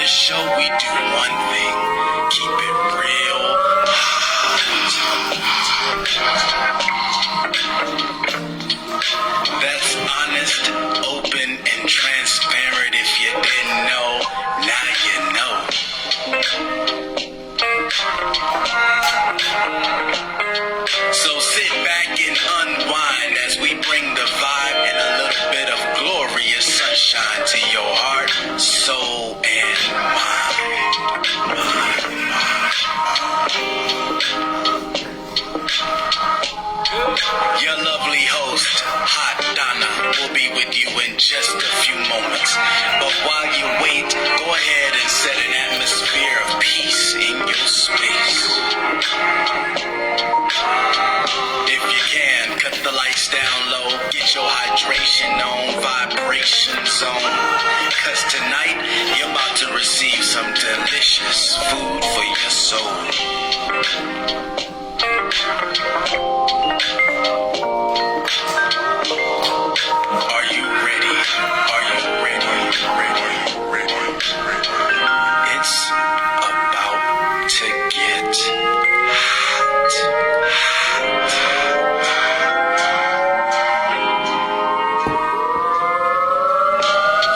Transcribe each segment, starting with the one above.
this show, we do one thing: keep it real. That's honest, open, and transparent. If you didn't know, now you know. So sit back and unwind as we bring the vibe and a little bit of glorious sunshine to your heart, soul, and mind. Your lovely host, Hot Donna, will be with you in just a few moments. But while you wait, go ahead and set an atmosphere of peace in your space. If you can, cut the lights down low, get your hydration on, vibration zone. Cause tonight, you're about to receive some delicious food for your soul. Are you ready? Are you ready? It's about to get hot.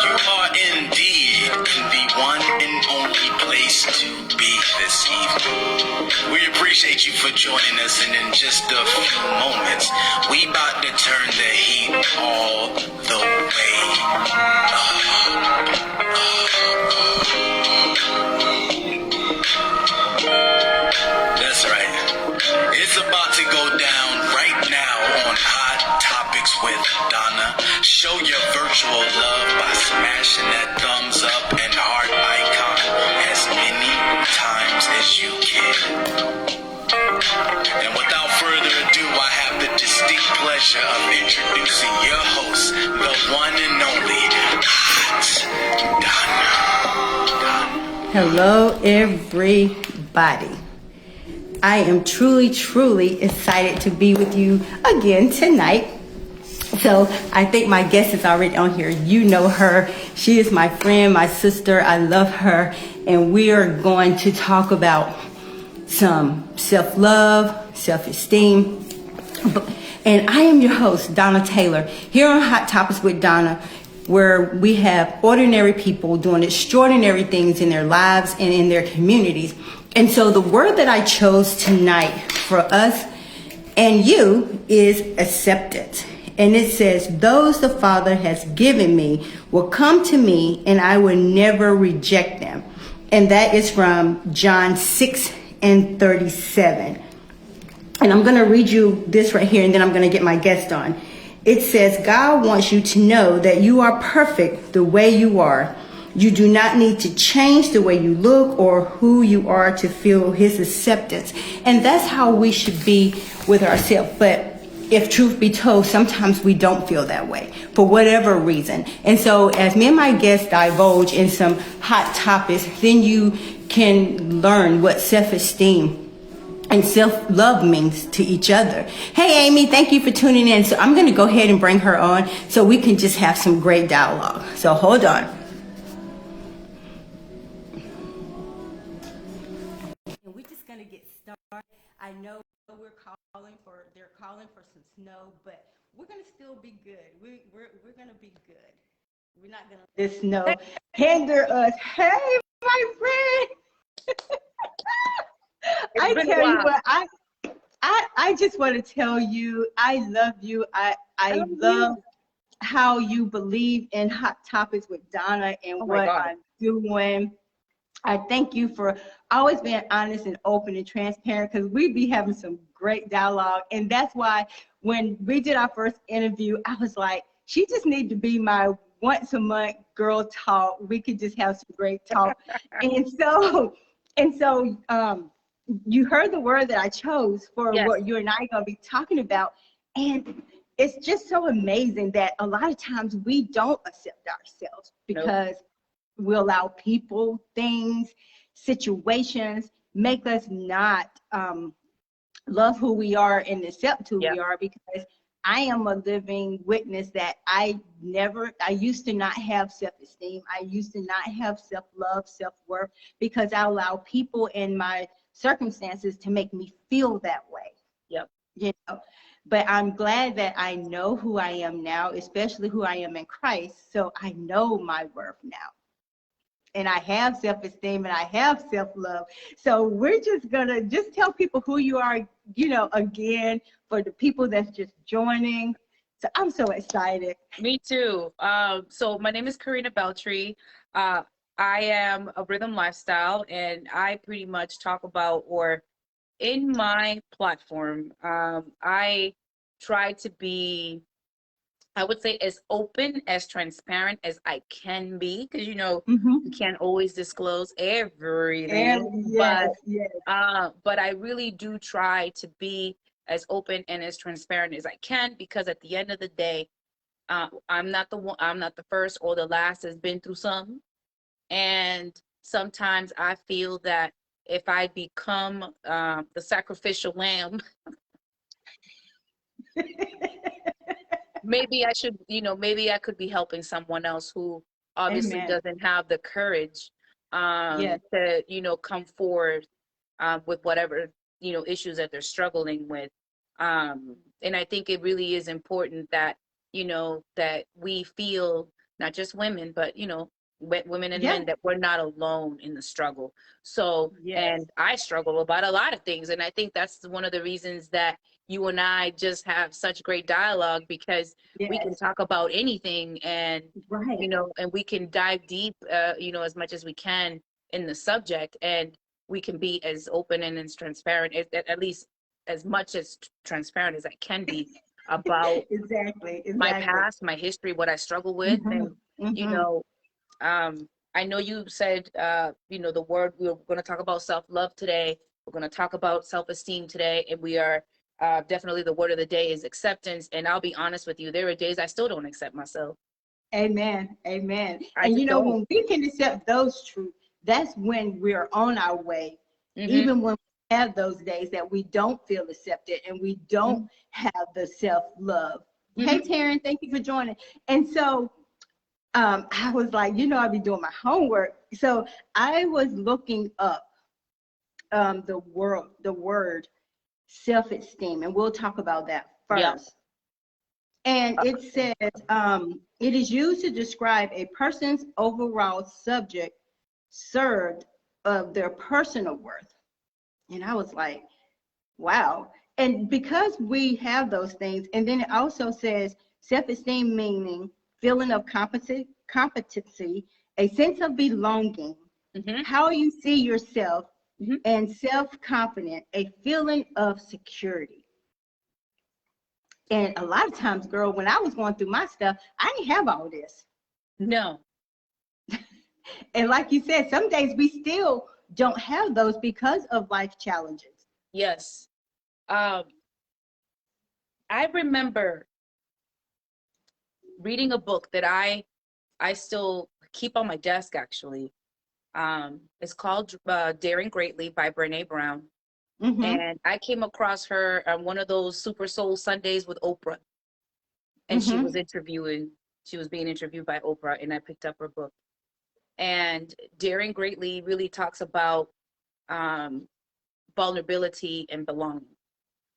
You are indeed in the one and only place to be this evening. We appreciate you for joining us, and in just a few moments, we about to turn the heat all the way up. That's right. It's about to go down right now on Hot Topics with Donna. Show your virtual love by smashing that thumbs up and heart icon as many times as you can. And without further ado, I have the distinct pleasure of introducing your host, the one and only Hot Donna. Hello, everybody. I am truly excited to be with you again tonight. So I think my guest is already on here. You know her. She is my friend, my sister. I love her. And we are going to talk about some self-love, self-esteem. And I am your host, Donna Taylor, here on Hot Topics with Donna, where we have ordinary people doing extraordinary things in their lives and in their communities. And so the word that I chose tonight for us and you is acceptance. And it says, those the Father has given me will come to me, and I will never reject them. And that is from John 6:37. And I'm going to read you this right here, and then I'm going to get my guest on. It says, God wants you to know that you are perfect the way you are. You do not need to change the way you look or who you are to feel his acceptance. And that's how we should be with ourselves. But if truth be told, sometimes we don't feel that way for whatever reason. And so as me and my guests divulge in some hot topics, then you can learn what self-esteem and self-love means to each other. Hey, Amy, thank you for tuning in. So I'm going to go ahead and bring her on so we can just have some great dialogue. So hold on. And we're just going to get started. I know they're calling for some snow, but we're going to still be good. We're going to be good. We're not going to let this snow hinder us. Hey, my friend. I tell you what, I just want to tell you, I love you. I love how you believe in Hot Topics with Donna and what I'm doing. I thank you for always being honest and open and transparent, because we be having some great dialogue. And that's why when we did our first interview, I was like, she just needs to be my once a month girl talk. We could just have some great talk. and so you heard the word that I chose for what you and I are going to be talking about. And it's just so amazing that a lot of times we don't accept ourselves because we allow people, things, situations make us not love who we are and accept who we are, because I am a living witness that I used to not have self-esteem. I used to not have self-love, self-worth, because I allow people in my circumstances to make me feel that way. Yep. You know, but I'm glad that I know who I am now, especially who I am in Christ. So I know my worth now. And I have self-esteem and I have self-love. So we're just gonna just tell people who you are, again, for the people that's just joining. So I'm so excited. Me too. So my name is Karina Beltry. I am a rhythm lifestyle, and I pretty much talk about, or in my platform, I try to be, I would say, as open, as transparent as I can be, because you can't always disclose everything. Yes, yes. But I really do try to be as open and as transparent as I can, because at the end of the day, I'm not the one, I'm not the first or the last that's been through something. And sometimes I feel that if I become the sacrificial lamb, maybe I should, maybe I could be helping someone else who obviously Amen. doesn't have the courage Yes. to, come forward with whatever, issues that they're struggling with. And I think it really is important that, that we feel, not just women, but, women and Yeah. men, that we're not alone in the struggle. So, Yes. and I struggle about a lot of things. And I think that's one of the reasons that you and I just have such great dialogue, because we can Yes. talk about anything, and, Right. and we can dive deep, as much as we can in the subject, and we can be as open and as transparent, at least as much as transparent as I can be, about Exactly. my Exactly. past, my history, what I struggle with. Mm-hmm. And, you Mm-hmm. know, I know you said, the word, we're going to talk about self-love today. We're going to talk about self-esteem today. And we are definitely, the word of the day is acceptance. And I'll be honest with you, there are days I still don't accept myself. Amen. Amen. I And just don't. when we can accept those truths, that's when we're on our way. Mm-hmm. Even when we have those days that we don't feel accepted and we don't have the self-love. Hey, Mm-hmm. Taryn, thank you for joining. And so I was like, I'll be doing my homework. So I was looking up the word self-esteem, and we'll talk about that Yeah. first. And it says it is used to describe a person's overall subject served of their personal worth. And I was like, wow. And because we have those things, and then it also says self-esteem meaning feeling of competency, a sense of belonging, Mm-hmm. how you see yourself, Mm-hmm. and self-confident, a feeling of security. And a lot of times, girl, when I was going through my stuff, I didn't have all this. No. And like you said, some days we still don't have those because of life challenges. Yes. I remember reading a book that I still keep on my desk, actually. It's called Daring Greatly by Brene Brown. Mm-hmm. And I came across her on one of those Super Soul Sundays with Oprah. And she was Mm-hmm. being interviewed by Oprah, and I picked up her book. And Daring Greatly really talks about um, vulnerability and belonging,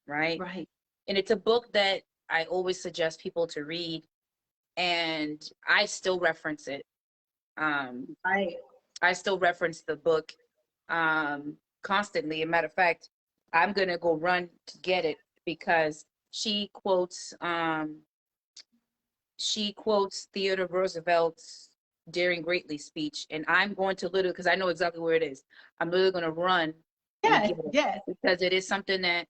right? Right. And it's a book that I always suggest people to read, and I still reference it. Right. I still reference the book constantly. As a matter of fact, I'm gonna go run to get it, because she quotes Theodore Roosevelt's Daring Greatly speech, and I'm going to literally, because I know exactly where it is. I'm literally going to run and Yes. get it, Yes. because it is something that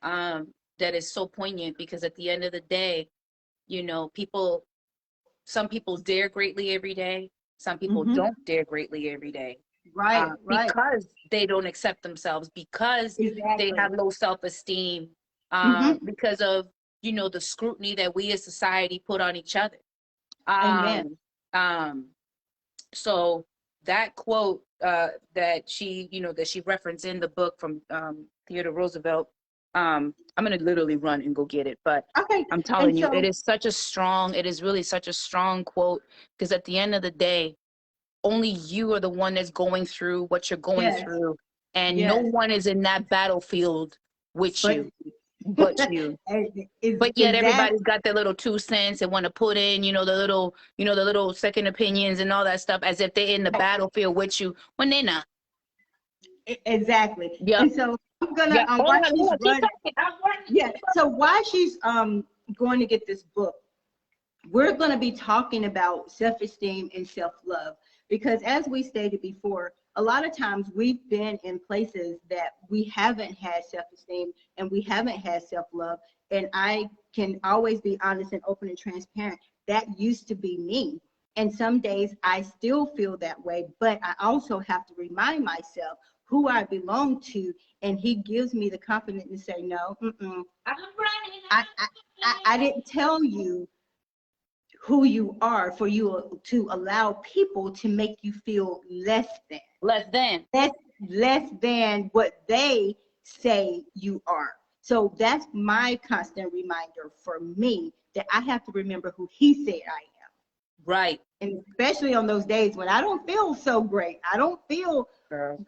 that is so poignant. Because at the end of the day, some people dare greatly every day. Some people Mm-hmm. don't dare greatly every day, Right. Right. because they don't accept themselves, because they Exactly. have low self-esteem, Mm-hmm. because of the scrutiny that we as society put on each other. Amen. Um, um, so that quote that she referenced in the book from Theodore Roosevelt, I'm gonna literally run and go get it, but Okay. I'm And telling you, so, it is really such a strong quote, because at the end of the day, only you are the one that's going through what you're going yes, through, and no yes. one is in that battlefield with But you but you. But yet exactly. everybody's got their little 2 cents and want to put in, the little second opinions and all that stuff as if they're in the battlefield with you when they're not. Exactly. Yep. And so I'm gonna Yeah. Hold while on, she's keep running, talking. I'm running. yeah. So while she's going to get this book, we're going to be talking about self-esteem and self-love, because as we stated before, a lot of times we've been in places that we haven't had self-esteem and we haven't had self-love. And I can always be honest and open and transparent. That used to be me. And some days I still feel that way, but I also have to remind myself who I belong to. And he gives me the confidence to say, no, I'm running. I didn't tell you who you are for you to allow people to make you feel less than less than what they say you are. So that's my constant reminder for me, that I have to remember who he said I am. Right. And especially on those days when I don't feel so great, I don't feel Girl.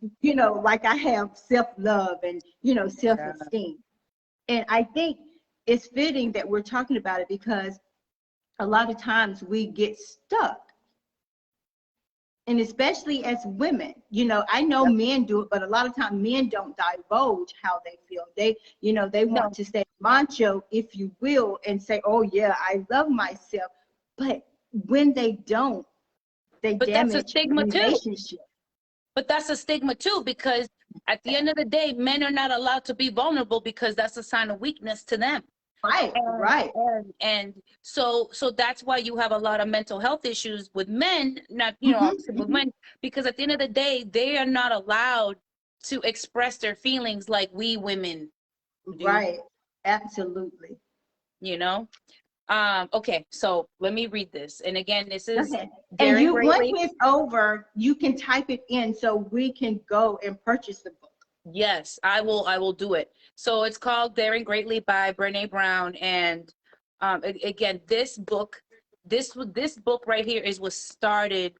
like I have self-love and self-esteem. And I think it's fitting that we're talking about it, because a lot of times we get stuck. And especially as women, I know Yep. men do it, but a lot of times men don't divulge how they feel. They want No. to stay macho, if you will, and say, oh yeah, I love myself. But when they don't, they But that's a damage stigma too. relationship. But that's a stigma too, because at the end of the day, men are not allowed to be vulnerable because that's a sign of weakness to them. Right, right. And so that's why you have a lot of mental health issues with men, not Mhm, obviously with mhm. men, because at the end of the day, they are not allowed to express their feelings like we women do. Right, absolutely. Okay, so let me read this. And again, this is Okay. And Daring once Greatly. it's over, you can type it in so we can go and purchase the book. Yes, I will do it. So it's called Daring Greatly by Brené Brown. And again, this book right here is what started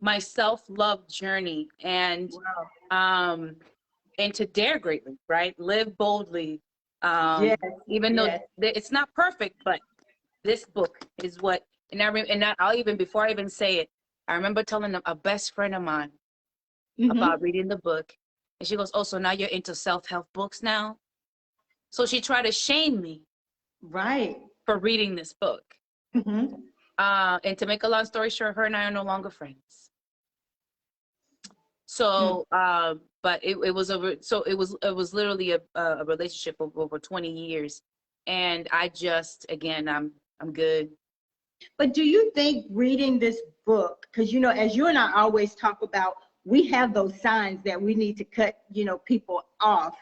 my self-love journey, and Wow. and to dare greatly, right? Live boldly. Yes, Even though yes. it's not perfect, but this book is what. I'll even, before I even say it, I remember telling a best friend of mine about reading the book, and she goes, "Oh, so now you're into self-help books now?" So she tried to shame me Right. for reading this book. Mm-hmm. And to make a long story short, her and I are no longer friends. So, but it was literally a relationship of over 20 years, and I just, again, I'm good. But do you think reading this book, because as you and I always talk about, we have those signs that we need to cut, people off.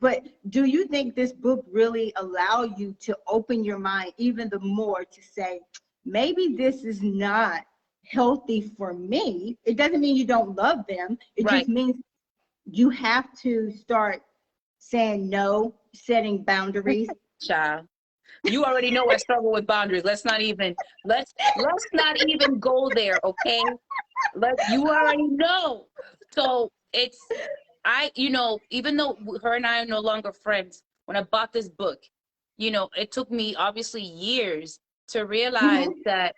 But do you think this book really allow you to open your mind even the more to say, maybe this is not healthy for me? It doesn't mean you don't love them. It Right. just means you have to start saying no, setting boundaries. Child, you already know I struggle with boundaries. Let's not even go there, okay? You already know. So even though her and I are no longer friends, when I bought this book, it took me obviously years to realize that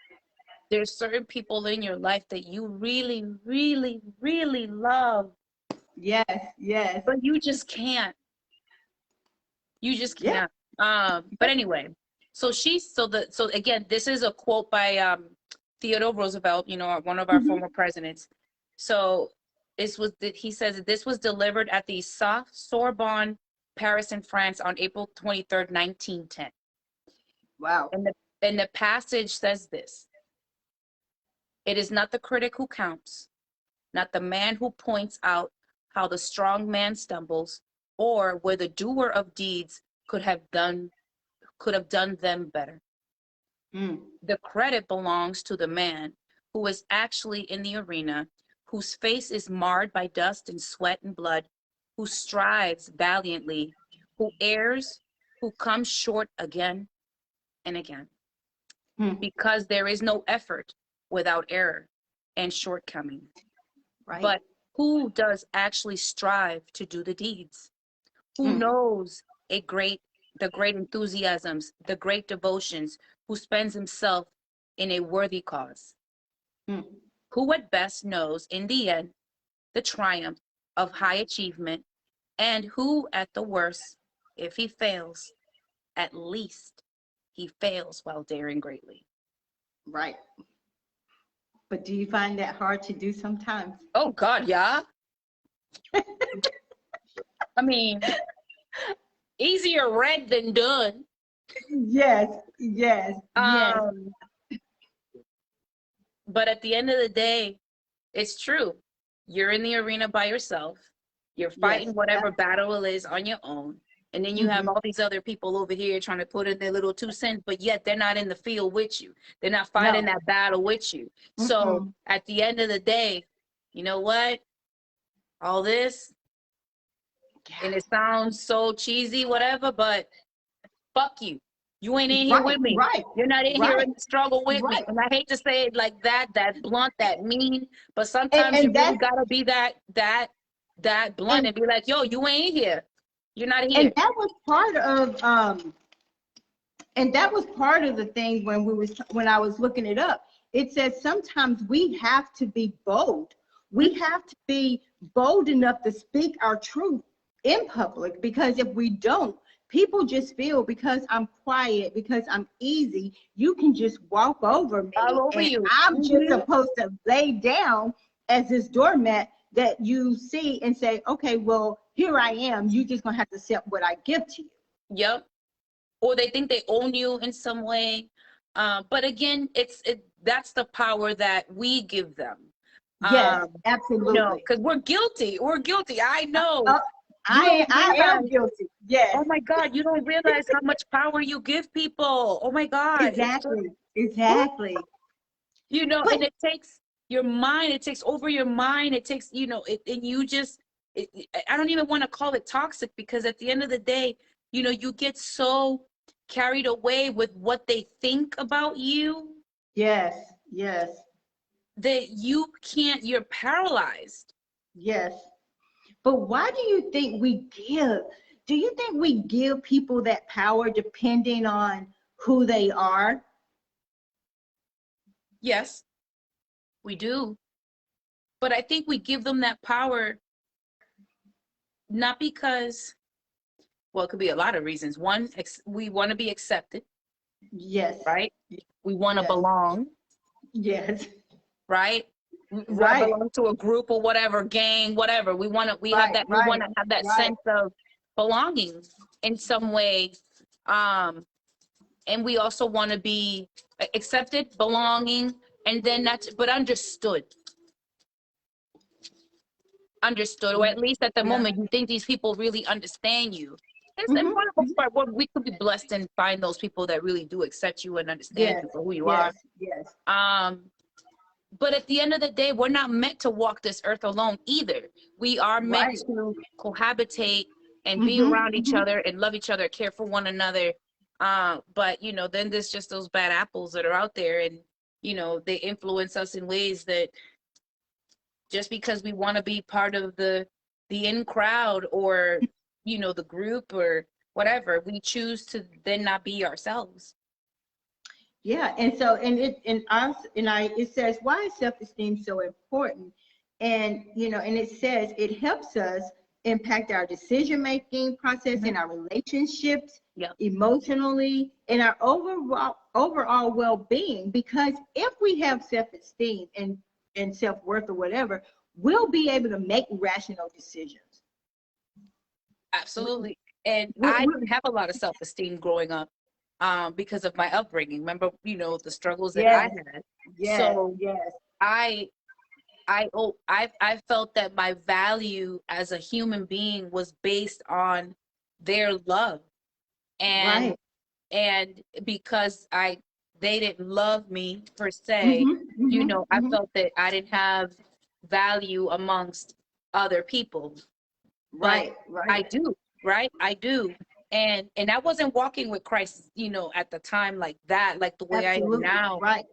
there's certain people in your life that you really, really, really love, Yes, yes. but you just can't. You just Yeah. can't. But anyway, so again, this is a quote by Theodore Roosevelt, one of our former presidents. So he says that this was delivered at the Sorbonne, Paris in France on April 23rd, 1910. Wow. And the passage says this: "It is not the critic who counts, not the man who points out how the strong man stumbles, or where the doer of deeds could have done them better. The credit belongs to the man who is actually in the arena, whose face is marred by dust and sweat and blood, who strives valiantly, who errs, who comes short again and again, because there is no effort without error and shortcoming. Right. But who does actually strive to do the deeds? Who knows the great enthusiasms, the great devotions, who spends himself in a worthy cause? Who at best knows in the end the triumph of high achievement, and who at the worst, if he fails, at least he fails while daring greatly. Right. But do you find that hard to do sometimes? Oh God, yeah. I mean, easier read than done. Yes, yes, yes. But at the end of the day, it's true. You're in the arena by yourself. You're fighting whatever battle it is on your own. And then you have all these other people over here trying to put in their little 2 cents, but yet they're not in the field with you. They're not fighting that battle with you. So at the end of the day, you know what? All this, and it sounds so cheesy, whatever, but fuck you. You ain't in here with me. Right. You're not in here in the struggle with me. And I hate to say it like that blunt, that mean, but sometimes you really gotta be that blunt and be like, yo, you ain't here. You're not here. And that was part of the thing when I was looking it up. It says sometimes we have to be bold. We have to be bold enough to speak our truth in public, because if we don't, people just feel because I'm quiet, because I'm easy, you can just walk over me. All over and you. I'm just supposed to lay down as this doormat that you see and say, okay, well, here I am. You just gonna have to accept what I give to you. Yep. Or they think they own you in some way. But again, that's the power that we give them. Yes, absolutely. Because we're guilty. We're guilty. I know. I am guilty. Yes. Oh my God, you don't realize how much power you give people. Oh my God. Exactly. And it takes your mind. It takes over your mind. It takes, and you just, I don't even want to call it toxic, because at the end of the day, you get so carried away with what they think about you. Yes. That you're paralyzed. Yes. But why do you think do you think we give people that power depending on who they are? Yes, we do. But I think we give them that power not because, well, it could be a lot of reasons. One, we want to be accepted. Yes. Right? We want to belong. Yes. Right? We belong to a group or whatever, gang, whatever. We want to have that sense of belonging in some way. And we also want to be accepted, belonging, and then but understood. Or at least at the moment you think these people really understand you. And for the most part, we could be blessed and find those people that really do accept you and understand you for who you are. Yes. But at the end of the day, we're not meant to walk this earth alone either. We are meant to cohabitate and be around each other and love each other, care for one another. But then there's just those bad apples that are out there, and they influence us in ways that just because we want to be part of the in crowd or the group or whatever, we choose to then not be ourselves. Yeah, and so it says, why is self-esteem so important? And and it says it helps us impact our decision-making process in our relationships, emotionally, and our overall well-being. Because if we have self-esteem and self-worth or whatever, we'll be able to make rational decisions. Absolutely. And I didn't have a lot of self-esteem growing up. Because of my upbringing. Remember, the struggles that I had. So I felt that my value as a human being was based on their love, and because they didn't love me per se, I felt that I didn't have value amongst other people. But I do, right? I do. and I wasn't walking with Christ, at the time like that, like the way I am Absolutely. now. Right.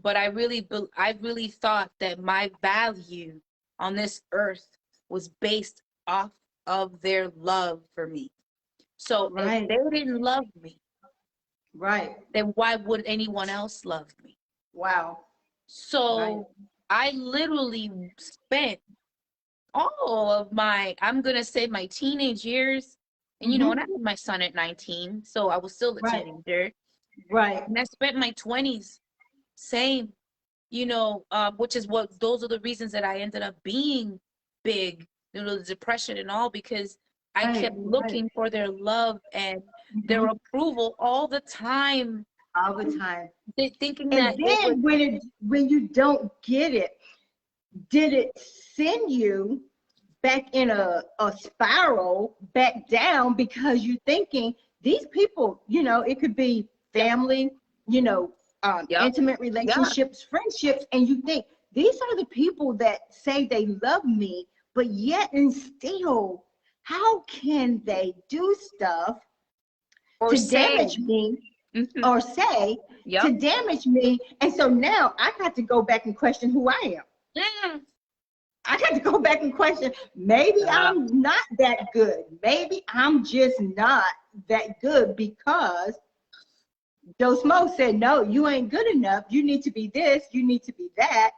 But I really thought that my value on this earth was based off of their love for me. So Right. if they didn't love me, Right. then why would anyone else love me? Wow. So I literally spent all of I'm gonna say my teenage years, and and I had my son at 19, so I was still a Right. teenager. Right. And I spent my 20s same, which is those are the reasons that I ended up being big, the depression and all, because I kept looking for their love and their approval all the time. All the time. Thinking And that then when you don't get it, did it send you back in a spiral back down, because you're thinking these people, it could be family, intimate relationships, friendships, and you think these are the people that say they love me, but yet and still, how can they do stuff or to say, damage me or say to damage me? And so now I got to go back and question who I am. Yeah. I got to go back and question, maybe I'm not that good. Maybe I'm just not that good, because Joe Smo said, no, you ain't good enough. You need to be this. You need to be that.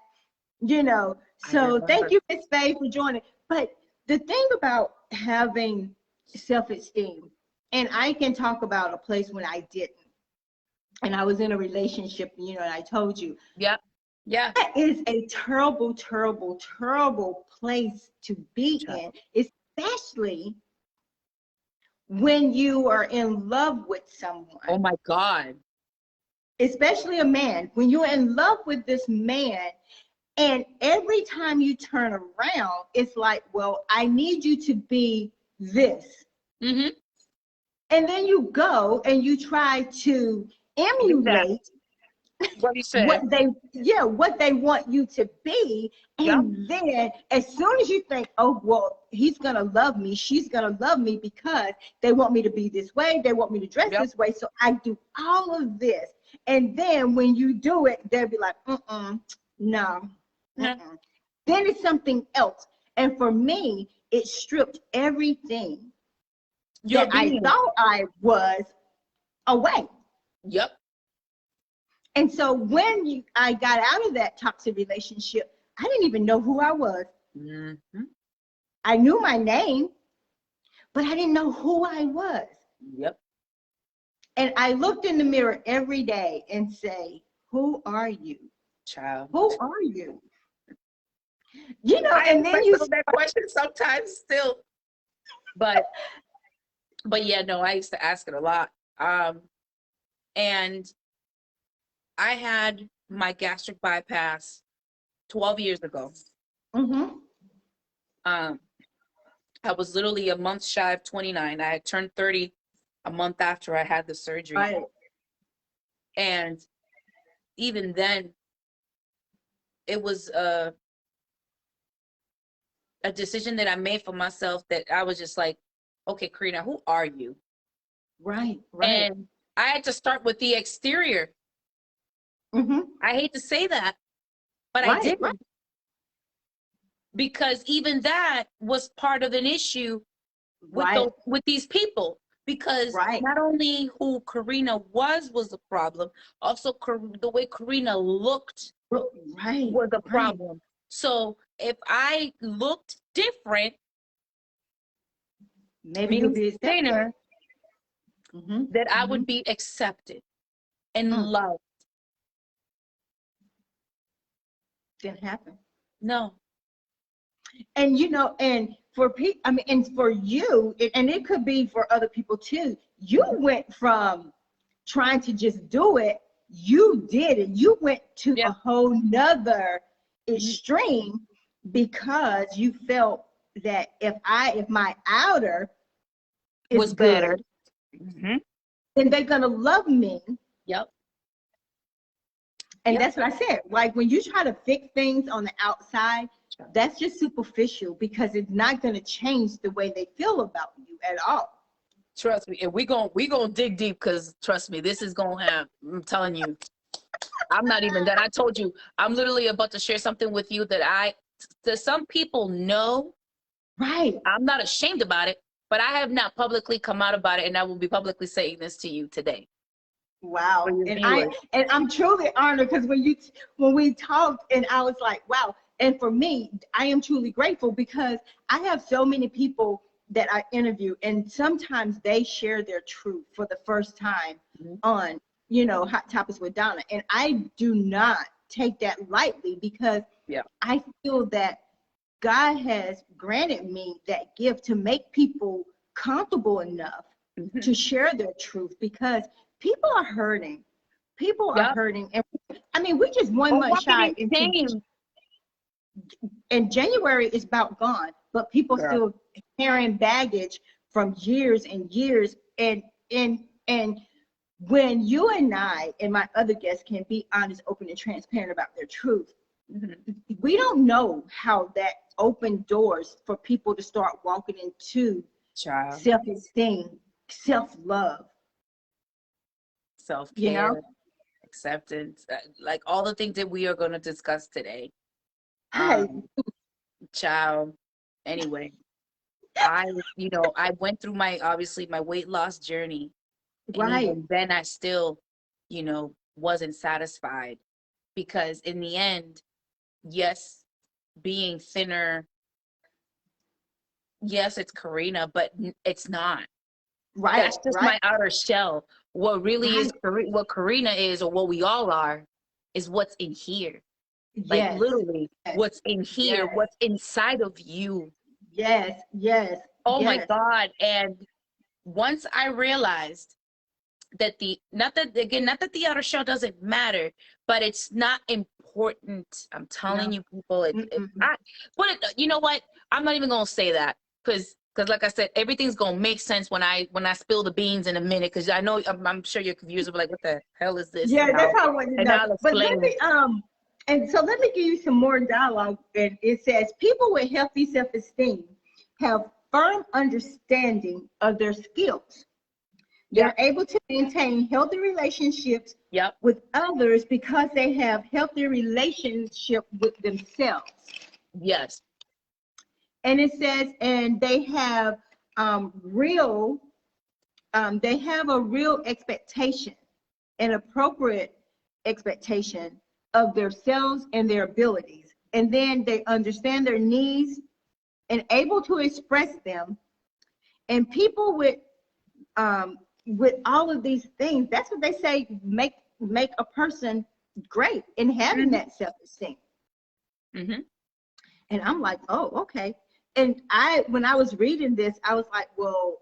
So thank you, Miss Faye, for joining. But the thing about having self-esteem, and I can talk about a place when I didn't, and I was in a relationship, and I told you. Yep. Yeah. That is a terrible, terrible, terrible place to be in, especially when you are in love with someone. Oh my God. Especially a man. When you're in love with this man, and every time you turn around, it's like, well, I need you to be this. Mm-hmm. And then you go and you try to emulate what he said. what they want you to be. And then as soon as you think, oh, well, he's gonna love me, she's gonna love me, because they want me to be this way, they want me to dress this way, so I do all of this. And then when you do it, they'll be like, no. Then it's something else. And for me, it stripped everything that I thought I was away. Yep. And so when I got out of that toxic relationship, I didn't even know who I was. Mm-hmm. I knew my name, but I didn't know who I was. Yep. And I looked in the mirror every day and say, who are you? Child. Who are you? And then you that question sometimes still. But yeah, no, I used to ask it a lot. And I had my gastric bypass 12 years ago. I was literally a month shy of 29. I had turned 30 a month after I had the surgery. Right. And even then, it was a decision that I made for myself, that I was just like, okay, Karina, who are you? Right. And I had to start with the exterior. I hate to say that, but I didn't. Right. Because even that was part of an issue with these people. Because not only who Karina was the problem, also the way Karina looked was a problem. So if I looked different, maybe you'll be accepted. That I would be accepted and loved. Didn't happen. No. And and for people, and for you, and it could be for other people too, you went from trying to just do it, you did it. You went to a whole nother extreme, because you felt that if my outer was better, then they're gonna love me. Yep. And that's what I said. Like, when you try to fix things on the outside, that's just superficial, because it's not going to change the way they feel about you at all. Trust me, and we gonna dig deep, because trust me, this is gonna have. I'm telling you, I'm not even done. I told you, I'm literally about to share something with you that some people know. Right. I'm not ashamed about it, but I have not publicly come out about it, and I will be publicly saying this to you today. Wow. And I'm truly honored, because when we talked, and I was like, wow. And for me, I am truly grateful, because I have so many people that I interview, and sometimes they share their truth for the first time on, Hot Topics with Donna. And I do not take that lightly, because I feel that God has granted me that gift to make people comfortable enough to share their truth, because people are hurting. People are hurting. And I mean, we just 1 month shy and January is about gone, but people still carrying baggage from years and years. And when you and I and my other guests can be honest, open, and transparent about their truth, we don't know how that opened doors for people to start walking into self-esteem, self-love, self-care, acceptance, like all the things that we are going to discuss today. Child. Anyway, I went through my weight loss journey. And even then I still, wasn't satisfied, because in the end, yes, being thinner, yes, it's Karina, but it's not. Right. That's just my outer shell. What really is, what Karina is, or what we all are, is what's in here. Like literally what's in here, what's inside of you. Yes. Oh my God. And once I realized that not that the outer shell doesn't matter, but it's not important. I'm telling you, people, you know what? I'm not even gonna say that, because like I said, everything's gonna make sense when I spill the beans in a minute, because I know I'm sure you're confused, like, what the hell is this? Yeah, that's how I want to know. But let me let me give you some more dialogue. And it says, people with healthy self-esteem have firm understanding of their skills. They're able to maintain healthy relationships with others, because they have healthy relationship with themselves. Yes. And it says, and they have a real expectation, an appropriate expectation of themselves and their abilities. And then they understand their needs and able to express them. And people with all of these things, that's what they say make a person great, in having that self-esteem. And I'm like, oh, okay. And when I was reading this, I was like, well,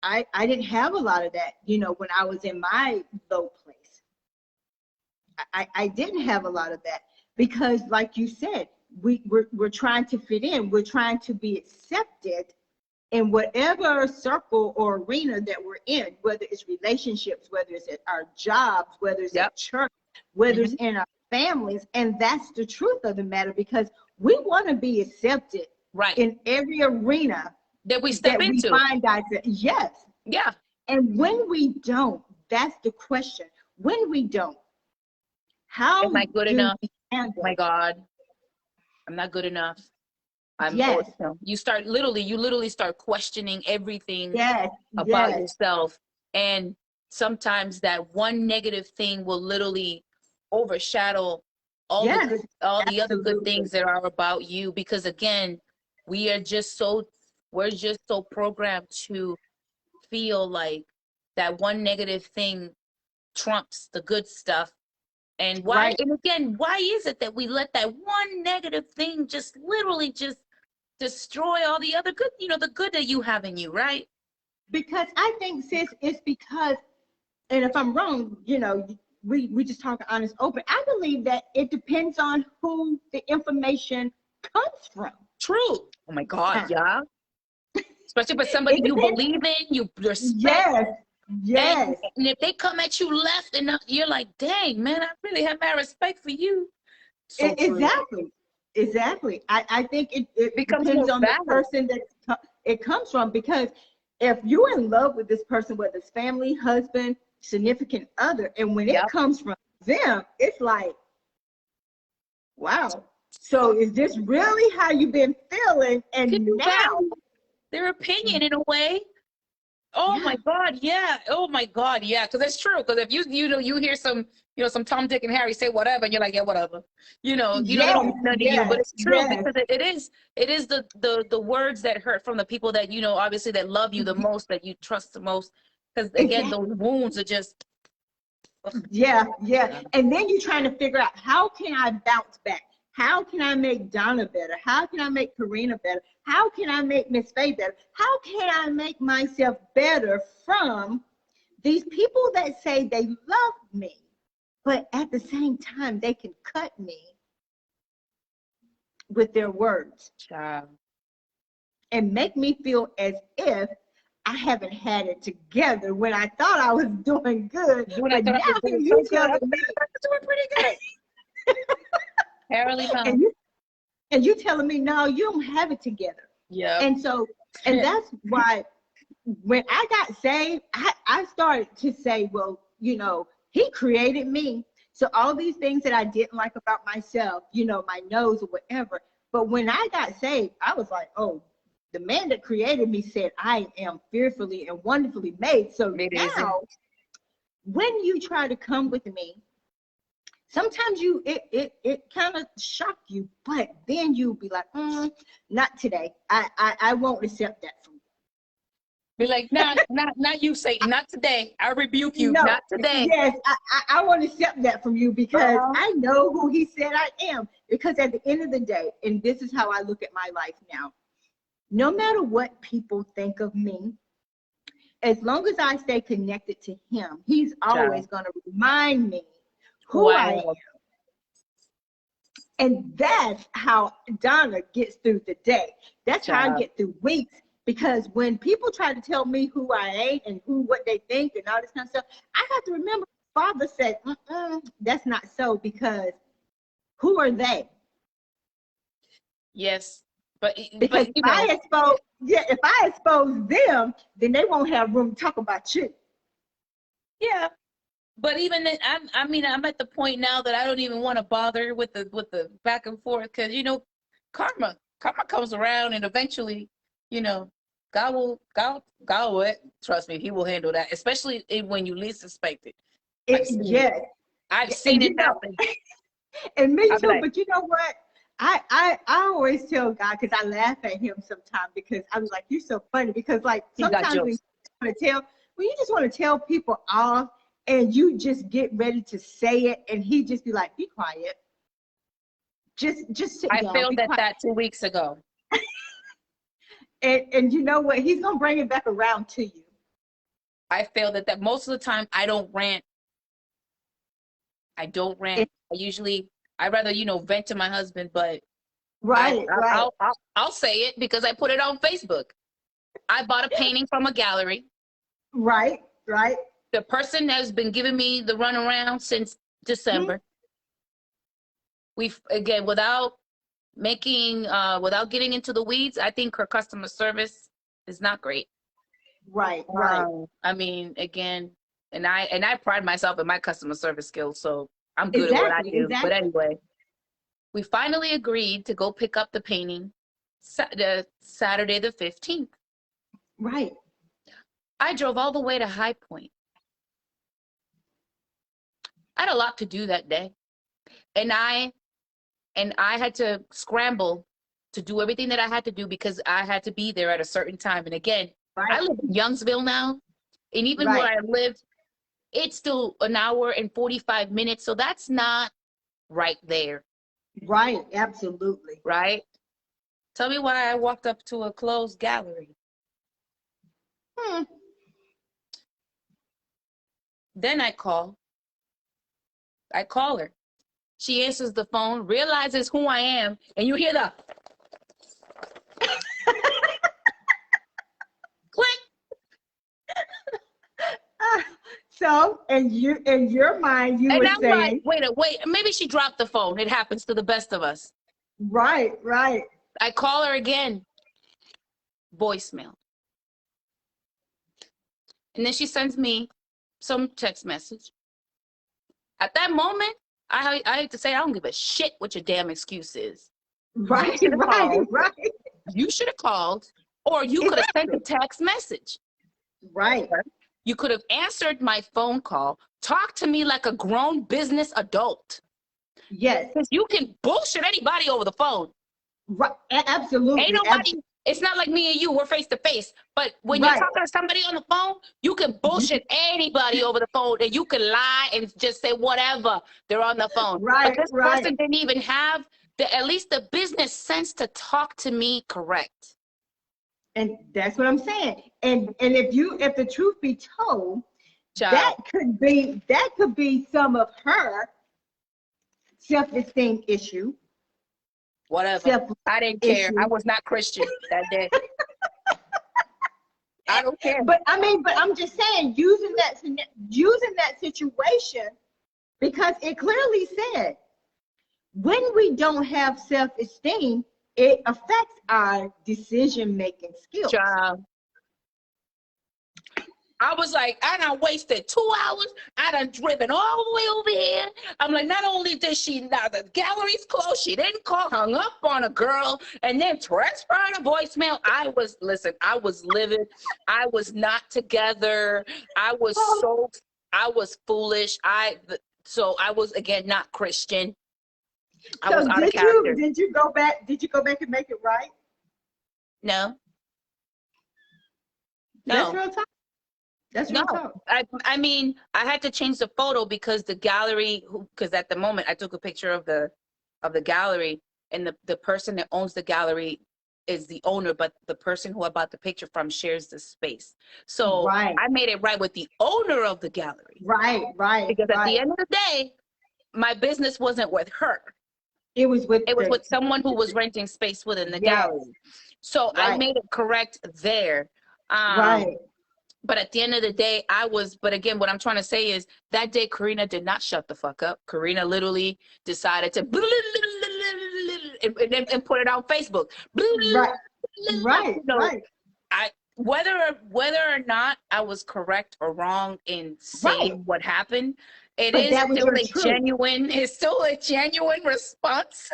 I didn't have a lot of that, when I was in my low place. I didn't have a lot of that, because like you said, we're trying to fit in. We're trying to be accepted in whatever circle or arena that we're in, whether it's relationships, whether it's at our jobs, whether it's at church, whether it's in our families. And that's the truth of the matter, because we want to be accepted in every arena that we step into. We find ourselves. Yes. Yeah. And when we don't, that's the question. When we don't, how am I good enough? Oh my God, I'm not good enough. You literally start questioning everything about yourself. And sometimes that one negative thing will literally overshadow all the other good things that are about you, because again, we're just so programmed to feel like that one negative thing trumps the good stuff. And why is it that we let that one negative thing just literally just destroy all the other good, the good that you have in you, right? Because I think, sis, it's because, and if I'm wrong, we just talk honest, open. I believe that it depends on who the information comes from. True. Oh my God, yeah. Especially for somebody you believe in, you respect. Yes. And if they come at you left, and you're like, dang, man, I really have my respect for you. So exactly. Exactly. I think it Becomes depends more on the valid. person that it comes from, because if you're in love with this person, whether it's family, husband, significant other, and when it Yep. comes from them, it's like, wow. So is this really how you've been feeling? Can And you now, value their opinion in a way? Oh yeah, my God, yeah. Oh my God, yeah. Because it's true. Because if you hear some Tom, Dick, and Harry say whatever, and you're like, yeah, whatever. They yes, don't mean nothing to you, but yes, it's true yes. because it is the words that hurt from the people that obviously that love you the most, that you trust the most. Because again, Exactly. those wounds are just. Yeah, yeah. And then you're trying to figure out, how can I bounce back? How can I make Donna better? How can I make Karina better? How can I make Miss Faye better? How can I make myself better from these people that say they love me, but at the same time they can cut me with their words Child. and make me feel as if I haven't had it together when I thought I was doing good. When I But thought I now was here doing you so good, telling I'm me, doing pretty good. Apparently not. and you telling me, no, you don't have it together. Yeah. And so, and that's why when I got saved, I started to say, well, he created me. So all these things that I didn't like about myself, my nose or whatever. But when I got saved, I was like, oh, the man that created me said I am fearfully and wonderfully made. So It is. now when you try to come with me, sometimes it kind of shock you, but then you'll be like, not today. I won't accept that from you. Be like, not you, Satan, not today. I rebuke you, No, not today. yes, I want to accept that from you, because I know who he said I am. Because at the end of the day, and this is how I look at my life now, no matter what people think of me, as long as I stay connected to him, he's always going to remind me who I am. And that's how Donna gets through the day. That's how I get through weeks. Because when people try to tell me who I ain't and what they think and all this kind of stuff, I have to remember Father said, that's not so, because who are they? Yes. But Because if I expose them, then they won't have room to talk about you. Yeah. But even then, I'm at the point now that I don't even want to bother with the back and forth, because karma comes around, and eventually, God will trust me, he will handle that, especially when you least suspect it. I've seen it happen. And me too. But you know what? I always tell God, because I laugh at him sometimes, because I was like, you're so funny, because like sometimes when you just want to tell people off, and you just get ready to say it, and he just be like, be quiet. Just sit down. I filmed that 2 weeks ago. And you know what? He's gonna bring it back around to you. I failed at that. Most of the time, I don't rant. I'd rather vent to my husband, but right. I'll say it because I put it on Facebook. I bought a painting from a gallery. Right. The person has been giving me the runaround since December. We've, again, without getting into the weeds, I think her customer service is not great. Right. I mean, again, and I pride myself in my customer service skills, so I'm good at what I do. But anyway, we finally agreed to go pick up the painting Saturday the 15th. Right. I drove all the way to High Point. I had a lot to do that day, and I had to scramble to do everything that I had to do, because I had to be there at a certain time. And again, I live in Youngsville now, and even where I lived, it's still an hour and 45 minutes. So that's not right there. Right. Absolutely. Right. Tell me why I walked up to a closed gallery. Then I call her. She answers the phone, realizes who I am, and you hear the click. So, in your mind, you were saying, like, wait, maybe she dropped the phone. It happens to the best of us. Right, right. I call her again, voicemail. And then she sends me some text message. At that moment, I hate to say, I don't give a shit what your damn excuse is. Right, You should have right, called. right. You should have called, or you could have sent a Exactly. text message. Right. You could have answered my phone call, talk to me like a grown business adult. Yes. Because you can bullshit anybody over the phone. Right. Ain't Absolutely. nobody, it's not like me and you, we're face to face. But when you're Right. talking to somebody on the phone, you can bullshit anybody over the phone and you can lie and just say whatever they're on the phone. But Right, this right. person didn't even have at least the business sense to talk to me correct. And that's what I'm saying. And if the truth be told, that Child, could be some of her self-esteem issue. whatever. Self I didn't care. I issue. was not Christian that day. I don't care. But I'm just saying, using that situation, because it clearly said when we don't have self-esteem, it affects our decision-making skills. Child. I was like, I done wasted 2 hours. I done driven all the way over here. I'm like, not only did she, now the gallery's closed, she didn't call, hung up on a girl, and then transferred a voicemail. I was livid. I was not together. I was foolish. So I was, again, not Christian. I was out of character. Did you go back and make it right? No. That's real talk. That's real talk. I mean, I had to change the photo because the gallery, because at the moment I took a picture of the gallery, and the person that owns the gallery is the owner, but the person who I bought the picture from shares the space. So Right. I made it right with the owner of the gallery. Right, right. Because at right. the end of the day, my business wasn't with her. It was with someone who was renting space within the Yes. gallery. So I Right. made it correct there. Right. But at the end of the day, but again, what I'm trying to say is that day, Karina did not shut the fuck up. Karina literally decided to and put it on Facebook. Right. Right. You know, Right. whether or not I was correct or wrong in saying Right. what happened, But that was your truth. it's still a genuine response.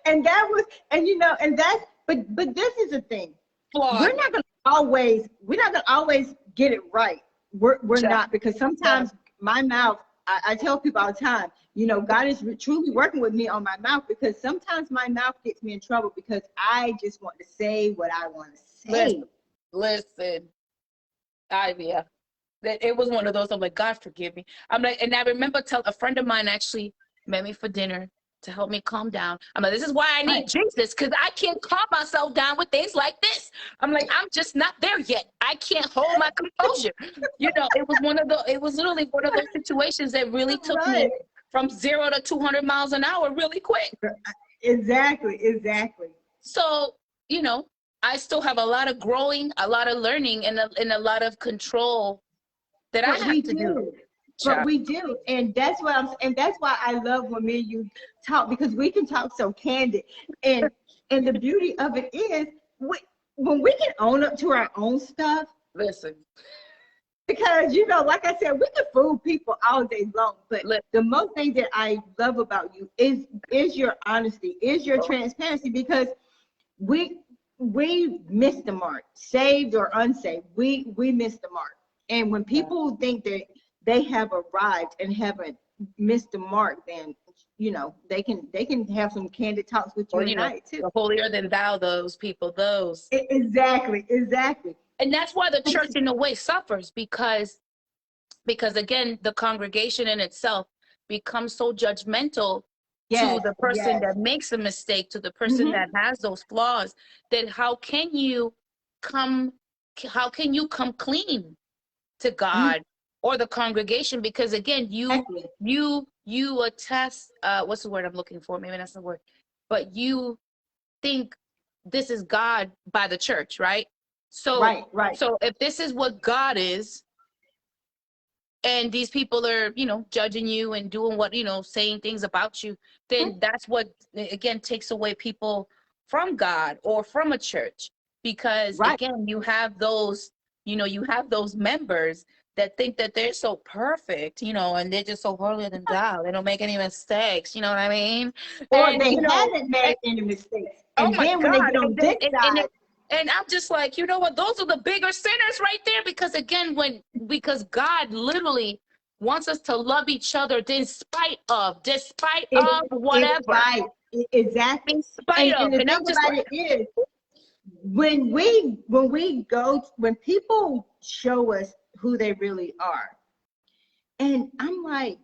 And but this is the thing. Flawed. We're not gonna always get it right. We're not, because sometimes my mouth, I tell people all the time, God is truly working with me on my mouth, because sometimes my mouth gets me in trouble because I just want to say what I want to say. Listen, yeah. It was one of those, I'm like, God forgive me. I'm like, and I remember a friend of mine actually met me for dinner to help me calm down. I'm like, this is why I need Jesus, because I can't calm myself down with things like this. I'm like, I'm just not there yet. I can't hold my composure. It was literally one of those situations that really took me from 0 to 200 miles an hour really quick. Exactly. So, I still have a lot of growing, a lot of learning, and a lot of control that I have to do. But we do, and that's why I love when me and you talk, because we can talk so candid, and the beauty of it is when we can own up to our own stuff. Listen, because like I said, we can fool people all day long, but the most thing that I love about you is your honesty, is your transparency, because we missed the mark, saved or unsaved. We missed the mark, and when people think that they have arrived and haven't missed the mark, then they can have some candid talks with you tonight too. The holier than thou, those people, those. Exactly. And that's why the church in a way suffers, because again, the congregation in itself becomes so judgmental to the person that makes a mistake, to the person that has those flaws, then how can you come clean to God or the congregation? Because again, you attest, what's the word I'm looking for? Maybe that's the word, but you think this is God by the church, right? So, right. So if this is what God is, and these people are, you know, judging you and doing what, you know, saying things about you, then that's what, again, takes away people from God or from a church. Because Right. again, you have those, you know, you have those members that think that they're so perfect, you know, and they're just so holier than thou. They don't make any mistakes, you know what I mean? Or And, they you know, haven't made any mistakes. oh And my then when they God. get on this side, And I'm just like, you know what? Those are the bigger sinners right there. Because again, because God literally wants us to love each other despite it's of whatever. right. Exactly. In spite And of. the And thing I'm just about like, it is, when people show us who they really are, and I'm like,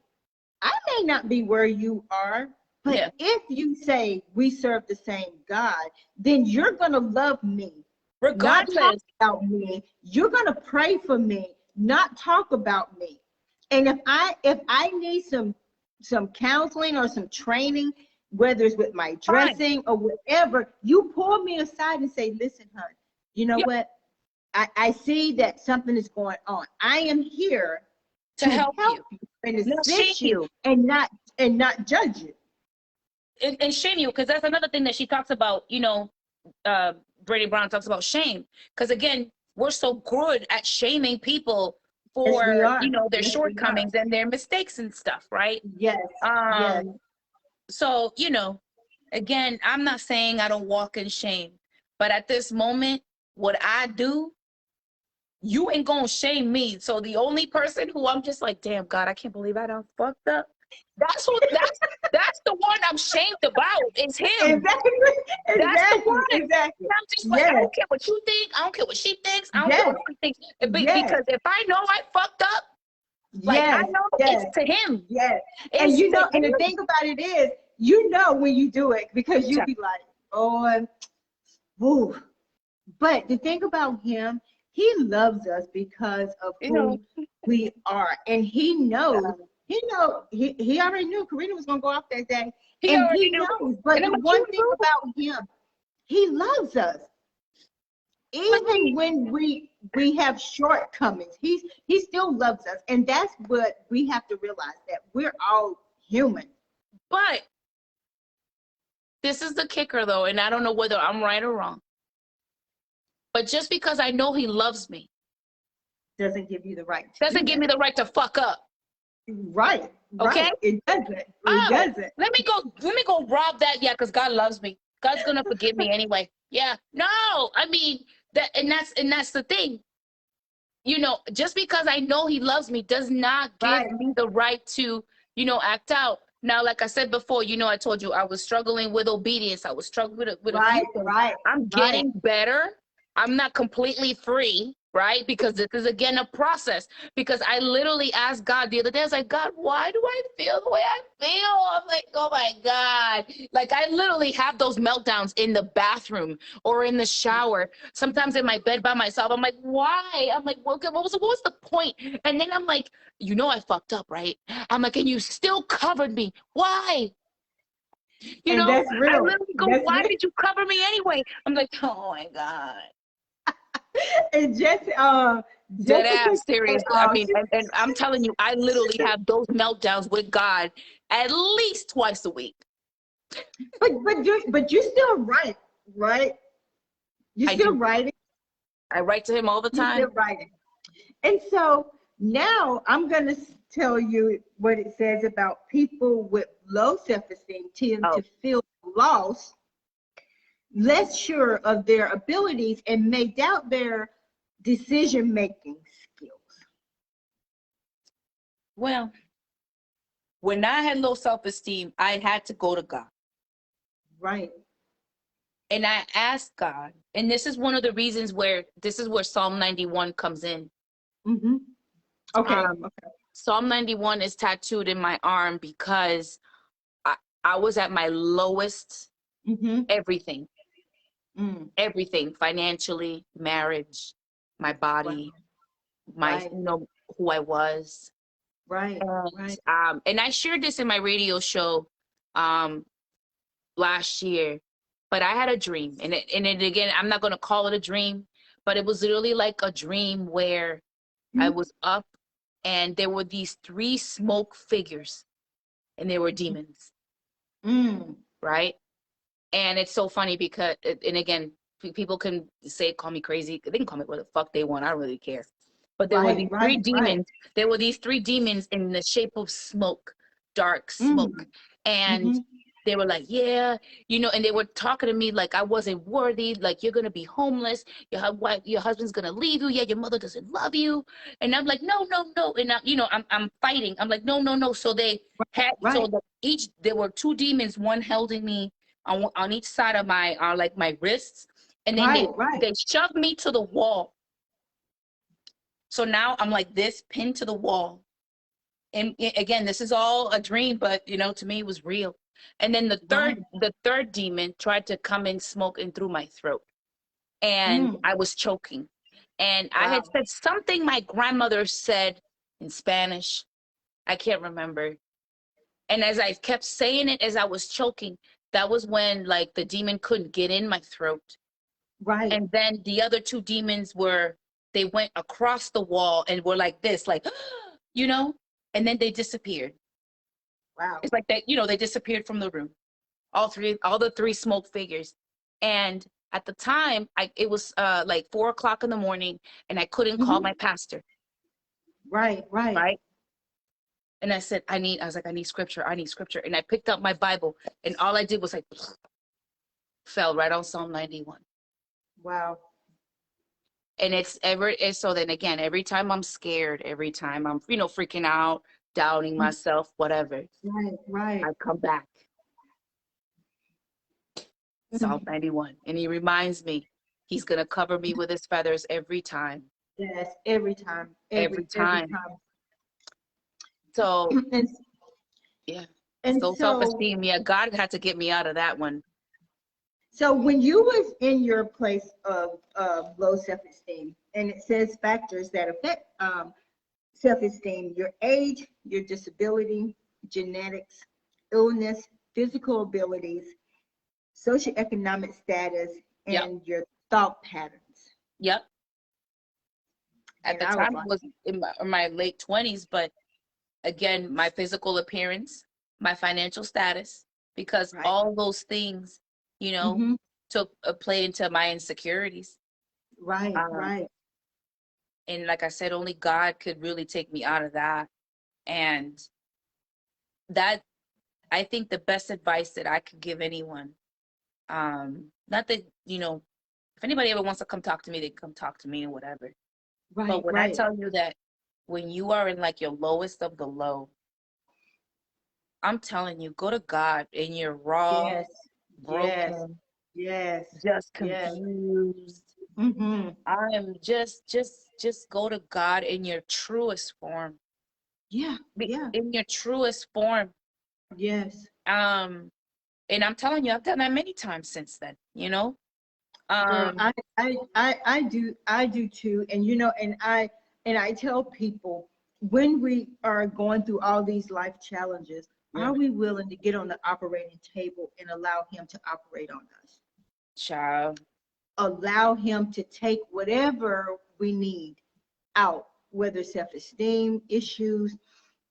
I may not be where you are, but yeah, if you say we serve the same God, then you're gonna love me, not talk regardless. about me. You're gonna pray for me, not talk about me. And if I need some counseling or some training, whether it's with my Fine. dressing or whatever, you pull me aside and say, listen, hon, you know Yeah, what? I see that something is going on. I am here to help you. you and Not shame assist you you. and not judge you. And shame you. Because that's another thing that she talks about, you know, uh, Brady Brown talks about shame. Because again, we're so good at shaming people Yes, we for, are. you know, their Yes, we are. shortcomings and their mistakes and stuff, right? Yes, yes. So, you know, again, I'm not saying I don't walk in shame, but at this moment, what I do, you ain't gonna shame me. So the only person who I'm just like, damn God, I can't believe I done fucked up. That's the one I'm shamed about. Is him. Exactly. That's the Exactly. one. Exactly. And I'm just like, I Yes. don't care what you think. I don't care what she thinks. I don't care Yes. what he thinks. Yes. Because if I know I fucked up, like I Yes. know Yes. it's to him. Yes. And It's you know, to and the him. thing about it is, you know when you do it because you be like, oh, woo. But the thing about him, he loves us because of You who know, we are. And he already knew Karina was gonna go off that day. he And already he knew. knows. But And I'm the like, one you thing knew. about him, he loves us. But Even see, when we have shortcomings, he still loves us. And that's what we have to realize, that we're all human. but this is the kicker though, and I don't know whether I'm right or wrong. But just because I know he loves me Doesn't give you the right to doesn't do give that. me the right to fuck up. Right. Okay? Right. It doesn't. It Oh, doesn't. let me go rob that. Yeah, because God loves me. God's gonna forgive me anyway. Yeah. No, I mean that's the thing. You know, just because I know he loves me does not give Right. me the right to, you know, act out. Now, like I said before, you know, I told you I was struggling with obedience. I was struggling with a few Right. things. Right. I'm Right. getting better. I'm not completely free, right? Because this is again a process. Because I literally asked God the other day, I was like, God, why do I feel the way I feel? I'm like, oh my God. Like I literally have those meltdowns in the bathroom or in the shower. Sometimes in my bed by myself. I'm like, why? I'm like, well, what was the point? And then I'm like, you know I fucked up, right? I'm like, and you still covered me. Why? You And know, that's I real. literally go, That's why real. did you cover me anyway? I'm like, oh my God. And Dead Jessica ass serious. said, I mean, and I'm telling you, I literally have those meltdowns with God at least twice a week. but you still write, right? You I still do. writing. I write to him all the You still time. writing. And so now I'm gonna tell you what it says about people with low self-esteem tend Oh, to feel lost, less sure of their abilities, and may doubt their decision-making skills. well, when I had low self-esteem, I had to go to God. Right. And I asked God, and this is one of the reasons where this is where Psalm 91 comes in. Mm-hmm. Okay. Um, Psalm 91 is tattooed in my arm because I, I was at my lowest, Mm-hmm. everything, Mm. everything, financially, marriage, my Right. body, my, Right. you know, who I was. Right. Right. And I shared this in my radio show last year, but I had a dream, and it again, I'm not going to call it a dream, but it was literally like a dream where I Mm-hmm. was up and there were these 3 smoke figures, and they were demons, right? And it's so funny because, and again, people can call me crazy. They can call me what the fuck they want. I don't really care. But there were these 3 demons. There were these 3 demons in the shape of smoke, dark smoke. And they were like, yeah, you know, and they were talking to me like I wasn't worthy, like you're going to be homeless. Your husband's going to leave you. Yeah, your mother doesn't love you. And I'm like, no. And I'm fighting. I'm like, no. So they had, there were 2 demons, one holding me on each side of my, like my wrists. And then they shoved me to the wall. So now I'm like this, pinned to the wall. And again, this is all a dream, but you know, to me it was real. And then the third demon tried to come and smoke in through my throat. And I was choking. And I had said something my grandmother said in Spanish. I can't remember. And as I kept saying it as I was choking, that was when like the demon couldn't get in my throat. Right. And then the other 2 demons they went across the wall and were like this, like, you know, and then they disappeared. Wow. It's like they disappeared from the room. All the 3 smoke figures. And at the time, it was like 4 o'clock in the morning, and I couldn't call my pastor. Right. And I said, I need scripture. I need scripture. And I picked up my Bible, and all I did was like, fell right on Psalm 91. Wow. And so then again, every time I'm scared, every time I'm, freaking out, doubting myself, whatever. Right. I come back. Psalm 91. And he reminds me, he's going to cover me with his feathers every time. Yes, every time. Every time. So, yeah. And so self-esteem, yeah, God had to get me out of that one. So when you was in your place of low self-esteem, and it says factors that affect self-esteem, your age, your disability, genetics, illness, physical abilities, socioeconomic status, and your thought patterns. Yep. At the time, I was in my late 20s, but again, my physical appearance, my financial status, because all those things, took a play into my insecurities. Right. And like I said, only God could really take me out of that. And that, I think the best advice that I could give anyone, not that, if anybody ever wants to come talk to me, they come talk to me or whatever. Right. But when I tell you that when you are in like your lowest of the low, I'm telling you, go to God in your raw, broken, just confused. I am just go to God in your truest form. In your truest form. Yes. And I'm telling you, I've done that many times since then. I do too. And I tell people, when we are going through all these life challenges, are we willing to get on the operating table and allow him to operate on us? Child. Allow him to take whatever we need out, whether self-esteem issues,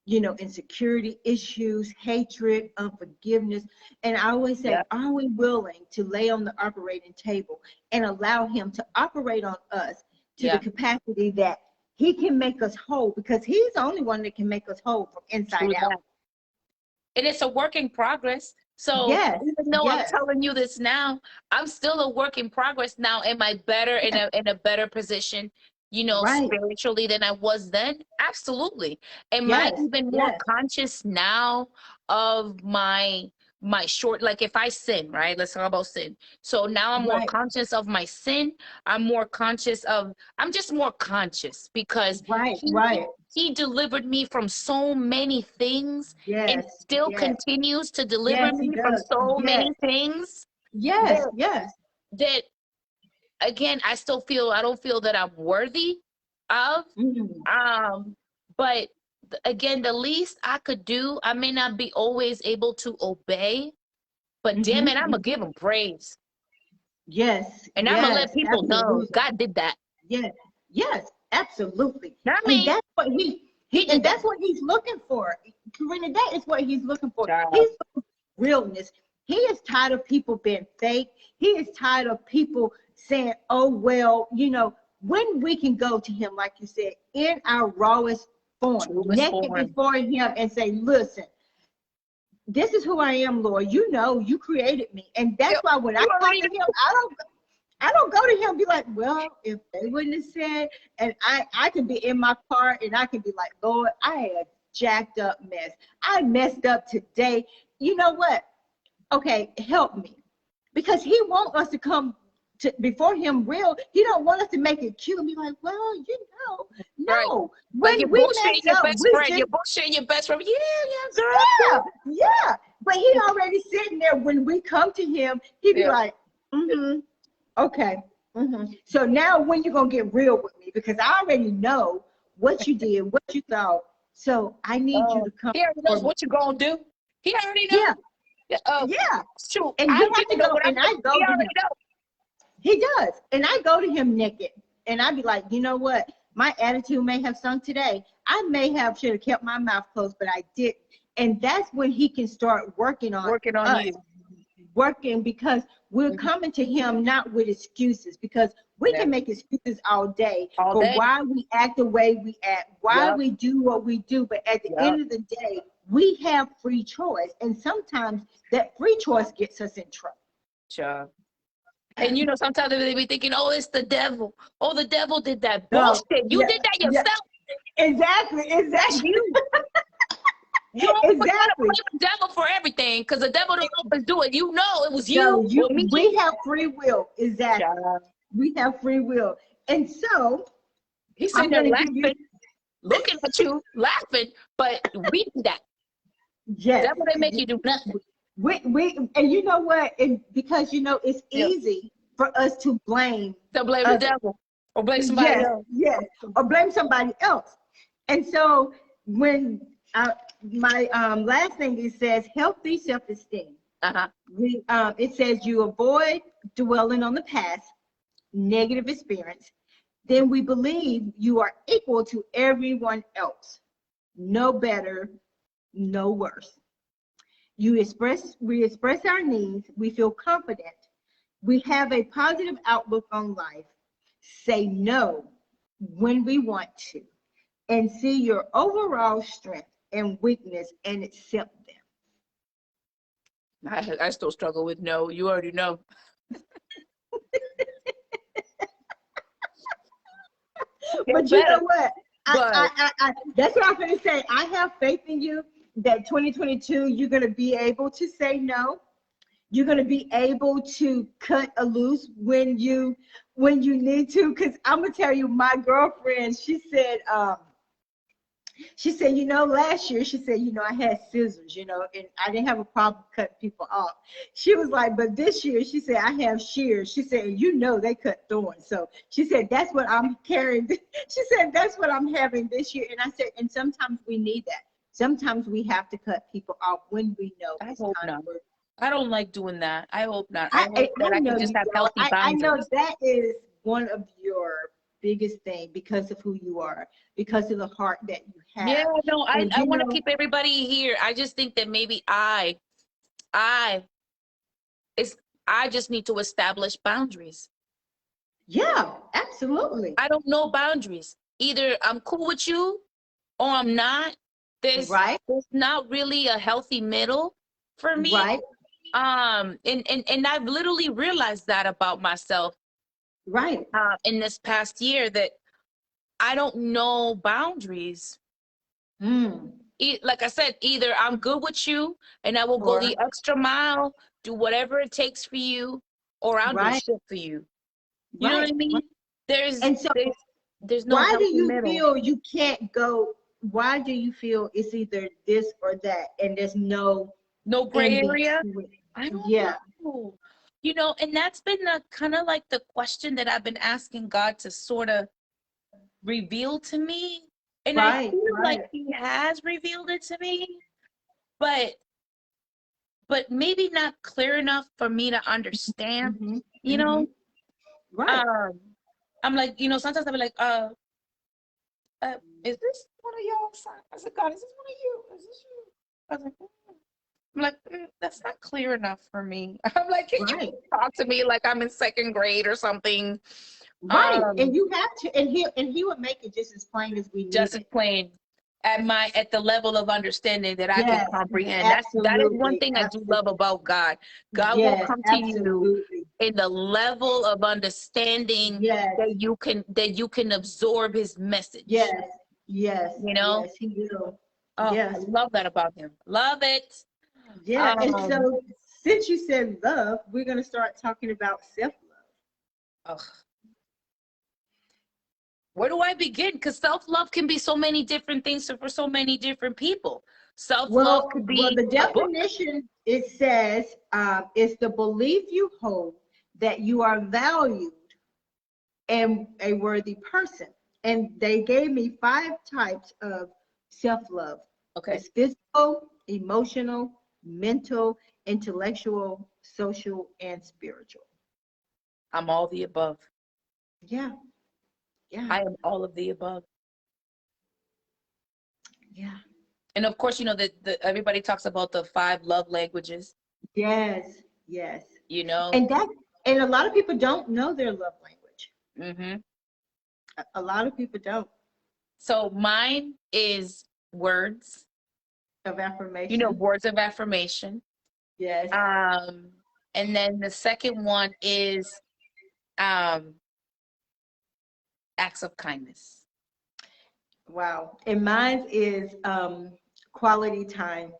insecurity issues, hatred, unforgiveness. And I always say, are we willing to lay on the operating table and allow him to operate on us to the capacity that he can make us whole, because he's the only one that can make us whole from inside out. And it's a work in progress. So even though I'm telling you this now, I'm still a work in progress now. Am I better in a better position, spiritually than I was then? Absolutely. Am I even more conscious now of my short, like if I sin, right? Let's talk about sin. So now I'm more conscious of my sin. I'm just more conscious because he delivered me from so many things and still continues to deliver me from so many things. That again, I don't feel that I'm worthy of. But again, the least I could do, I may not be always able to obey, but damn it, I'm gonna give him praise. And I'm gonna let people know God did that. Yes, absolutely. Not me. And that's what And that's what he's looking for. Karina, that is what he's looking for. Child. He's looking for realness. He is tired of people being fake. He is tired of people saying, oh, well, you know, when we can go to him, like you said, in our rawest form, Truest naked form. before him and say, listen, this is who I am, Lord. You know, you created me. And that's why when I talk to him, I don't go to him and be like, well, if they wouldn't have said, and I can be in my car and I can be like, Lord, I had a jacked up mess. I messed up today. You know what? Okay, help me. Because he wants us to come to before him real. He don't want us to make it cute and be like, well, you know, no. Like you're When we bullshitting mess your up, best we friend. just, You're bullshitting your best friend. Yeah, girl. yeah. But he already sitting there. When we come to him, he be like, okay. So now when you going to get real with me? Because I already know what you did, what you thought. So I need you to come. He already knows what you're going to do. He already knows. Yeah. Yeah. Shoot. And I you don't have even to know go, what I'm and I doing. go He to already him. knows. He does. And I go to him naked. And I be like, you know what? My attitude may have sunk today. I may have should have kept my mouth closed, but I didn't. And that's when he can start working on us. You. Working, because we're coming to him not with excuses, because we can make excuses all day for why we act the way we act, why we do what we do. But at the end of the day, we have free choice. And sometimes that free choice gets us in trouble. Sure. And you know, sometimes they be thinking, oh, it's the devil. Oh, the devil did that bullshit. You did that yourself. Exactly. You don't Exactly. blame the devil for everything, because the devil don't always do it. You know it was No, you or me. we have free will. Exactly. Child. We have free will. And so He's sitting there laughing, looking at you, laughing, but we do that. Yes. Devil didn't make you do nothing. We and you know what? And because you know it's easy for us to blame the devil or blame somebody else. Yes, or blame somebody else. And so when my last thing, it says healthy self-esteem. It says you avoid dwelling on the past negative experience. Then we believe you are equal to everyone else, no better, no worse. We express our needs. We feel confident. We have a positive outlook on life. Say no when we want to, and see your overall strength and weakness and accept them. I still struggle with no. You already know. But you know what? That's what I'm going to say. I have faith in you that 2022, you're going to be able to say no. You're going to be able to cut a loose when you need to. Because I'm going to tell you, my girlfriend, she said, you know, last year, she said, you know, I had scissors, you know, and I didn't have a problem cutting people off. She was like, but this year, she said, I have shears. She said, you know, they cut thorns. So she said, that's what I'm carrying. She said, that's what I'm having this year. And I said, and sometimes we need that. Sometimes we have to cut people off when we know it's time to work. I don't like doing that. I hope not. I hope that I can just have healthy boundaries. I know that is one of your biggest thing because of who you are, because of the heart that you have. Yeah, no, I want to keep everybody here. I just think that maybe I just need to establish boundaries. Yeah, absolutely. I don't know boundaries. Either I'm cool with you or I'm not. There's not really a healthy middle for me. Right. And I've literally realized that about myself. Right. In this past year, that I don't know boundaries. Like I said, either I'm good with you and I will go the extra mile, do whatever it takes for you, or I'll do shit for you. You know what I mean? There's no why do you middle. feel you can't go? Why do you feel it's either this or that, and there's no gray area? I don't know. You know, and that's been the kind of like the question that I've been asking God to sort of reveal to me. And I feel like he has revealed it to me, but maybe not clear enough for me to understand, you know? Right. I'm like, you know, sometimes I'll be like, is this what one of y'all sign? I said, God, is this one of you? Is this you? I was like, I'm like, that's not clear enough for me. I'm like, can you Right. talk to me like I'm in second grade or something? Right. And you have to, and he would make it just as plain as we need Just it. plain at the level of understanding that I can Yes, comprehend. That is one absolutely. thing I do Absolutely. love about God. God will Yes, come to you absolutely. in the level of understanding Yes, that you can absorb his message. yes, yes, You know? yes, he will. Oh, I Yes. love that about him. Love it. Yeah. And so since you said love, we're going to start talking about self-love. Ugh. Where do I begin? Because self-love can be so many different things for so many different people. Self-love could Well, be the a book. definition, it says, it's the belief you hold that you are valued and a worthy person. And they gave me 5 types of self-love. Okay. It's physical, emotional, mental, intellectual, social, and spiritual. I'm all the above. Yeah. Yeah. I am all of the above. Yeah. And of course, you know that everybody talks about the 5 love languages, Yes. Yes. you know. And a lot of people don't know their love language. Mm-hmm. A lot of people don't. So mine is words, Of affirmation. you know, words of affirmation. Yes. And then the second one is acts of kindness. Wow. And mine is quality time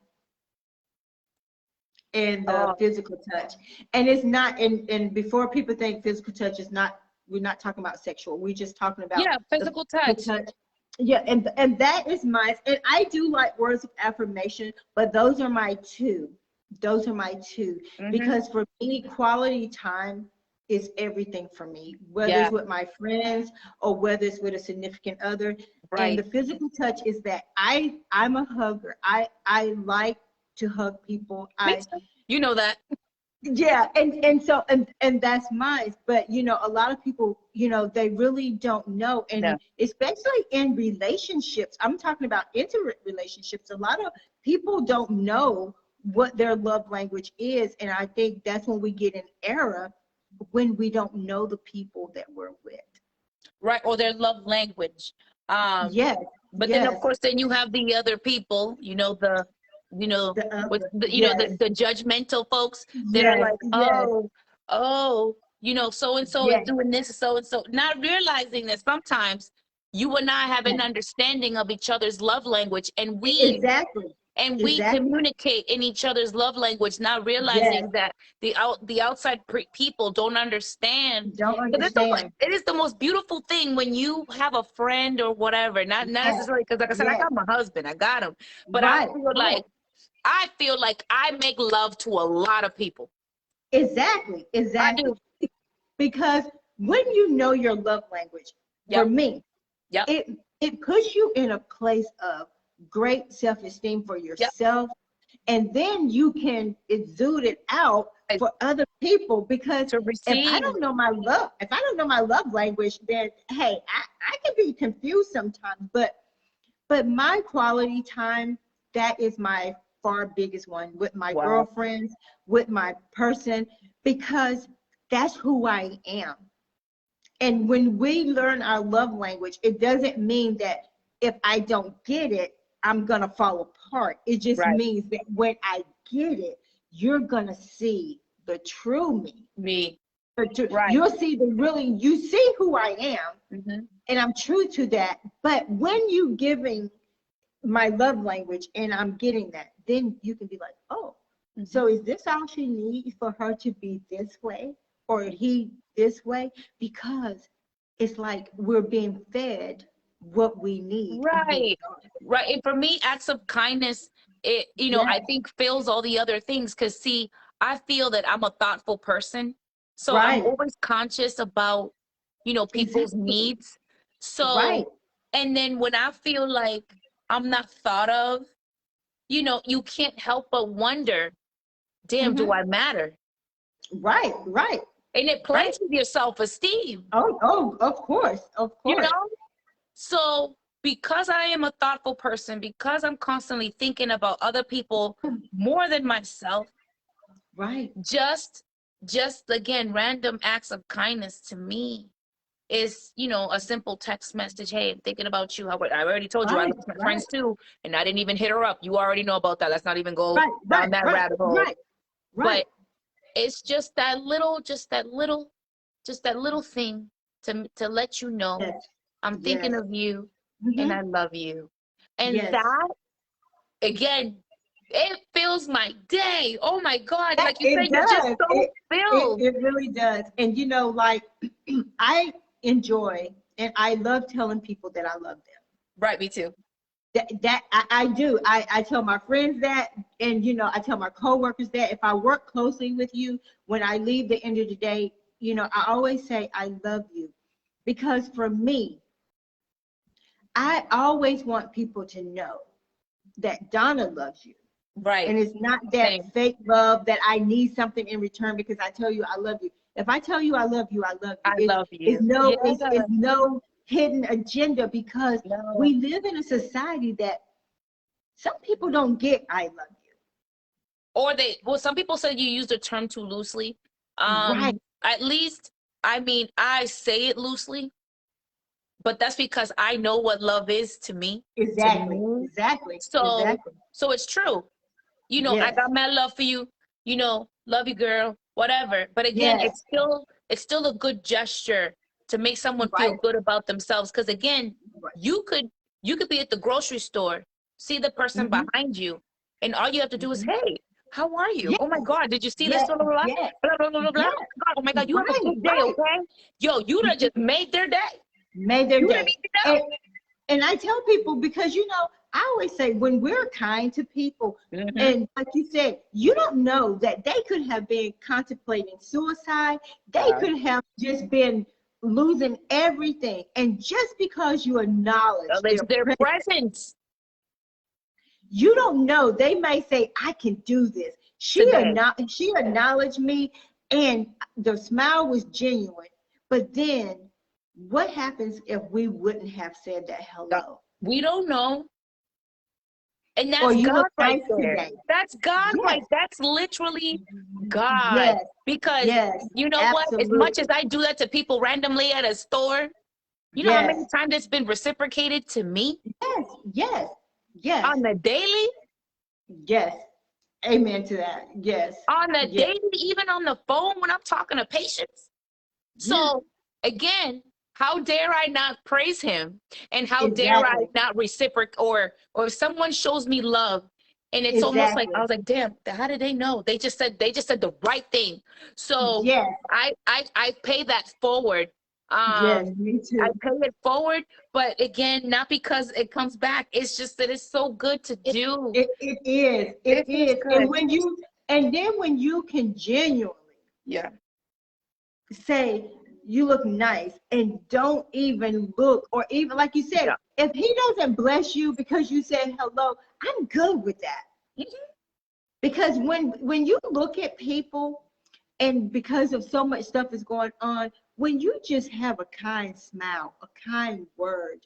and the physical touch. And it's not, and before people think physical touch is not, we're not talking about sexual. We're just talking about Physical the touch. touch. Yeah, and that is mine. And I do like words of affirmation, but those are my 2. Those are my 2. Mm-hmm. Because for me, quality time is everything for me, whether it's with my friends or whether it's with a significant other. Right. And the physical touch is that I'm a hugger. I like to hug people. You know that. Yeah, and so that's mine. But you know, a lot of people, you know, they really don't know, and especially in relationships. I'm talking about intimate relationships. A lot of people don't know what their love language is, and I think that's when we get in error, when we don't know the people that we're with. Right, or their love language. Yes. But then of course then you have the other people, you know, the judgmental folks that are like, you know, so and so is doing this, so and so, not realizing that sometimes you and I have an understanding of each other's love language, and we communicate in each other's love language, not realizing that the outside people don't understand. It is the most beautiful thing when you have a friend or whatever, not necessarily, because like I said, I got my husband, I got him, but I feel like I make love to a lot of people. Exactly. I do. Because when you know your love language, for me, it puts you in a place of great self-esteem for yourself, and then you can exude it out for other people. Because if I don't know my love language, then hey, I can be confused sometimes. But my quality time, that is my far biggest one, with my girlfriends, with my person, because that's who I am. And when we learn our love language, it doesn't mean that if I don't get it, I'm gonna fall apart. It just means that when I get it, you're gonna see the true me. You'll see you see who I am, and I'm true to that. But when you giving my love language and I'm getting that, then you can be like, oh, so is this all she needs for her to be this way, or he this way? Because it's like we're being fed what we need. Right. And for me, acts of kindness, it, you know, I think fills all the other things. Because see, I feel that I'm a thoughtful person, so I'm always conscious about, you know, people's needs. So and then when I feel like I'm not thought of, you know, you can't help but wonder, damn, do I matter? Right. And it plays with your self-esteem. Oh, of course. You know? So because I am a thoughtful person, because I'm constantly thinking about other people more than myself, Right. just again, random acts of kindness to me is, you know, a simple text message. Hey, I'm thinking about you. I already told you I Right. look at my friends too, and I didn't even hit her up. You already know about that. Let's not even go Right. down Right. that Right. rabbit hole. Right. Right. But it's just that little thing to let you know Yes. I'm thinking Yes. of you and Mhm. I love you. And Yes. that, again, it fills my day. Oh my God. Like you said, It you're just does. so filled. It really does. And you know, like I enjoy and I love telling people that I love them. Right, me too. I do. I tell my friends that, and you know, I tell my coworkers that. If I work closely with you, when I leave the end of the day, you know, I always say I love you, because for me, I always want people to know that Donna loves you. Right. And it's not that Same. fake love that I need something in return because I tell you I love you. If I tell you I love you, I love you. I love you. It's no hidden agenda, because No. we live in a society that some people don't get I love you. Or some people say you use the term too loosely. Right. At least, I mean, I say it loosely, but that's because I know what love is to me. Exactly. To me. Exactly. So, Exactly. so it's true. You know, I Yes. got mad love for you. You know, love you, girl. Whatever. But again, Yes. it's still a good gesture to make someone feel Right. good about themselves. Because again, Right. you could be at the grocery store, see the person Mhm. behind you, and all you have to do is, Mhm. hey, how are you? Yes. Oh my God, did you see this? Yes. Blah, blah, blah, Yes. blah, blah, blah, blah, blah. Yes. Oh my God, you have a Right. good day, Right. okay? Yo, you done just made their day. Made their You day. didn't even know. And I tell people, because you know, I always say when we're kind to people, Mhm. and like you said, you don't know that they could have been contemplating suicide. They Wow. could have just been losing everything. And just because you acknowledge It's their presence, presence you don't know. They may say, I can do this. She today. acknowledged me, and the smile was genuine. But then what happens if we wouldn't have said that hello? We don't know. And Or that's you God look right nice there. today. That's God Yes. right. That's literally God. Yes. Because Yes. you know what? As Absolutely. much as I do that to people randomly at a store, you know how many Yes. times it's been reciprocated to me Yes. Yes. Yes. on the daily? Yes. Amen to that. Yes. On the Yes. daily, even on the phone when I'm talking to patients. Yeah. So again, how dare I not praise him? And how dare I Exactly. not reciprocate, or if someone shows me love and it's almost like Exactly. I was like, damn, how did they know? They just said the right thing. So Yes. I pay that forward. Yes. Me I too. pay it forward, but again, not because it comes back. It's just that it's so good to do. It is. It It feels is. good. And then when you can genuinely Yeah. say you look nice and don't even look, or even like you said, Yeah. if he doesn't bless you because you said hello, I'm good with that. Mhm. Because when you look at people, and because of so much stuff is going on, when you just have a kind smile, a kind word,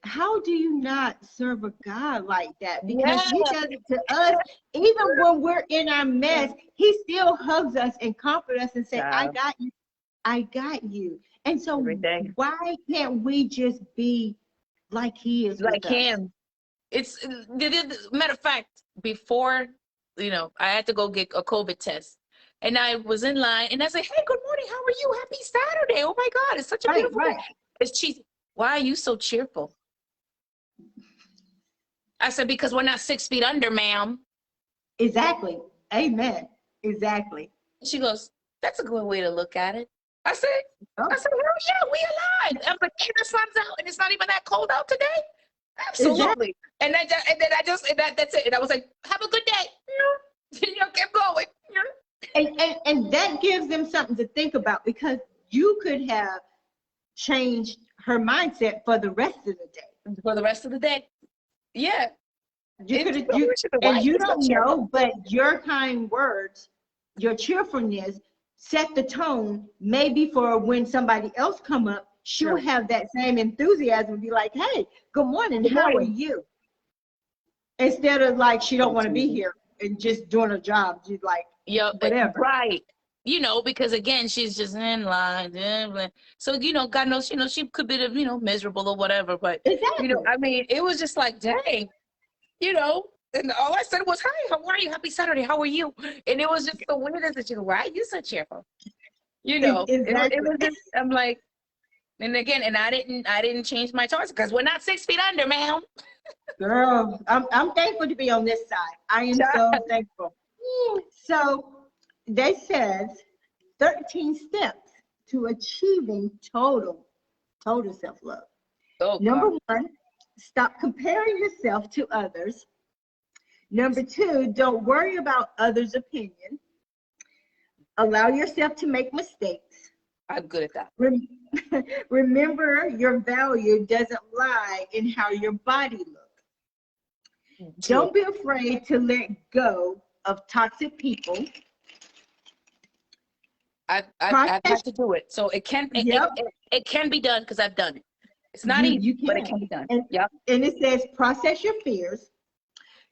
how do you not serve a God like that? Because he Yeah. does it to us. Even when we're in our mess, he still hugs us and comforts us and say, I Yeah. got you. I got you. And so Every day. why can't we just be like he is Like with us? him. It's matter of fact, before, I had to go get a COVID test. And I was in line and I said, hey, good morning. How are you? Happy Saturday. Oh my God, it's such a Right, beautiful right. day. It's cheesy. Why are you so cheerful? I said, because we're not 6 feet under, ma'am. Exactly. Amen. Exactly. She goes, that's a good way to look at it. I said, Oh, hell yeah, we alive. I was like, hey, the sun's out and it's not even that cold out today. Absolutely. And then that's it. And I was like, have a good day. Keep going. and that gives them something to think about, because you could have changed her mindset for the rest of the day. For the rest of the day. Yeah. You could have, and you don't know, but your kind words, your cheerfulness set the tone, maybe for when somebody else come up, she'll True. have that same enthusiasm and be like, hey, good morning, Good how are morning. you? Instead of like, she don't So want to be sweet. here and just doing her job. She's like, Yeah, whatever. right. You know, because again, she's just in line. So, you know, God knows, you know, she could be, you know, miserable or whatever. But, you know, Exactly. I mean, it was just like, dang, you know. And all I said was, hi, how are you? Happy Saturday. How are you? And it was just the weirdest that you, why are you so cheerful? You know, it Exactly. was just, I'm like, and again, and I didn't change my choice because we're not 6 feet under, ma'am. Girl, I'm thankful to be on this side. I am so thankful. So they says 13 steps to achieving total self-love. Oh, Number God. 1, stop comparing yourself to others. Number 2, don't worry about others' opinion. Allow yourself to make mistakes. I'm good at that. Rem- Remember, your value doesn't lie in how your body looks. True. Don't be afraid to let go of toxic people. I've Process. had to do it. So it can Yep. it can be done because I've done it. It's not easy, You but it can. can be done. And, Yep. and it says process your fears.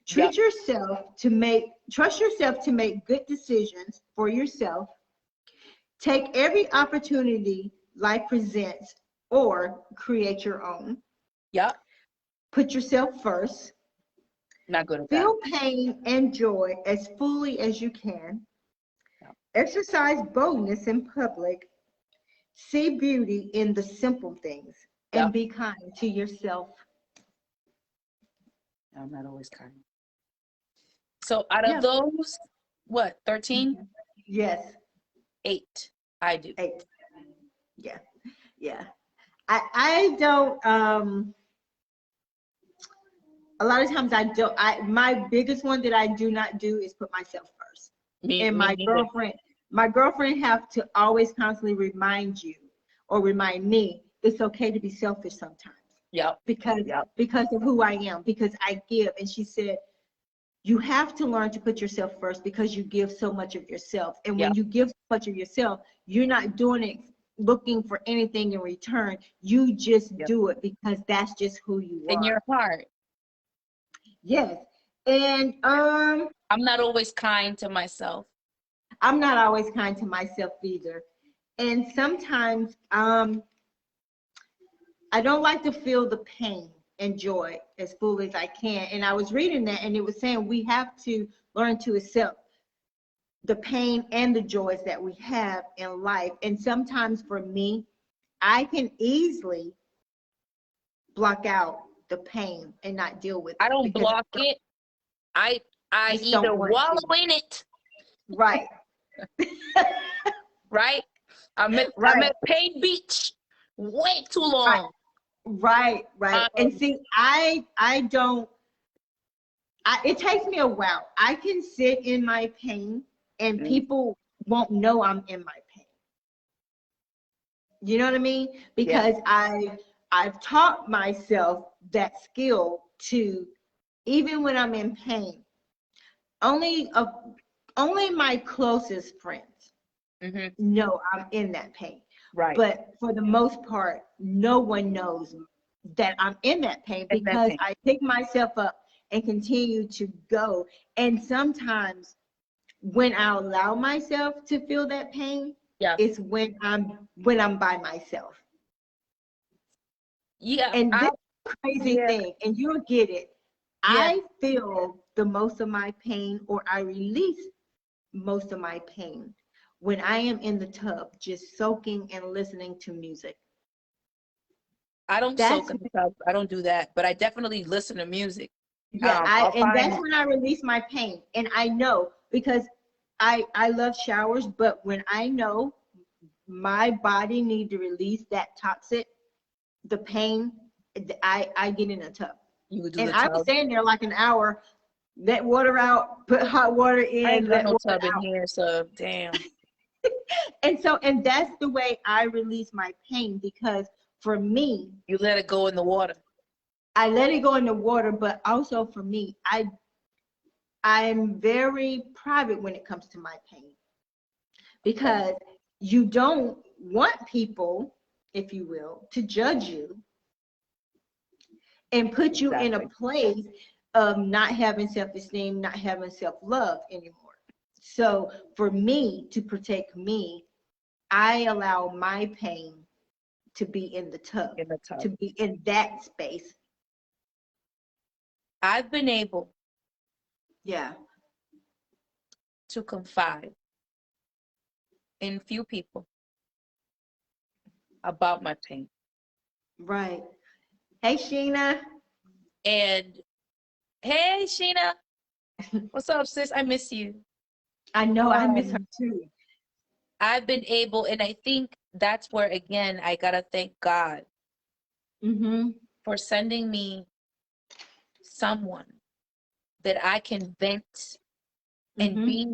Trust yourself to make good decisions for yourself. Take every opportunity life presents or create your own. Yep. Put yourself first. Not good at Feel pain and joy as fully as you can. Exercise boldness in public. See beauty in the simple things and Yep. be kind to yourself. that. I'm not always kind. So out Yeah. of those, what, 13? Yes. 8 I do. 8. Yeah. Yeah. I don't a lot of times my biggest one that I do not do is put myself first. And my girlfriend have to always constantly remind you or remind me it's okay to be selfish sometimes. Yep. Because of who I am, because I give. And she said, you have to learn to put yourself first because you give so much of yourself. And when you give so much of yourself, you're not doing it looking for anything in return. You just do it because that's just who you are. In your heart. Yes. And I'm not always kind to myself. I'm not always kind to myself either. And sometimes I don't like to feel the pain and joy as full as I can. And I was reading that and it was saying we have to learn to accept the pain and the joys that we have in life. And sometimes for me, I can easily block out the pain and not deal with it. I don't block it. I Just either don't want wallow to. in it. Right. Right? I'm at Pain Beach way too long. Right. And see, I don't, it takes me a while. I can sit in my pain and people won't know I'm in my pain. You know what I mean? Because I've taught myself that skill to, even when I'm in pain, only my closest friends know I'm in that pain. Right. But for the most part, no one knows that I'm in that pain because I pick myself up and continue to go. And sometimes when I allow myself to feel that pain, it's when I'm by myself. Yeah. And this crazy thing, and you'll get it. I feel the most of my pain, or I release most of my pain when I am in the tub, just soaking and listening to music. I don't soak in the tub. I don't do that, but I definitely listen to music. Yeah, that's when I release my pain. And I know, because I love showers, but when I know my body needs to release that toxic, the pain, I get in a tub. You would do and the I tub. was staying there like an hour, let water out, put hot water in. I ain't got no tub out. in here, so damn. and that's the way I release my pain, because for me, you let it go in the water. I let it go in the water, but also for me, I'm very private when it comes to my pain, because you don't want people, if you will, to judge you and put you in a Exactly. place of not having self-esteem, not having self-love anymore. So for me to protect me, I allow my pain to be in the tub, In the tub. to be in that space. I've been able Yeah. to confide in few people about my pain. Right. Hey, Sheena. And hey, Sheena, what's up, sis? I miss you. I know I miss her Um, too. I've been able, and I think that's where, again, I gotta thank God Mm-hmm. for sending me someone that I can vent and Mm-hmm. be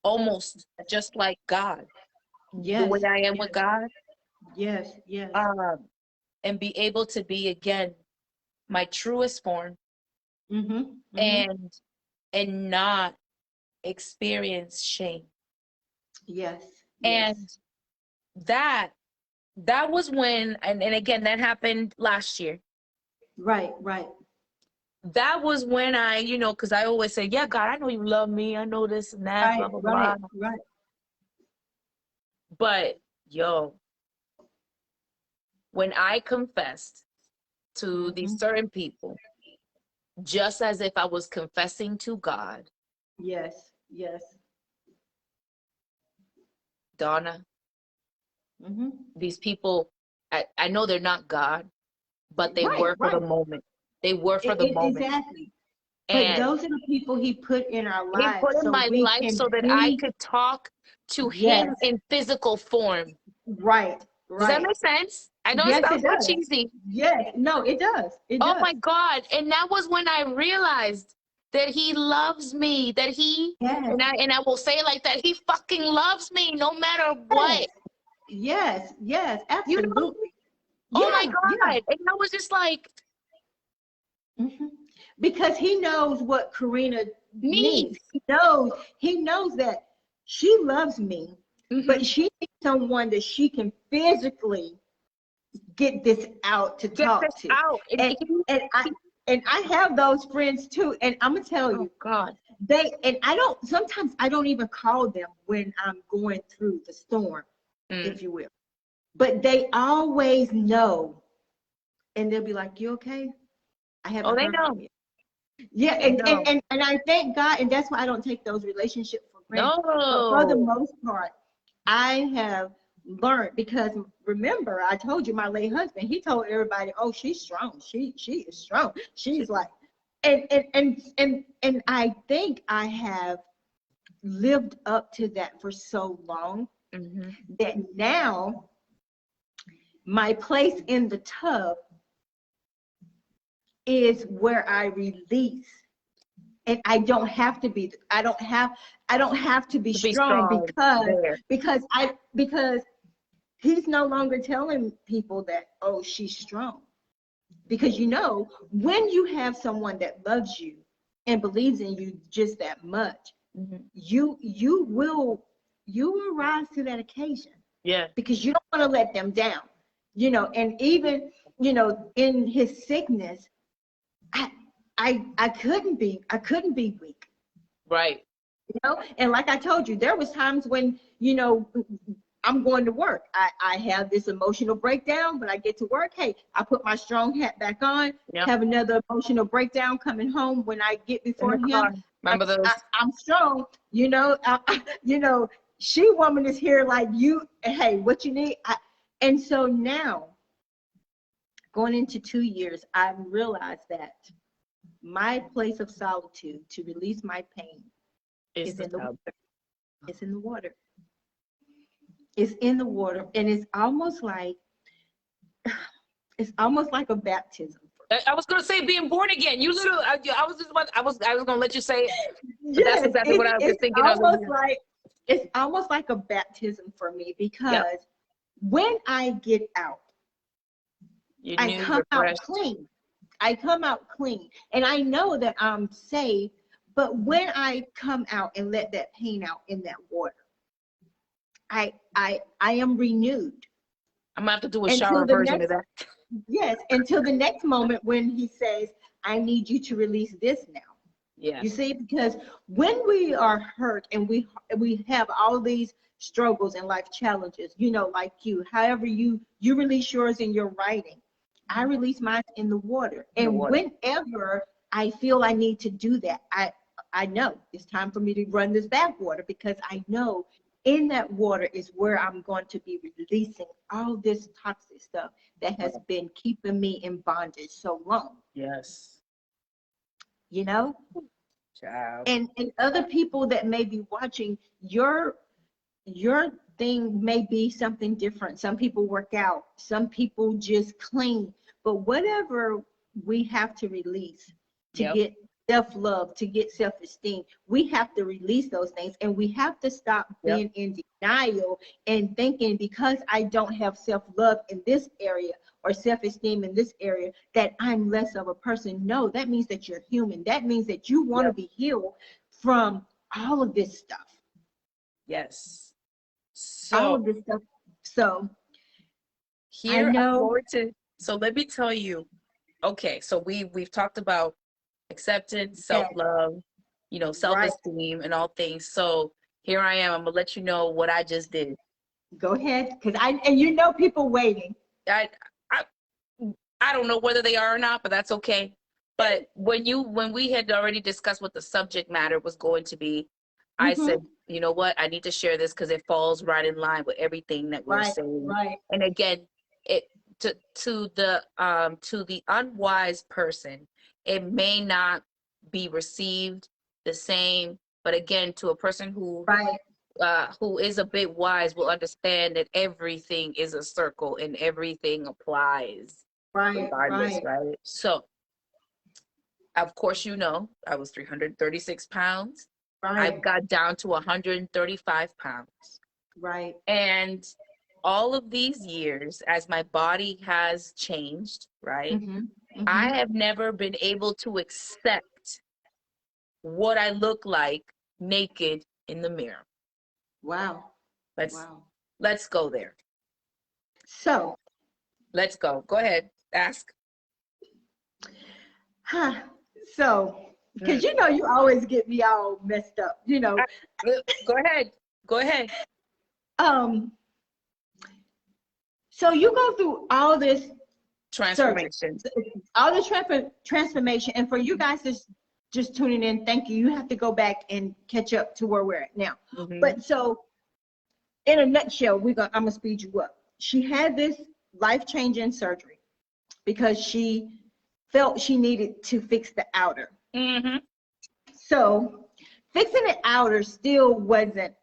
almost just like God, the way Yes. I am with God, Yes. Yes. um, and be able to be, again, my truest form, Mm-hmm. Mm-hmm. and not experience shame. Yes. Yes. And that was when, and again, that happened last year. Right. Right. That was when I, because I always say, yeah, God, I know you love me. I know this and that, Right. blah, blah, blah. Right. Right. But yo, when I confessed to Mm-hmm. these certain people, just as if I was confessing to God, Yes. Yes. Donna, Mm-hmm. these people, I know they're not God, but they Right. were for the Right. moment. They were for the moment. Exactly. But And those are the people he put in our he put lives in so my we life can so that I be. could talk to him Yes. in physical form. Right. Does that Right. make sense? I know it Yes, sounds it a little does. cheesy. Yes. No, it does. It Oh does. my God. And that was when I realized that he loves me, that he, Yes. and I will say it like that, he fucking loves me no matter Yes. what. Yes. Yes. You know? Absolutely. Oh my Yeah. Yeah. God. And I was just like, hmm Because he knows what Karina needs. needs. He knows that she loves me, but Mhm. she needs someone that she can physically get this out to Get this talk to. out. And and I and I have those friends too. And I'm gonna tell Oh you, God. sometimes I don't even call them when I'm going through the storm, Mm. if you will. But they always know, and they'll be like, "You okay? I Oh, haven't they heard from know. you." Yeah, They and, and know. and and I thank God, and that's why I don't take those relationships for granted. But for the No. most part, I have learned, because remember, I told you my late husband, he told everybody, "Oh, she's strong. She is strong. She's like," and I think I have lived up to that for so long Mhm. that now my place in the tub is where I release, and I don't have to be To be strong, strong because there. because he's no longer telling people that, oh, she's strong. Because when you have someone that loves you and believes in you just that much, Mhm. you will rise to that occasion, Yeah. because you don't want to let them down. And even in his sickness, I couldn't be weak. Right. And like I told you, there was times when I'm going to work, I have this emotional breakdown. When I get to work, hey, I put my strong hat back on, Yeah. have another emotional breakdown coming home. When I get In before the him, car. Remember those? I'm strong. She woman is here like you. Hey, what you need? And so now, going into 2 years, I've realized that my place of solitude to release my pain It's is the in the tub. water. It's in the water. It's in the water, and it's almost like a baptism. I was gonna say being born again. You literally, I was gonna let you say it, but that's Yes, exactly what I was just it's thinking. I was almost like, like a baptism for me, yep, because when I get out, you I knew, come out refreshed. clean. I come out clean, and I know that I'm saved. But when I come out and let that pain out in that water, I am renewed. I'm gonna have to do a Until shower the version next, of that. yes, until the next moment when he says, I need you to release this now. Yeah. You see, because when we are hurt and we have all these struggles and life challenges, you know, like you, however you release yours in your writing, I release mine in the water. In the And water. whenever I feel I need to do that, I know it's time for me to run this backwater, because I know in that water is where I'm going to be releasing all this toxic stuff that has been keeping me in bondage so long, Yes. you know? Child. And other people that may be watching, your thing may be something different. Some people work out, some people just clean, but whatever we have to release to Yep. get self-love, to get self-esteem, we have to release those things, and we have to stop Yep. being in denial and thinking because I don't have self-love in this area or self-esteem in this area that I'm less of a person. No, that means that you're human. That means that you want to Yep. be healed from all of this stuff. Yes. All So of this stuff. So here I'm know- going to, so let me tell you, okay, so we've talked about acceptance, self-love, you know, self-esteem and all things. So here I am. I'm gonna let you know what I just did. go ahead, because and you know people waiting. I don't know whether they are or not, but that's okay. But when we had already discussed what the subject matter was going to be, I Mhm. said, you know what, I need to share this because it falls right in line with everything that we're saying. Right. And again, it to the unwise person, it may not be received the same, but again, to a person who is a bit wise will understand that everything is a circle and everything applies regardless, right? So, of course, you know, I was 336 pounds. I've got down to 135 pounds. Right. And all of these years, as my body has changed, right, I have never been able to accept what I look like naked in the mirror. Wow. Let's go there. So, Let's go. Go ahead. Ask. so, because you know you always get me all messed up, you know. Go ahead. Go ahead. So you go through all this Transformation. all this transformation, and for you guys just tuning in, thank you. You have to go back and catch up to where we're at now. But so, in a nutshell, I'm gonna speed you up. She had this life-changing surgery because she felt she needed to fix the outer. So fixing the outer still wasn't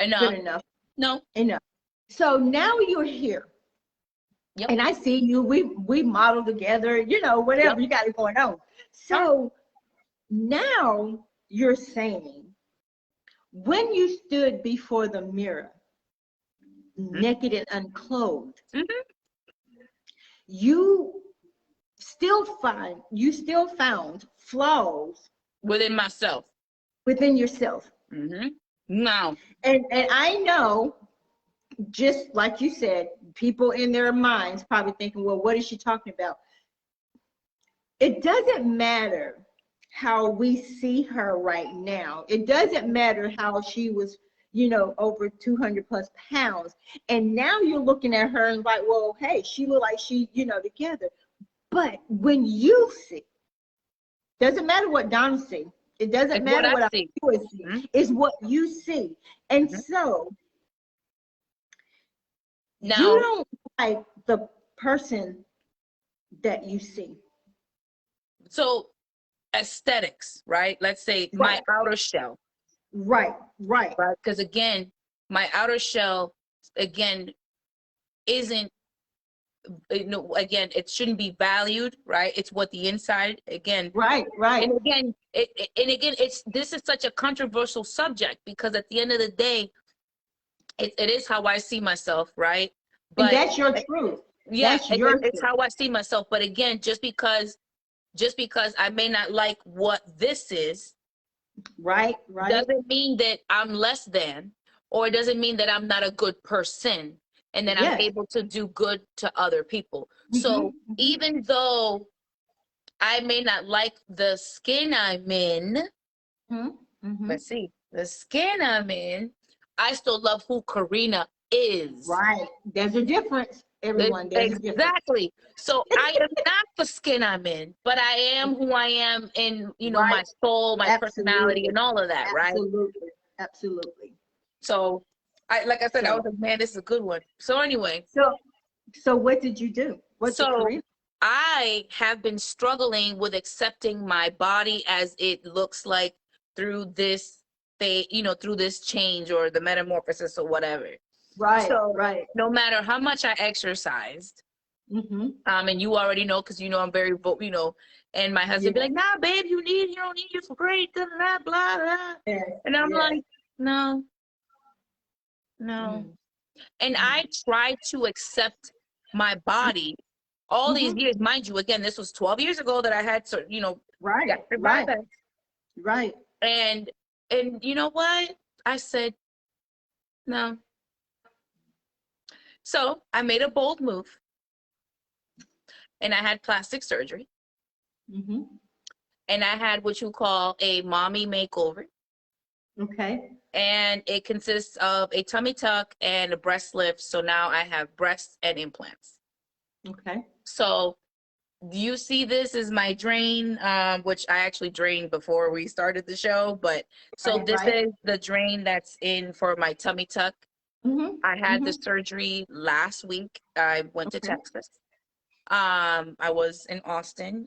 good enough. No. Enough. So now you're here. Yep. And I see you, we model together, you know, whatever you got going on. So now you're saying, when you stood before the mirror, naked and unclothed, you still found flaws Within myself. within yourself. No. And I know, just like you said, people in their minds probably thinking, well, what is she talking about? It doesn't matter how we see her right now. It doesn't matter how she was, you know, over 200 plus pounds. And now you're looking at her and like, well, hey, she look like she, you know, together. But when you see, doesn't matter what Donna see. It doesn't matter what I see. It's what you see. And so now, you don't like the person that you see. So aesthetics, right? Let's say my outer shell. Right. Because again, my outer shell, again, isn't, you know, again, it shouldn't be valued, right? It's what the inside, again. Right. And again, this is such a controversial subject because at the end of the day, it is how I see myself, right? But and that's your truth. Yeah, that's it's how I see myself. But again, just because I may not like what this is, right, doesn't mean that I'm less than, or it doesn't mean that I'm not a good person. and then I'm Yes. able to do good to other people. So Mhm. even though I may not like the skin I'm in, Mhm. Mhm. let's see, the skin I'm in, I still love who Karina is. Right. There's a difference, everyone. There's a difference. Exactly. So I am not the skin I'm in, but I am who I am in, you know, my Right. soul, my personality, Absolutely. and all of that, right? Absolutely. Absolutely. So like I said, I was So, like, man, this is a good one. So anyway, so what did you do? What did so Karina? I have been struggling with accepting my body as it looks like through this through this change or the metamorphosis or whatever. Right. So Right. no matter how much I exercised, Mhm. and you already know, because you know I'm very and my husband be Yeah. like, nah, babe, you don't need you for great, blah, blah, blah, blah. Yes. And I'm Yes. like, no. Mhm. And Mhm. I tried to accept my body all these Mhm. years. Mind you, again, this was 12 years ago that I had Right. gastric Right. bypass. Right. And you know what? I said, no. So I made a bold move and I had plastic surgery Mhm. and I had what you call a mommy makeover. Okay. And it consists of a tummy tuck and a breast lift. So now I have breasts and implants. Okay. So you see this is my drain, which I actually drained before we started the show. But so Right. this Right. is the drain that's in for my tummy tuck. Mhm. I had the Mhm. surgery last week. I went to Okay. Texas. I was in Austin.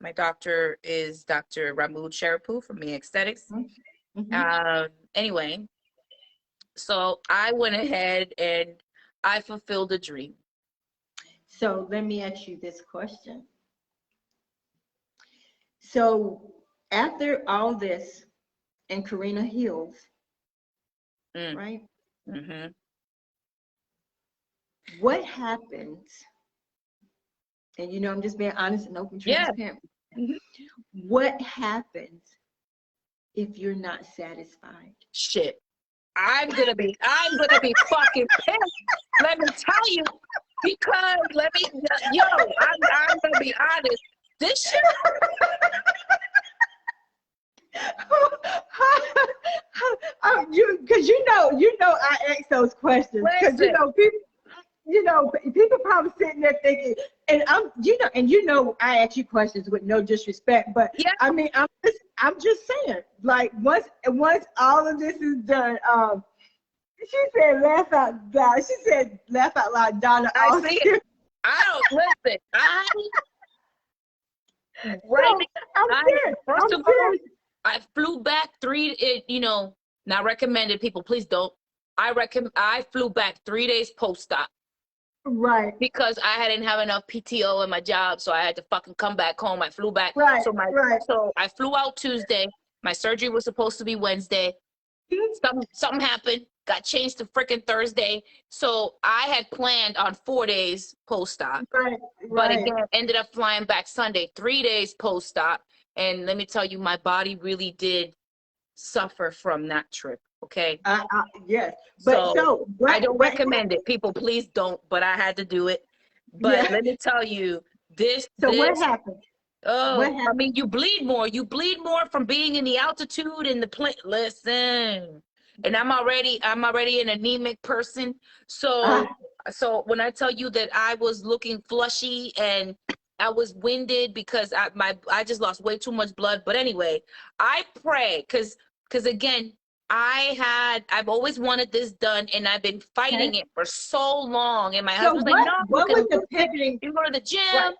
My doctor is Dr. Ramud Sharapu from Me Aesthetics. Mhm. Mhm. Anyway, so I went ahead and I fulfilled a dream. So let me ask you this question. So after all this and Karina heals, Mm, right? hmm What happens? And you know, I'm just being honest and open, Yeah. transparent. Mhm. What happens if you're not satisfied? Shit. I'm gonna be fucking pissed. Let me tell you, because I'm gonna be honest. This shit, Because I ask those questions because listen, people probably sitting there thinking, and I ask you questions with no disrespect, but yeah, I mean I'm just saying, like once all of this is done, she said laugh out loud. She said laugh out loud, Donna. I see it. I don't listen. First of all, I flew back not recommended, people, please don't. I flew back 3 days post-op Right. because I didn't have enough PTO in my job, so I had to fucking come back home. I flew back. Right. So I flew out Tuesday. My surgery was supposed to be Wednesday. Something happened, got changed to freaking Thursday. So I had planned on 4 days post-op. Right. But again, ended up flying back Sunday, 3 days post-op. And let me tell you, my body really did suffer from that trip. Okay. Yes. But so I don't recommend it. People, please don't. But I had to do it. But let me tell you, what happened? Oh, What happened? I mean, you bleed more. You bleed more from being in the altitude and the plane. Listen, and I'm already an anemic person. So when I tell you that I was looking flushy and I was winded because I just lost way too much blood. But anyway, I pray because again, I've always wanted this done and I've been fighting it for so long. And my husband's like, no, what was the pivoting? you go to the gym, Right.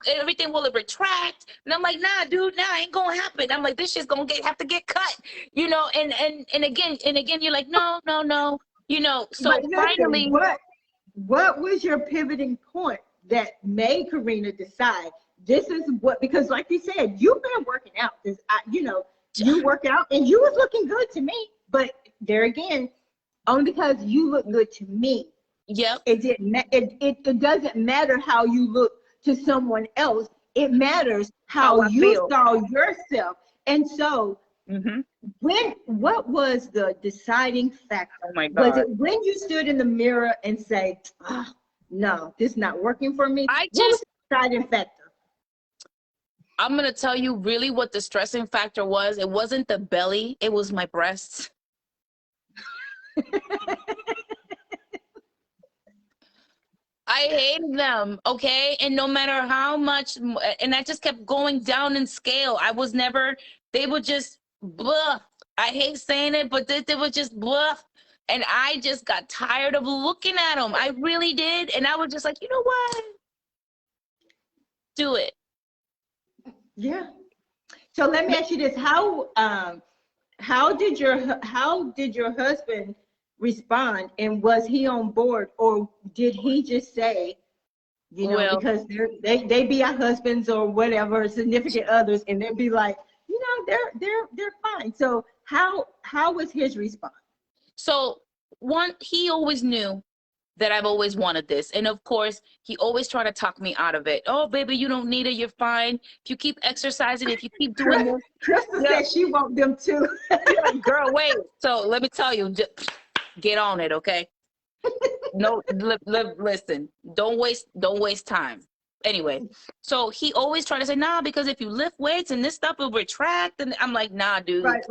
everything will retract. And I'm like, nah, dude, ain't gonna happen. I'm like, this shit's gonna have to get cut, and again, you're like, no. So But listen, finally, what was your pivoting point that made Karina decide this is what? Because like you said, you've been working out. You work out and you was looking good to me. But there again, only because you look good to me. yep, It doesn't matter how you look to someone else. It matters how I you feel. saw yourself. And so Mm-hmm. What was the deciding factor? Oh my Was God. it when you stood in the mirror and say, oh, no, this is not working for me? I What was just, the deciding factor? I'm going to tell you really what the stressing factor was. It wasn't the belly, it was my breasts. I hated them, okay? And no matter how much, and I just kept going down in scale. I was never, they were just blah. I hate saying it, but they were just blah. And I just got tired of looking at them. I really did. And I was just like, you know what? Do it. Yeah. So let me ask you this: how did your husband respond, and was he on board, or did he just say, Well, because they be our husbands or whatever, significant others, and they'd be like, they're fine. So how was his response? so one, he always knew that I've always wanted this. And of course, he always tried to talk me out of it. Oh, baby, you don't need it. You're fine. If you keep exercising, if you keep doing this. Krista Yeah. said she want them too. Girl, wait. So let me tell you, get on it, okay? No, listen, don't waste time. Anyway, so he always tried to say, nah, because if you lift weights and this stuff will retract. And I'm like, nah, dude. Right.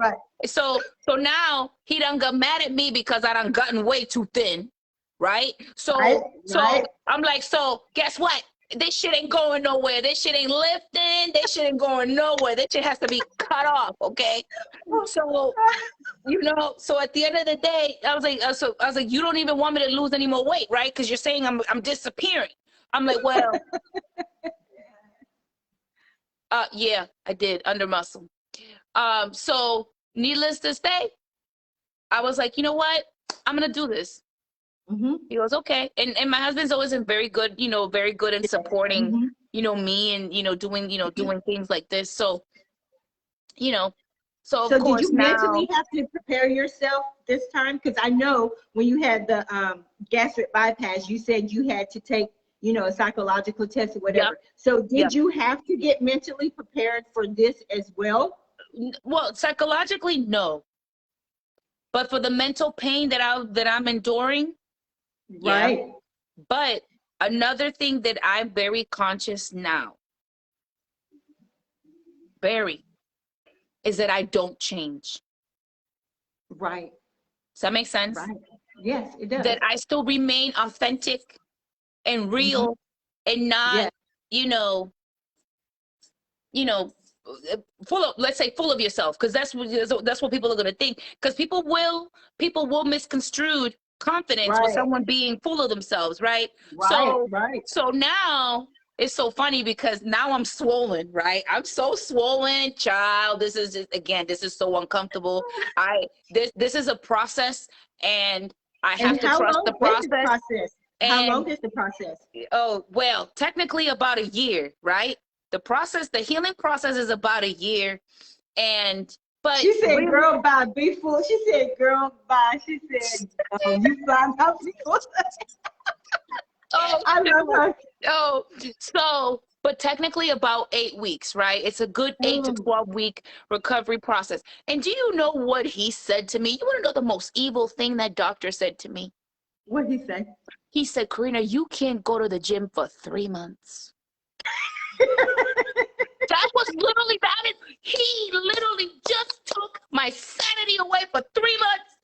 So now he done got mad at me because I done gotten way too thin. Right? So I'm like, so guess what? This shit ain't going nowhere. This shit ain't lifting. This shit ain't going nowhere. This shit has to be cut off, okay? So, so at the end of the day, I was like, you don't even want me to lose any more weight, right? Because you're saying I'm disappearing. I'm like, well, yeah, I did, under muscle. So needless to say, I was like, you know what? I'm gonna do this. Mm-hmm. He goes, okay. And my husband's always been very good in supporting, me and, doing things like this. So, so of So course did you now, mentally have to prepare yourself this time? Because I know when you had the gastric bypass, you said you had to take, a psychological test or whatever. Yep. So did you have to get mentally prepared for this as well? well, psychologically, no. But for the mental pain that I'm enduring, Right. yeah. But another thing that I'm very conscious now, is that I don't change. Right. Does that make sense? Right. Yes, it does. That I still remain authentic and real and not, full of yourself, because that's what people are going to think, because people will misconstrue confidence with someone being full of themselves, right? So now it's so funny because now I'm swollen, right? I'm so swollen, child. This is so uncomfortable. This is a process, and I have to trust the process. How long is the process? Oh, well, technically about a year, right? The healing process is about a year. But she said, really, girl, bye, be full. She said, girl, bye. She said, you fly out. oh, I love her. Oh, so, but technically about 8 weeks, right? It's a good 8 to 12 week recovery process. And do you know what he said to me? You want to know the most evil thing that doctor said to me? What did he say? He said, Karina, you can't go to the gym for 3 months. That was literally that. He literally just took my sanity away for 3 months.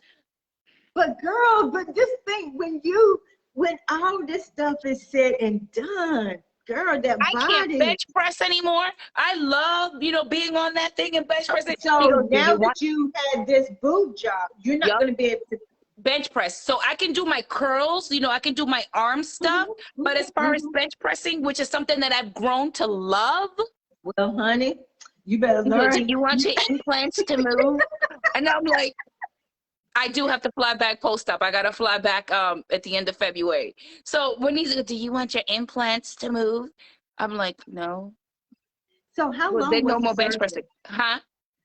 But girl, just think, when all this stuff is said and done, girl, that body. I can't bench press anymore. I love, being on that thing and bench pressing. So now that you had this boob job, you're not going to be able to bench press. So I can do my curls, I can do my arm stuff, but as far as bench pressing, which is something that I've grown to love. Well, honey, you better learn. Do you want your implants to move? And I'm like, I do have to fly back post-op. I got to fly back at the end of February. So when he's like, do you want your implants to move? I'm like, no. So how long was no more surgery? bench pressing? Huh?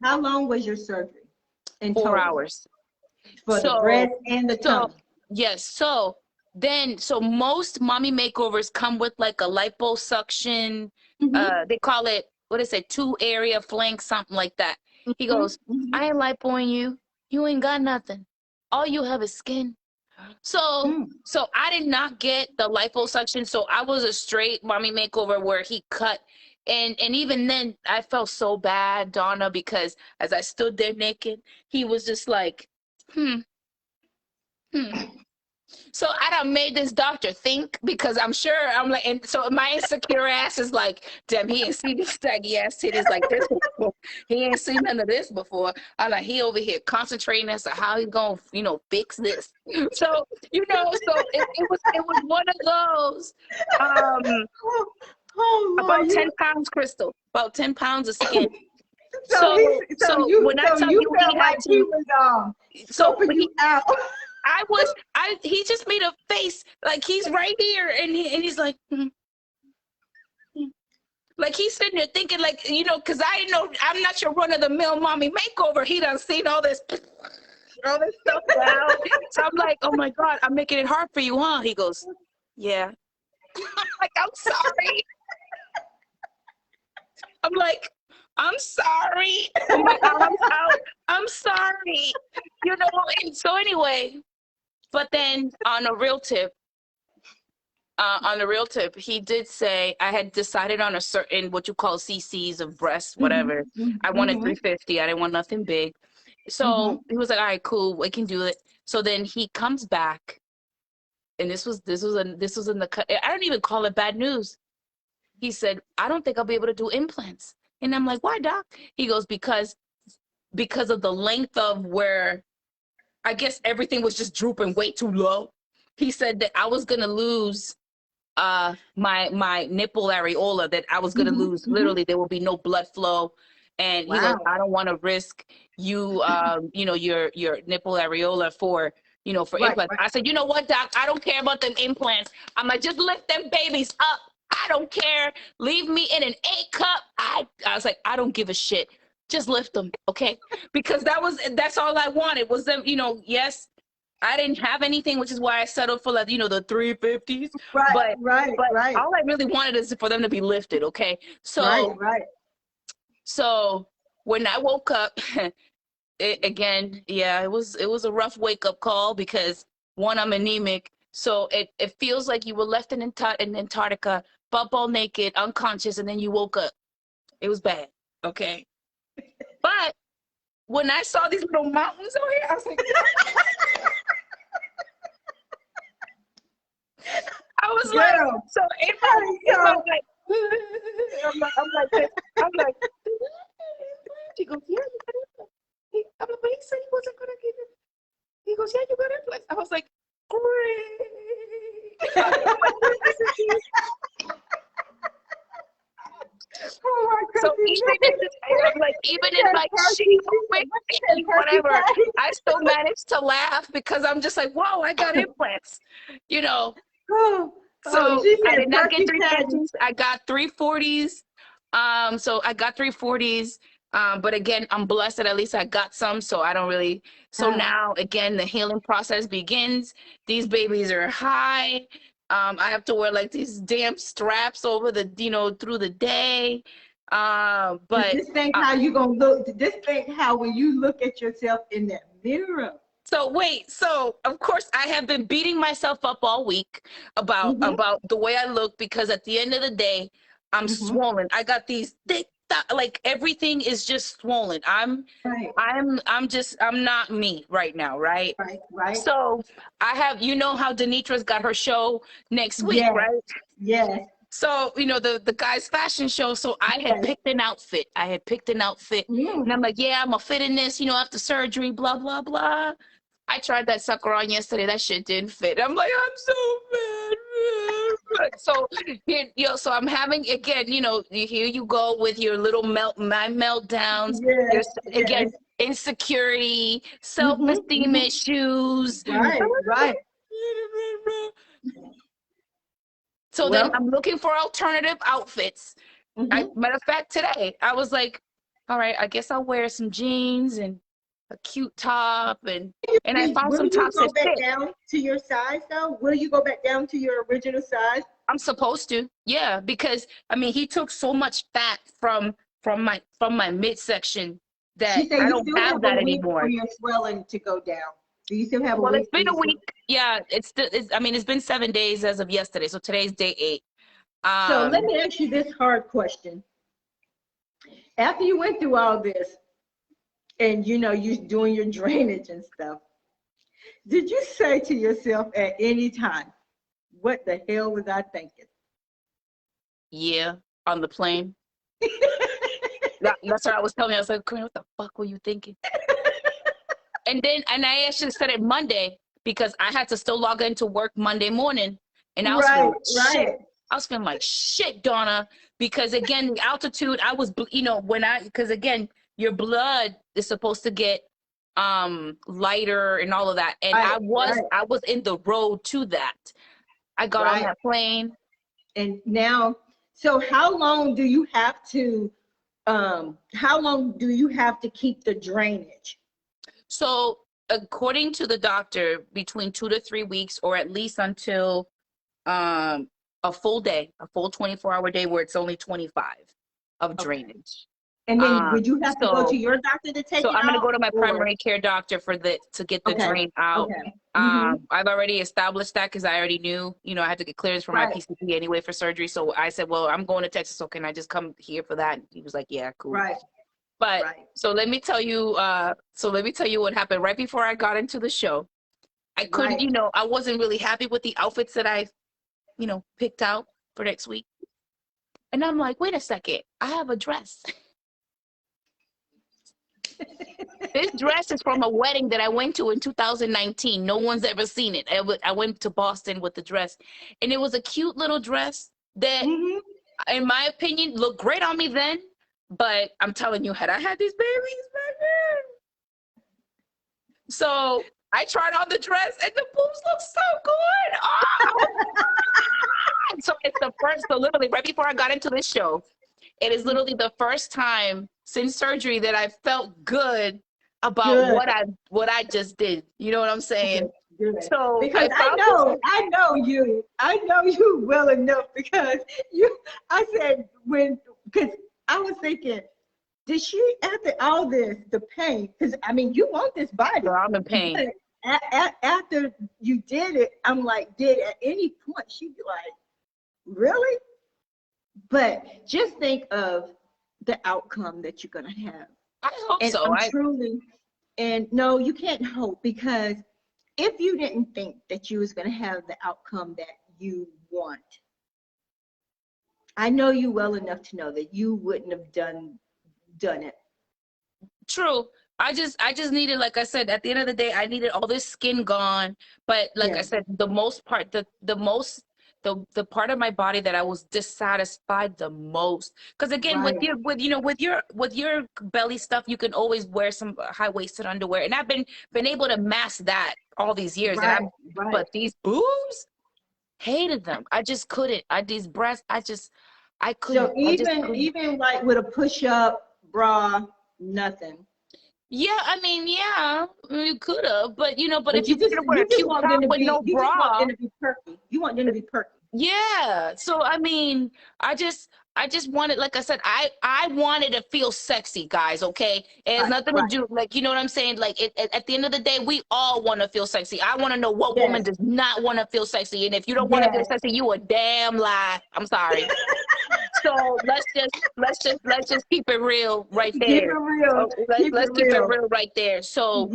How long was your surgery? 4 hours. For the breast and the tongue. Yes. So most mommy makeovers come with like a liposuction. They call it, 2-area flank, something like that. He goes, Mhm. I ain't lipoing you. You ain't got nothing. All you have is skin. So Mm. so I did not get the liposuction. So I was a straight mommy makeover where he cut. And even then I felt so bad, Donna, because as I stood there naked, he was just like, hmm, hmm. So I done made this doctor think because I'm sure I'm like, and so my insecure ass is like, damn, he ain't seen these saggy ass titties like this before. He ain't seen none of this before. I'm like, he over here concentrating as to how he gonna, fix this. So, so it was one of those, Oh, oh about Lord, 10 pounds, Crystal, about 10 pounds of skin. so So, he, so so you, when I so tell you you he felt had like he to, was so scoping you out. he just made a face like he's right here and he's like, like he's sitting there thinking like, because I know I'm not your run of the mill mommy makeover. He done seen all this stuff down. So I'm like, oh my God, I'm making it hard for you, huh? He goes, yeah. I'm like, I'm sorry. I'm like, I'm sorry. I'm like, I'm sorry. And so anyway, but then on the real tip, he did say I had decided on a certain what you call cc's of breasts, whatever. I wanted Mm-hmm. 350. I didn't want nothing big. Mm-hmm. So he was like, all right, cool, we can do it. So then he comes back, and this was in the cut. I don't even call it bad news. He said, I don't think I'll be able to do implants. And I'm like, why, doc? He goes, because of the length of where I guess everything was just drooping way too low. He said that I was gonna lose my nipple areola, that I was gonna Mm-hmm. lose. Mm-hmm. Literally, there will be no blood flow. And he goes, Wow. I don't want to risk you, your nipple areola for Right, implants. right. I said, you know what, doc? I don't care about them implants. I'm like, just lift them babies up. I don't care. Leave me in an A cup. I was like, I don't give a shit. Just lift them, okay? Because that's all I wanted was them. Yes, I didn't have anything, which is why I settled for like, the 350s. Right, But right, but right, all I really wanted is for them to be lifted, okay? right, So right. so when I woke up, again, yeah, it was a rough wake up call because one, I'm anemic, so it feels like you were left in Antarctica, butt all naked, unconscious, and then you woke up. It was bad, okay? But when I saw these little mountains over here, I was like, I was like, Girl, so so like, I'm like this. I'm like, she goes, yeah, you got it. I'm like, but he said he wasn't gonna get it. He goes, yeah, you got it. I was like, great. oh my So goodness. even in my shame, whatever, I still managed to laugh because I'm just like, whoa, I got implants, you know. Oh, oh, So she I said did not get Perky Patty. 350s. I got 340s. So I got 340s. But again, I'm blessed that at least I got some. So I don't really. So now again, the healing process begins. These babies are high. I have to wear like these damn straps over through the day. But Just think how you gonna look. Just think how when you look at yourself in that mirror. So wait, so of course I have been beating myself up all week about Mm-hmm, about the way I look because at the end of the day, I'm mm-hmm. swollen. I got these thick like everything is just swollen. Right, I'm not me right now, right? right, right. So I have how Denitra's got her show next week, Yes, right? yes, So, the guy's fashion show. So I had yes. picked an outfit. And I'm Mm. like, yeah, I'm gonna fit in this, after surgery, blah, blah, blah. I tried that sucker on yesterday. That shit didn't fit. I'm like, I'm so mad. So so I'm having again, here you go with your little my meltdowns. Yes, Again, yes. insecurity, Mm-hmm, self-esteem mm-hmm. issues. Right, right. So then Well, I'm looking for alternative outfits. mm-hmm. Matter of fact, today I was like, all right, I guess I'll wear some jeans and a cute top, and I found Will some you tops go that back fit. down to your size though? Will you go back down to your original size? I'm supposed to, yeah, because I mean he took so much fat from my midsection that She said I you don't still have have that a week for anymore. your swelling to go down. Do you still have a Well, week it's for been your a swelling? week. Yeah, I mean, it's been 7 days as of yesterday. So today's day 8. So let me ask you this hard question. After you went through all this and you're doing your drainage and stuff, did you say to yourself at any time, what the hell was I thinking? Yeah, on the plane. That's what I was telling me. I was like, Corinne, what the fuck were you thinking? And I actually said it Monday because I had to still log into work Monday morning. And I was feeling Right, like shit. right. I was feeling like shit, Donna, because again, the altitude, I was, because again, your blood is supposed to get lighter and all of that. And Right, I was in the road to that. I got on right. that plane. And now, so how long do you have to keep the drainage? So according to the doctor, between 2 to 3 weeks, or at least until a full day, a full 24-hour day where it's only 25 of drainage. And then would you have to go So to your doctor to take it I'm going to out, go to my or- primary care doctor to get the Okay, drain out. okay. Mhm. I've already established that because I already knew, I had to get clearance for my Right. PCP anyway for surgery. So I said, well, I'm going to Texas, so can I just come here for that? He was like, yeah, cool. Right. But Right. so let me tell you what happened right before I got into the show. I couldn't, Right. I wasn't really happy with the outfits that I, picked out for next week. And I'm like, wait a second, I have a dress. This dress is from a wedding that I went to in 2019. No one's ever seen it. I went to Boston with the dress, and it was a cute little dress that, Mhm. in my opinion, looked great on me then. But I'm telling you, had I had these babies back then. So I tried on the dress, and the boobs look so good. Oh! So it's the first, so literally right before I got into this show, it is literally the first time since surgery that I felt good about Good. what I just did. You know what I'm saying? Good. So Because I know you well enough, because I said, because I was thinking, did she, after all this, the pain, because I mean, you want this body. Girl, I'm in pain. But after you did it, I'm like, did at any point she'd be like, really? But just think of the outcome that you're gonna have. I hope And so. no, you can't hope, because if you didn't think that you was gonna have the outcome that you want, I know you well enough to know that you wouldn't have done it. True. I just needed, like I said, at the end of the day, I needed all this skin gone. But like I said, the most part, the part of my body that I was dissatisfied the most, because again, Right. with your belly stuff, you can always wear some high-waisted underwear, and I've been able to mask that all these years. Right, And but these boobs, hated them. I just couldn't. These breasts, I couldn't. So even like with a push-up bra, nothing. Yeah, I mean, yeah, you could have, but but if you you could wear a cute want top them to with be, no you just want bra, them to be perky. You want them to be perky. yeah. So I mean, I just wanted, like I said, I wanted to feel sexy, guys. Okay, it has nothing to do, like, you know what I'm saying. Like, at the end of the day, we all want to feel sexy. I want to know what woman does not want to feel sexy, and if you don't want to feel sexy, you a damn lie. I'm sorry. So let's just keep it real right there. Keep it real. Let's keep it real right there. So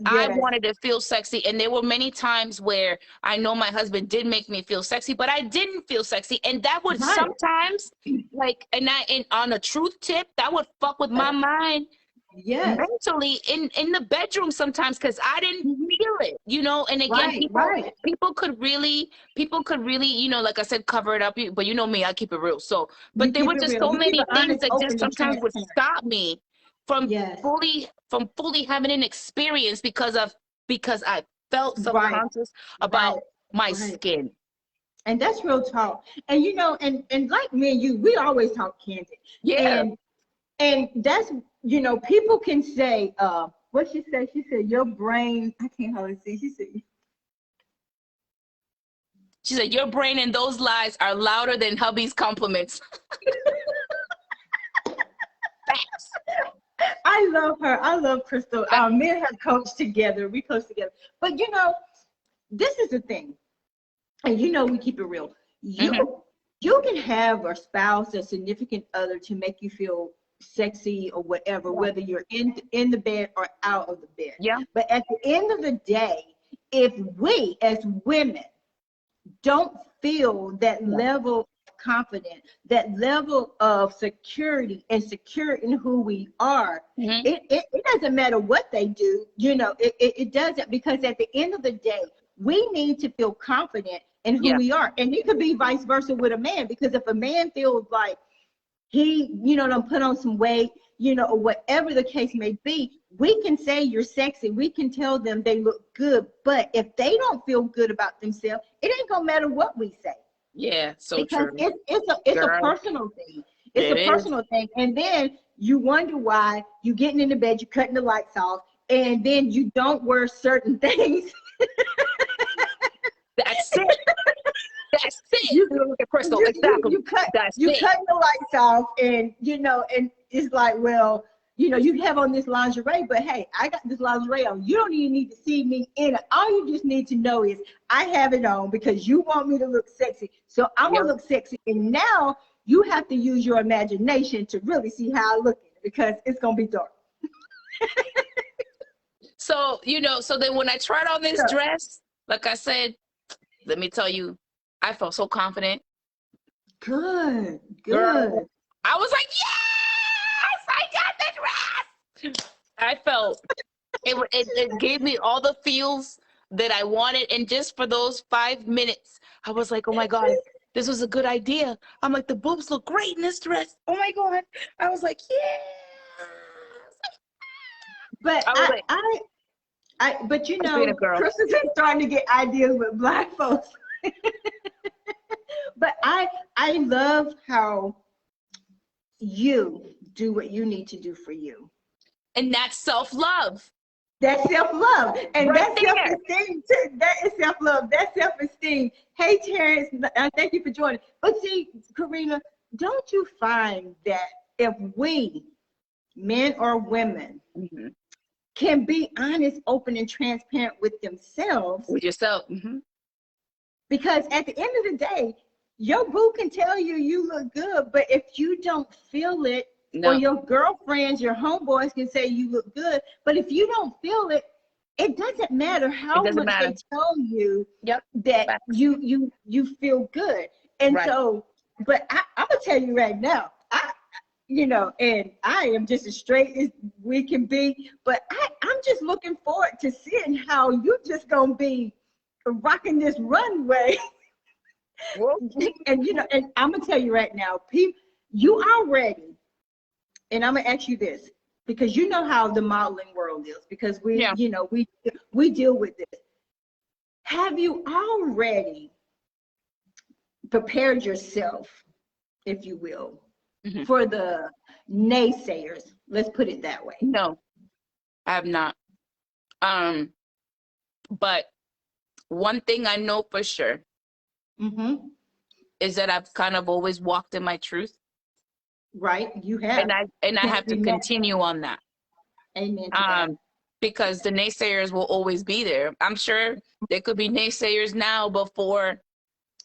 I yes. wanted to feel sexy, and there were many times where I know my husband did make me feel sexy, but I didn't feel sexy, and that would sometimes, like, and on a truth tip, that would fuck with my mind. Yes. Mentally in the bedroom sometimes, because I didn't feel it, and again, people could really, like I said, cover it up, but you know me, I keep it real. So, but there were just so many things that just sometimes would stop me from fully having an experience because I felt subconscious about my skin. And that's real talk. And and like me and you, we always talk candid. Yeah. And that's, people can say, what she said? She said, your brain, I can't hardly see. She said, your brain and those lies are louder than hubby's compliments. Facts. I love her. I love Crystal. Me and her coach together. We coach together. But you know, this is the thing, and you know, we keep it real. You can have a spouse, a significant other, to make you feel sexy or whatever, whether you're in the bed or out of the bed. Yeah. But at the end of the day, if we as women don't feel that level of confidence, that level of security and secure in who we are, it doesn't matter what they do, you know, it doesn't, because at the end of the day, we need to feel confident in who we are. And it could be vice versa with a man, because if a man feels like he, you know, done put on some weight, you know, or whatever the case may be, we can say you're sexy. We can tell them they look good. But if they don't feel good about themselves, it ain't gonna matter what we say. Yeah, so because true. It's a personal thing. It's a personal thing. And then you wonder why you getting in the bed, you cutting the lights off, and then you don't wear certain things. That's it. That's it. You look at Crystal. Exactly. You cutting the lights off, and you know, and it's like, well, you know, you have on this lingerie, but hey, I got this lingerie on. You don't even need to see me in it. All you just need to know is I have it on because you want me to look sexy. So I'm gonna look sexy. And now you have to use your imagination to really see how I look in it, because it's gonna be dark. So, you know, so then when I tried on this dress, like I said, let me tell you, I felt so confident. Good. Girl, I was like, yes, I got the dress. I felt it gave me all the feels that I wanted. And just for those 5 minutes, I was like, oh my God, this was a good idea. I'm like, the boobs look great in this dress. Oh my God. I was like, yeah. But but you know, Chris is starting to get ideas with Black folks. But I love how you do what you need to do for you. And that's self-love. That's self-love. And Right that's there. self-esteem too. That is self-love. That's self-esteem. Hey, Terrence, thank you for joining. But see, Karina, don't you find that if we, men or women, can be honest, open, and transparent with themselves. With yourself. Because at the end of the day, your boo can tell you you look good, but if you don't feel it, or your girlfriends, your homeboys can say you look good, but if you don't feel it, it doesn't matter how much they tell you that you feel good. And so, but I'm gonna tell you right now, you know, and I am just as straight as we can be, but I'm just looking forward to seeing how you just gonna be rocking this runway. And you know, and I'm gonna tell you right now, people, you are ready. And I'm gonna ask you this, because you know how the modeling world is, because we, you know, we deal with this. Have you already prepared yourself, if you will, for the naysayers? Let's put it that way. No, I have not. But one thing I know for sure is that I've kind of always walked in my truth. Right, you have. And I have to continue on that. Amen to that. Because the naysayers will always be there. I'm sure there could be naysayers now before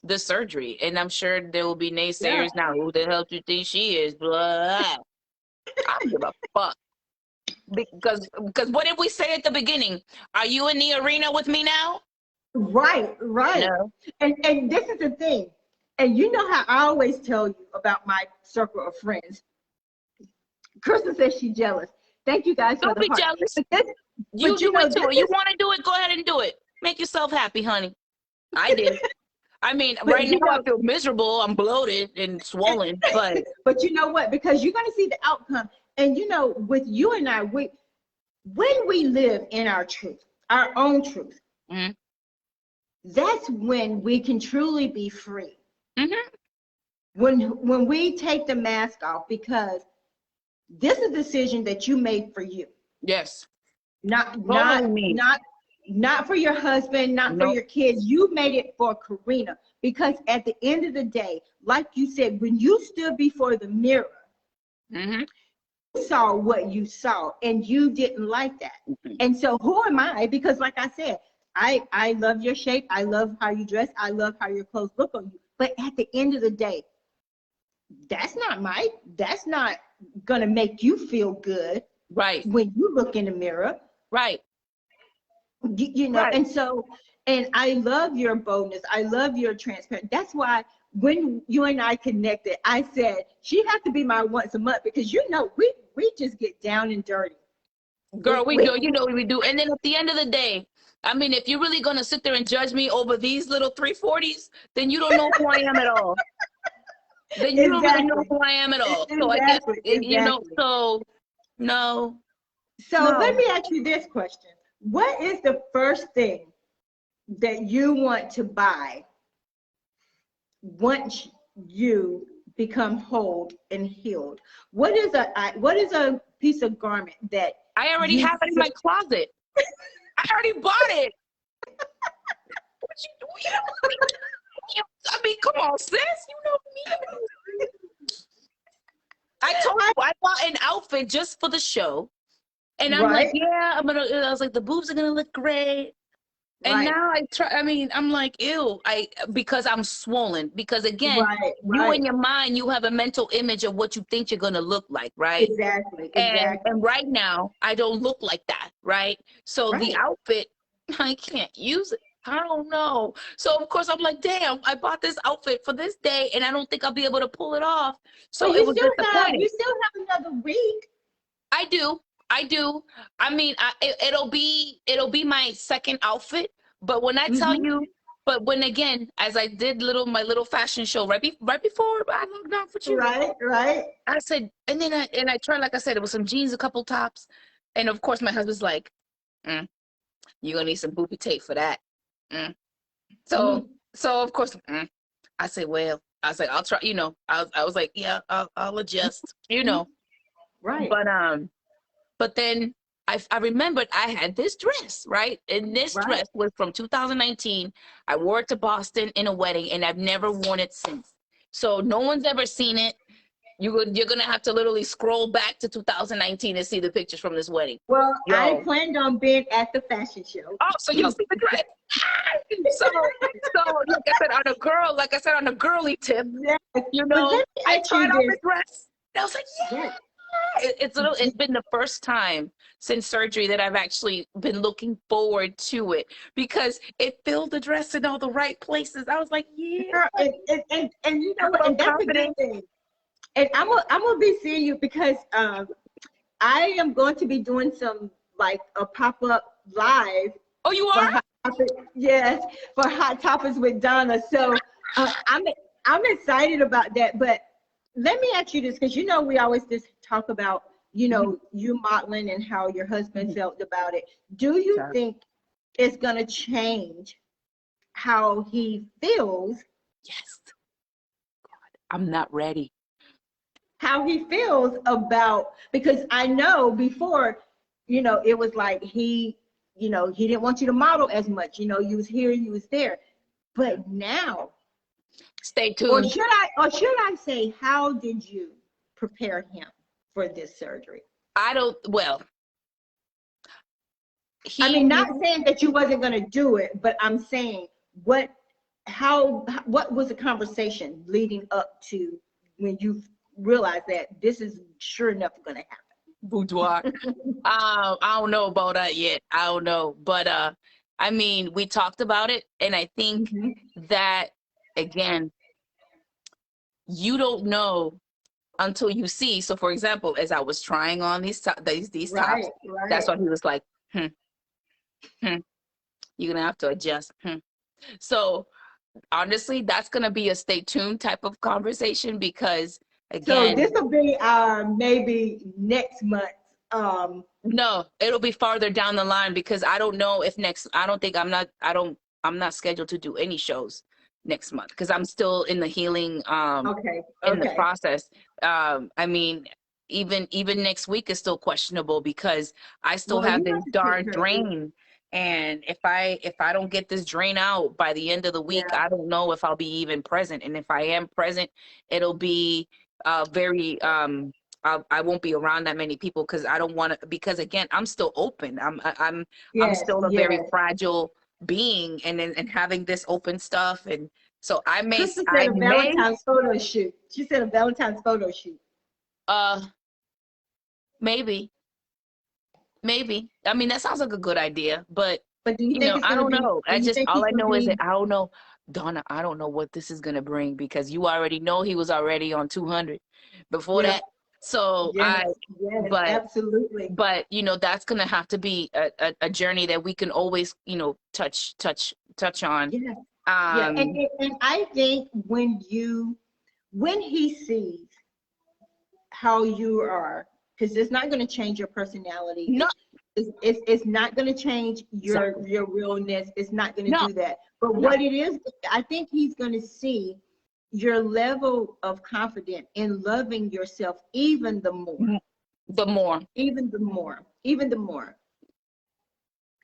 the surgery, and I'm sure there will be naysayers now. Who the hell do you think she is? Blah. I don't give a fuck. Because what did we say at the beginning? Are you in the arena with me now? Right. No. And this is the thing. And you know how I always tell you about my circle of friends. Kristen says she's jealous. Thank you guys for the heart. Don't be jealous. But you do it too. You want to do it, go ahead and do it. Make yourself happy, honey. I did. I mean, right now I feel miserable. I'm bloated and swollen. But you know what? Because you're going to see the outcome. And you know, with you and I, when we live in our truth, our own truth, that's when we can truly be free. When we take the mask off, because this is a decision that you made for you. Yes. Not for your husband, not for your kids. You made it for Karina, because at the end of the day, like you said, when you stood before the mirror, saw what you saw and you didn't like that. And so who am I? Because like I said, I love your shape. I love how you dress. I love how your clothes look on you. But at the end of the day, that's not gonna make you feel good Right. when you look in the mirror. Right. You know, Right. and so, and I love your boldness. I love your transparency. That's why when you and I connected, I said she had to be my once a month, because you know we just get down and dirty. Girl, we do. You know what we do. And then at the end of the day, I mean, if you're really going to sit there and judge me over these little 340s, then you don't know who I am at all. Then you don't really know who I am at all. So I guess, you know, so no. So No. let me ask you this question. What is the first thing that you want to buy once you become whole and healed? What is a piece of garment that I already you have it in my closet. I already bought it. What you doing? I mean, come on, sis. You know me. I told you I bought an outfit just for the show. And I'm like, Right. yeah, I was like, the boobs are gonna look great. And Right. now I'm like, ew, because I'm swollen. Because again, you Right. in your mind, you have a mental image of what you think you're gonna look like, right? Exactly. And right now, I don't look like that, right? So the Right. outfit, I can't use it. I don't know. So of course I'm like, damn, I bought this outfit for this day, and I don't think I'll be able to pull it off. So But it was disappointing. you still have another week. I do. I mean, it'll be my second outfit. But when I tell Mhm. you, but when again, as I did my little fashion show right before I looked out for you, Right. I said, and then I tried, like I said, it was some jeans, a couple tops, and of course my husband's like, you're gonna need some booby tape for that. So of course, I said, well, I was like, I'll try. You know, I was like, yeah, I'll adjust. You know, Right. but then I remembered I had this dress, right? And this Right. dress was from 2019. I wore it to Boston in a wedding, and I've never worn it since. So no one's ever seen it. You're gonna have to literally scroll back to 2019 and see the pictures from this wedding. Well, Yo. I planned on being at the fashion show. Oh, so you'll see the dress. so like I said, on a girly tip, Yes. you But know, let me I ask you tried on the this. dress. And I was like, yeah. Yes. It's been the first time since surgery that I've actually been looking forward to it, because it filled the dress in all the right places. I was like, yeah. Girl, and you know I'm what? And that's a confident. good thing. And I'm gonna be seeing you, because I am going to be doing some, like, a pop-up live. Oh, you For are? Hot Topics, yes, for Hot Topics with Donna. So I'm excited about that. But let me ask you this, because you know we always just talk about, you know, you modeling and how your husband felt about it. Do you Sure. think it's gonna change how he feels? Yes. God, I'm not ready. How he feels about, because I know before, you know, it was like he didn't want you to model as much. You know, you was here, you was there. But now, Stay or tuned. should I say, how did you prepare him for this surgery? Well, I mean, not saying that you wasn't going to do it, but I'm saying what was the conversation leading up to when you realized that this is sure enough going to happen? Boudoir. I don't know about that yet. I don't know. But I mean, we talked about it, and I think that, again, you don't know until you see. So for example, as I was trying on these tops, Right. that's when he was like, you're gonna have to adjust. So honestly, that's gonna be a stay tuned type of conversation, because again, So this will be maybe next month. no, it'll be farther down the line, because I don't know if I'm not scheduled to do any shows next month, because I'm still in the healing in the process. I mean, even next week is still questionable, because I still Well, have you this have to darn take care of it. drain. And if I don't get this drain out by the end of the week, Yeah. I don't know if I'll be even present. And if I am present, it'll be very I won't be around that many people because I don't want to, because again, I'm still open. I'm Yes, still a very yes. fragile being, and having this open stuff, and so Krista I said a may Valentine's photo shoot. She said a Valentine's photo shoot. uh maybe I mean, that sounds like a good idea, but But do you think it's I gonna don't be? know. Do you think All he's I gonna know is that be? I don't know, Donna. I don't know what this is gonna bring because you already know he was already on 200 before Yeah. that. So Yes. Yes. but Absolutely. that's gonna have to be a journey that we can always touch on. Yeah. Yeah. And I think when he sees how you are, because it's not going to change your personality. No. It's not going to change your Exactly. your realness. It's not going to No. do that. But No. what it is, I think he's going to see your level of confidence in loving yourself even the more. The more. Even the more. Even the more.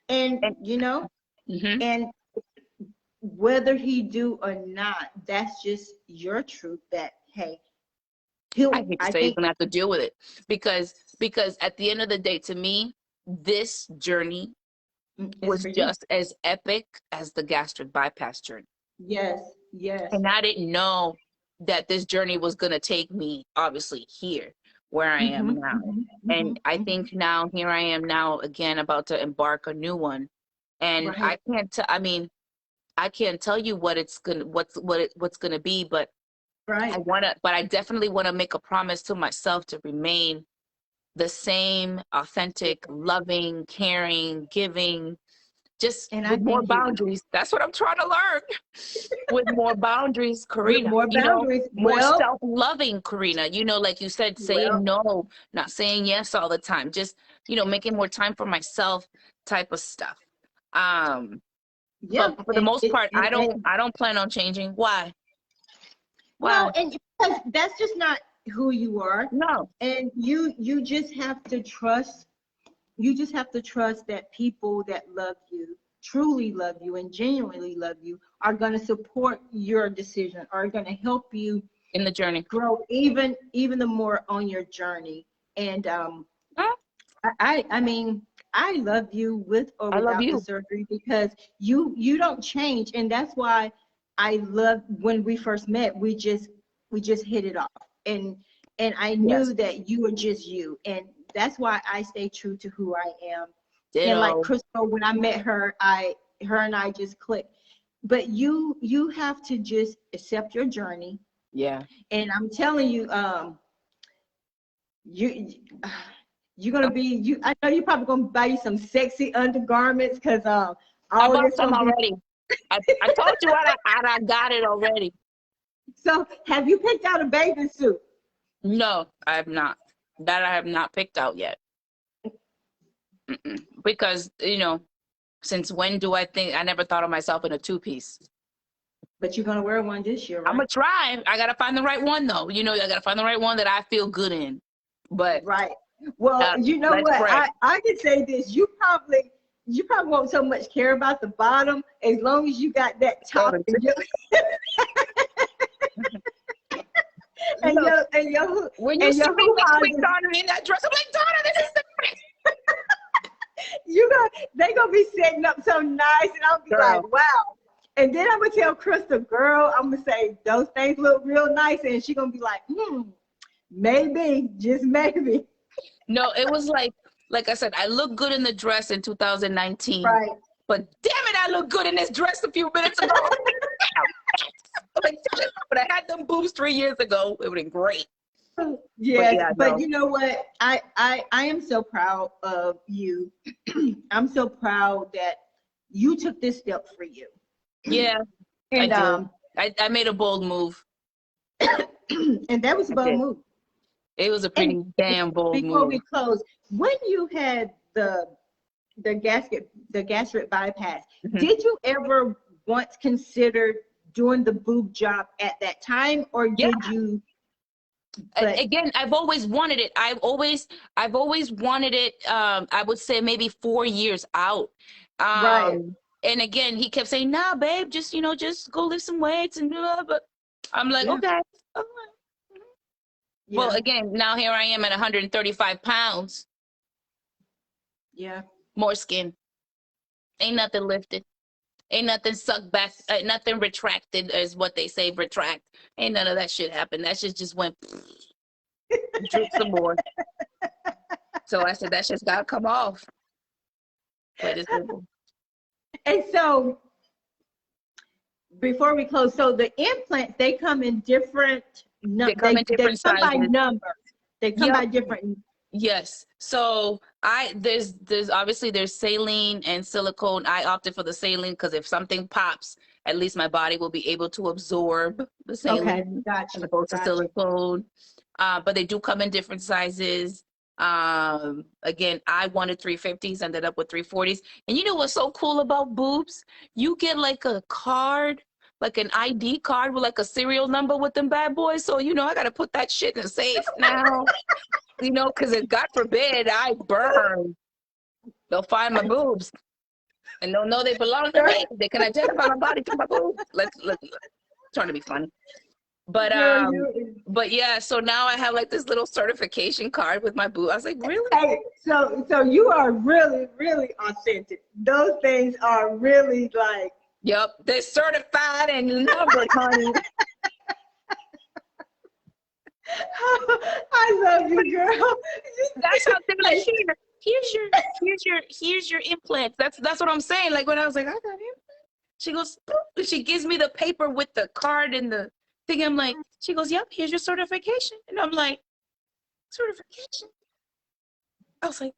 And Mm-hmm. and whether he do or not, that's just your truth. That hey, I hate to say he's gonna have to deal with it because at the end of the day, to me, this journey was just as epic as the gastric bypass journey. Yes, yes. And I didn't know that this journey was gonna take me, obviously, here where I am now. And I think now here I am now again about to embark a new one. And Right. I can't tell you what it's gonna what's gonna be, but Right. I definitely want to make a promise to myself to remain the same authentic, loving, caring, giving, just And I with more think you will. boundaries. That's what I'm trying to learn. With more boundaries, Karina. With more boundaries. More Well, self-loving, Karina. Like you said, saying no, not saying yes all the time. Just, making more time for myself type of stuff. yeah. But for the most part, I don't plan on changing. Why? Well, and because that's just not who you are. No. And you just have to trust. You just have to trust that people that love you, truly love you, and genuinely love you are going to support your decision, are going to help you in the journey grow even the more on your journey. And I mean, I love you with or without the surgery because you don't change, and that's why I love when we first met. We just hit it off, and I knew that you were just you, and that's why I stay true to who I am. And like Crystal, when I met her, her and I just clicked. But you have to just accept your journey. Yeah. And I'm telling you, you're gonna be I know you're probably gonna buy you some sexy undergarments because I bought some already. I told you I got it already. So have you picked out a bathing suit? No, I have not. That I have not picked out yet. Because since when do I think I never thought of myself in a two-piece? But you're gonna wear one this year, right? I'm gonna try. I gotta find the right one though. I gotta find the right one that I feel good in. But right. Well, you know what? I can say this. You probably won't so much care about the bottom as long as you got that top. When you see me next week, Donna, in that dress, I'm like, Donna, this is the they gonna be setting up so nice, and I'll be like, wow. And then I'm gonna tell Crystal, girl, I'm gonna say those things look real nice, and she's gonna be like, maybe, just maybe. No, it was like I said, I look good in the dress in 2019. Right. But damn it, I look good in this dress a few minutes ago. But I had them boobs 3 years ago. It would have been great. Yes, but you know what? I am so proud of you. I'm so proud that you took this step for you. Yeah, and I made a bold move. And that was a bold move. It was a pretty damn bold move. Before we close, when you had the gastric bypass, did you ever once consider doing the boob job at that time, or did you? Again, I've always wanted it. I've always wanted it. I would say maybe 4 years out. Right. And again, he kept saying, "Nah, babe, just just go lift some weights and blah." But I'm like, okay. Well, Yeah. again, now here I am at 135 pounds, Yeah. more skin. Ain't nothing lifted. Ain't nothing sucked back. Nothing retracted, is what they say, retract. Ain't none of that shit happened. That shit just went, droop some more. So I said, that shit's got to come off. But it's simple. And so, before we close, so the implants, they come in different, They come in different they come by sizes. numbers. They come Yep. by different. Yes. So there's obviously there's saline and silicone. I opted for the saline because if something pops, at least my body will be able to absorb the saline Okay, gotcha. as opposed to silicone. But they do come in different sizes. Again, I wanted 350s, ended up with 340s. And you know what's so cool about boobs? You get like a card, like an ID card with like a serial number with them bad boys. So, you know, I got to put that shit in a safe now. You know, because if God forbid I burn, they'll find my boobs, and they'll know they belong to me. They can identify my body through my boobs. Let's trying to be funny, but yeah. So now I have like this little certification card with my boob. I was like, really? Hey, so you are really, really authentic. Those things are really like. Yep, they're certified and numbered, honey. I love you, girl. That's how they're like, here's your implants. That's what I'm saying. Like when I was like, I got implants. She goes, boop, she gives me the paper with the card and the thing. I'm like, she goes, yep, here's your certification. And I'm like, certification? I was like,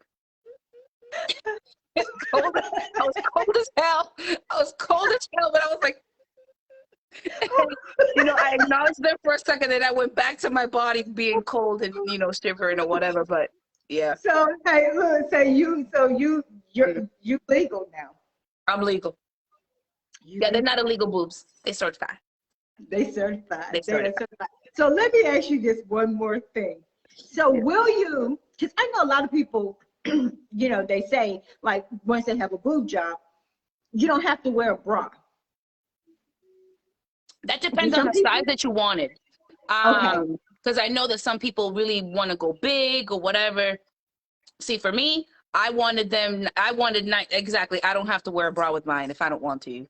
it's cold. I was cold as hell. I was cold as hell, but I was like, you know, I acknowledged them for a second, and I went back to my body being cold and, you know, shivering or whatever. But yeah. So hey, look, you're legal now. I'm legal. Yeah, they're not illegal boobs. They certified. They certified. They certified. So let me ask you this one more thing. So will you? Because I know a lot of people, you know, they say like once they have a boob job, you don't have to wear a bra. That depends on the size that you wanted. Okay. Because I know that some people really want to go big or whatever. See, for me, I wanted not exactly. I don't have to wear a bra with mine if I don't want to.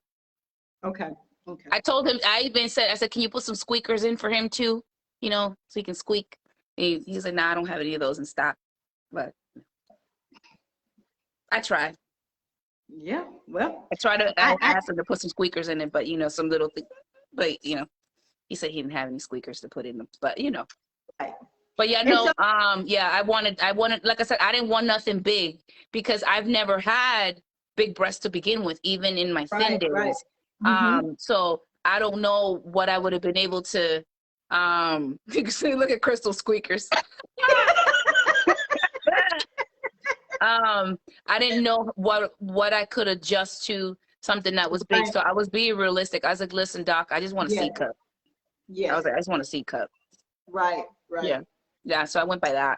Okay. Okay. I told him. I said, can you put some squeakers in for him too? You know, so he can squeak. He said, nah, I don't have any of those in stock. But I tried. Yeah. Well, I tried to. I asked him to put some squeakers in it, but you know, some little thing. But you know, he said he didn't have any squeakers to put in them. But you know. right. But yeah, no, yeah, I wanted, like I said, I didn't want nothing big because I've never had big breasts to begin with, even in my thin days. Right. Mm-hmm. So I don't know what I would have been able to, you can see, look at Crystal squeakers. I didn't know what I could adjust to something that was big. Right. So I was being realistic. I was like, listen, doc, I just want a C cup. Yeah. I was like, I just want a C cup. Right. Right. Yeah. Yeah. So I went by that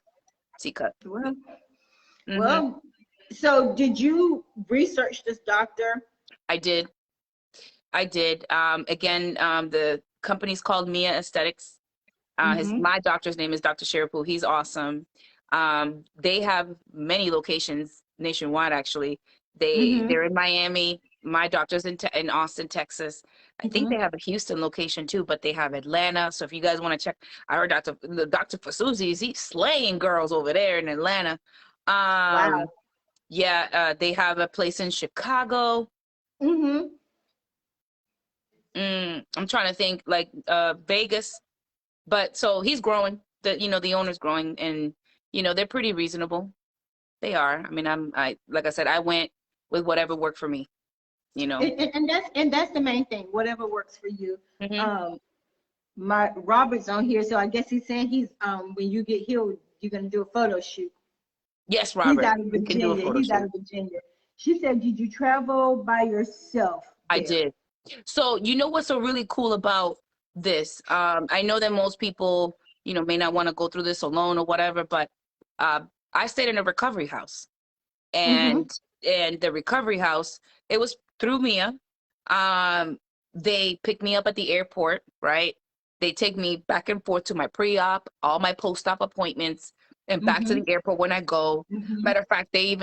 C cup. Well, Mm-hmm. well, so did you research this doctor? I did. Again, the company's called Mia Aesthetics. My doctor's name is Dr. Shirapu. He's awesome. They have many locations nationwide, actually. They're in Miami. My doctor's in Austin, Texas. I think they have a Houston location too, but they have Atlanta. So if you guys want to check, I heard Dr. Fasuzi's, he's slaying girls over there in Atlanta. Wow. Yeah, they have a place in Chicago. Mm-hmm. I'm trying to think, like Vegas. But so he's growing. The owner's growing, and they're pretty reasonable. They are. I mean, like I said, I went with whatever worked for me. And that's the main thing. Whatever works for you. Mm-hmm. My Robert's on here, so I guess he's saying he's when you get healed, you're gonna do a photo shoot. Yes, Robert. He's out of Virginia. Out of Virginia. She said, "Did you travel by yourself?" I did. So what's so really cool about this? I know that most people, may not want to go through this alone or whatever, but I stayed in a recovery house, and the recovery house, it was through Mia. They picked me up at the airport, right? They take me back and forth to my pre-op, all my post-op appointments, and back to the airport when I go. Matter of fact, they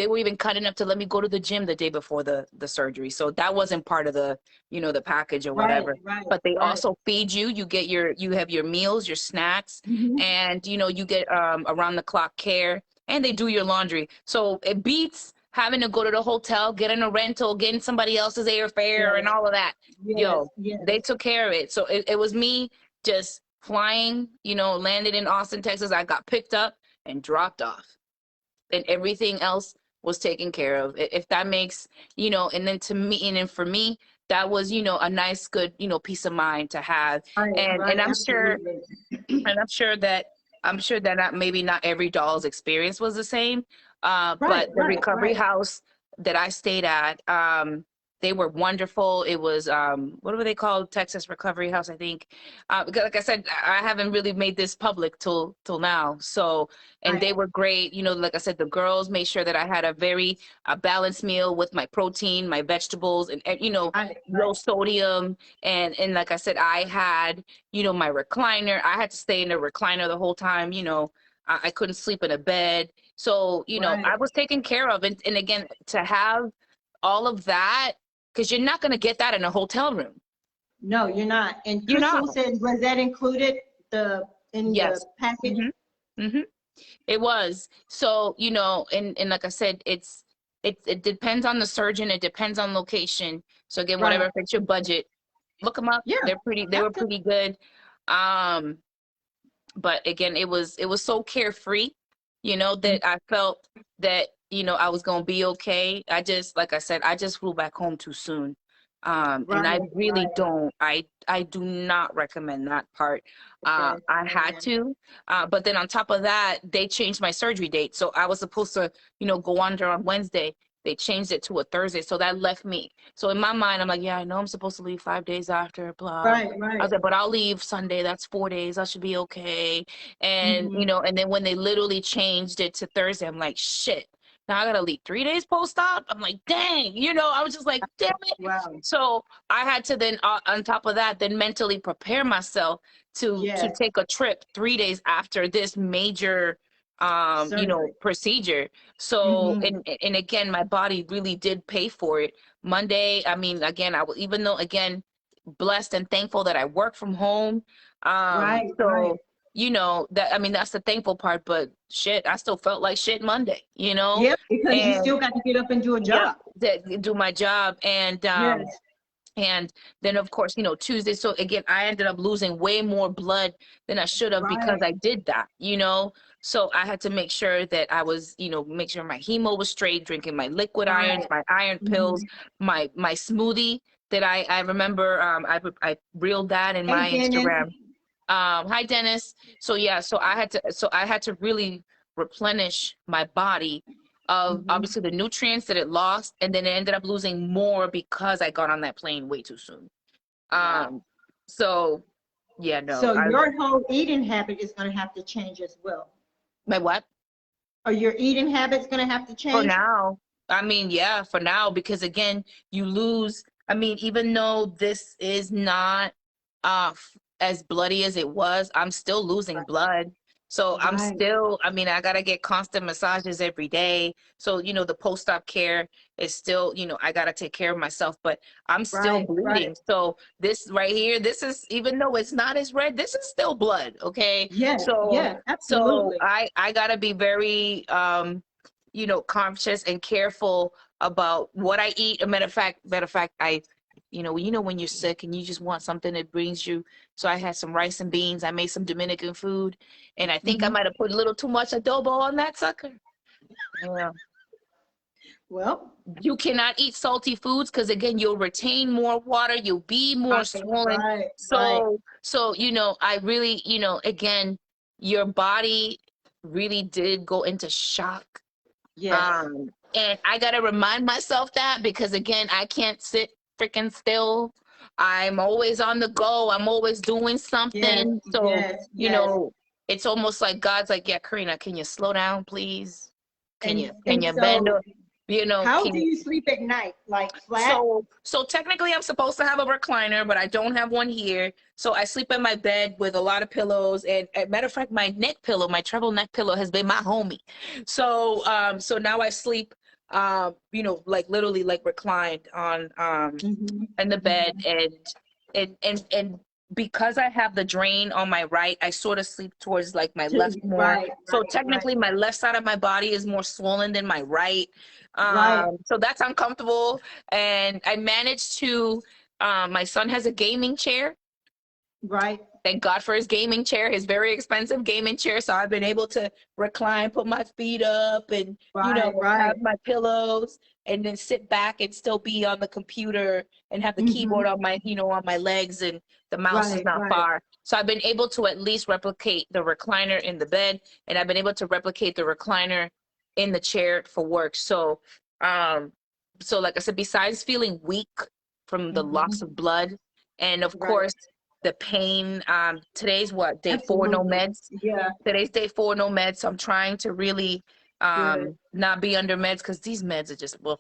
were even kind enough to let me go to the gym the day before the surgery. So that wasn't part of the, the package or whatever. But they also feed you. You have your meals, your snacks, and you get around the clock care, and they do your laundry. So it beats having to go to the hotel, getting a rental, getting somebody else's airfare and all of that. They took care of it. So it was me just flying, landed in Austin, Texas. I got picked up and dropped off, and everything else was taken care of. If that makes, and then to me, and then for me, that was, a nice, good, peace of mind to have. And I'm sure, I'm sure that maybe not every doll's experience was the same. But the recovery house that I stayed at, they were wonderful. It was, what were they called? Texas Recovery House, I think. Because like I said, I haven't really made this public till now. So, and they were great. Like I said, the girls made sure that I had a very balanced meal with my protein, my vegetables, and low sodium. And like I said, I had, my recliner. I had to stay in the recliner the whole time. I couldn't sleep in a bed. So, I was taken care of. And again, to have all of that, because you're not going to get that in a hotel room. No, you're not. And Crystal said, was that included the package? It was. So, and like I said, it depends on the surgeon. It depends on location. So again, whatever fits your budget, look them up. Yeah, they were pretty good. But again, it was so carefree, that I felt that, I was going to be okay. Like I said, I just flew back home too soon. And I really I do not recommend that part. I had to, but then on top of that, they changed my surgery date. So I was supposed to, go under on Wednesday. They changed it to a Thursday. So that left me. So in my mind, I'm like, yeah, I know I'm supposed to leave 5 days after, blah. I was like, but I'll leave Sunday. That's 4 days. I should be okay. And, and then when they literally changed it to Thursday, I'm like, shit. Now I gotta leave 3 days post-op. I'm like, dang, I was just like, damn it. Wow. So I had to then, on top of that, then mentally prepare myself to take a trip 3 days after this major, procedure. So, and again, my body really did pay for it. Monday, I mean, again, even though, again, blessed and thankful that I work from home. That, I mean, that's the thankful part, but shit, I still felt like shit Monday, Yep, because you still got to get up and do a job. Do my job. And, and then of course, Tuesday. So again, I ended up losing way more blood than I should have because I did that, So I had to make sure that I was, make sure my hemo was straight, drinking my liquid irons, my iron pills, my smoothie that I remember, I reeled that in my Instagram. Hi Dennis. So I had to really replenish my body of obviously the nutrients that it lost, and then it ended up losing more because I got on that plane way too soon. So your whole eating habit is going to have to change as well. My what? Are your eating habits going to have to change? For now. I mean, for now, because again, you lose, I mean, even though this is not as bloody as it was, I'm still losing blood. So I'm still, I mean, I got to get constant massages every day. So, the post-op care is still, I got to take care of myself, but I'm still bleeding. So this right here, this is, even though it's not as red, this is still blood. Okay. Absolutely. So I got to be very, conscious and careful about what I eat. A matter of fact, when you're sick and you just want something that brings you. So I had some rice and beans. I made some Dominican food, and I think I might have put a little too much adobo on that sucker. Yeah. Well, you cannot eat salty foods because again, you'll retain more water. You'll be more swollen. So I really, again, your body really did go into shock. Yes. And I got to remind myself that because again, I can't sit freaking still. I'm always on the go. I'm always doing something. It's almost like God's like, yeah, Karina, can you slow down, please? Can you bend over? you know, How do you sleep at night? Like flat? so technically I'm supposed to have a recliner, but I don't have one here. So I sleep in my bed with a lot of pillows, and as a matter of fact, my neck pillow, my treble neck pillow has been my homie. So so now I sleep you know, like literally like reclined on in the bed, and because I have the drain on my right, I sort of sleep towards like my left more. Right, So right, technically my left side of my body is more swollen than my right. Right. So that's uncomfortable. And I managed to, my son has a gaming chair. Right. Thank God for his gaming chair, his very expensive gaming chair. So I've been able to recline, put my feet up, and you know, have my pillows, and then sit back and still be on the computer and have the keyboard on my, you know, on my legs, and the mouse is not far. So I've been able to at least replicate the recliner in the bed, and I've been able to replicate the recliner in the chair for work. So so like I said, besides feeling weak from the loss of blood, and of course the pain, today's what, day 4, no meds? Yeah. Today's day 4, no meds. So I'm trying to really not be under meds, because these meds are just, well,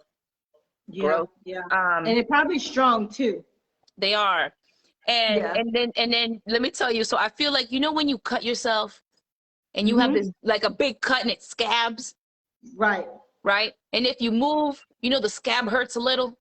gross. Yeah. And they're probably strong too. They are. And then let me tell you, so I feel like, you know, when you cut yourself and you have this like a big cut and it scabs. Right. Right. And if you move, you know, the scab hurts a little.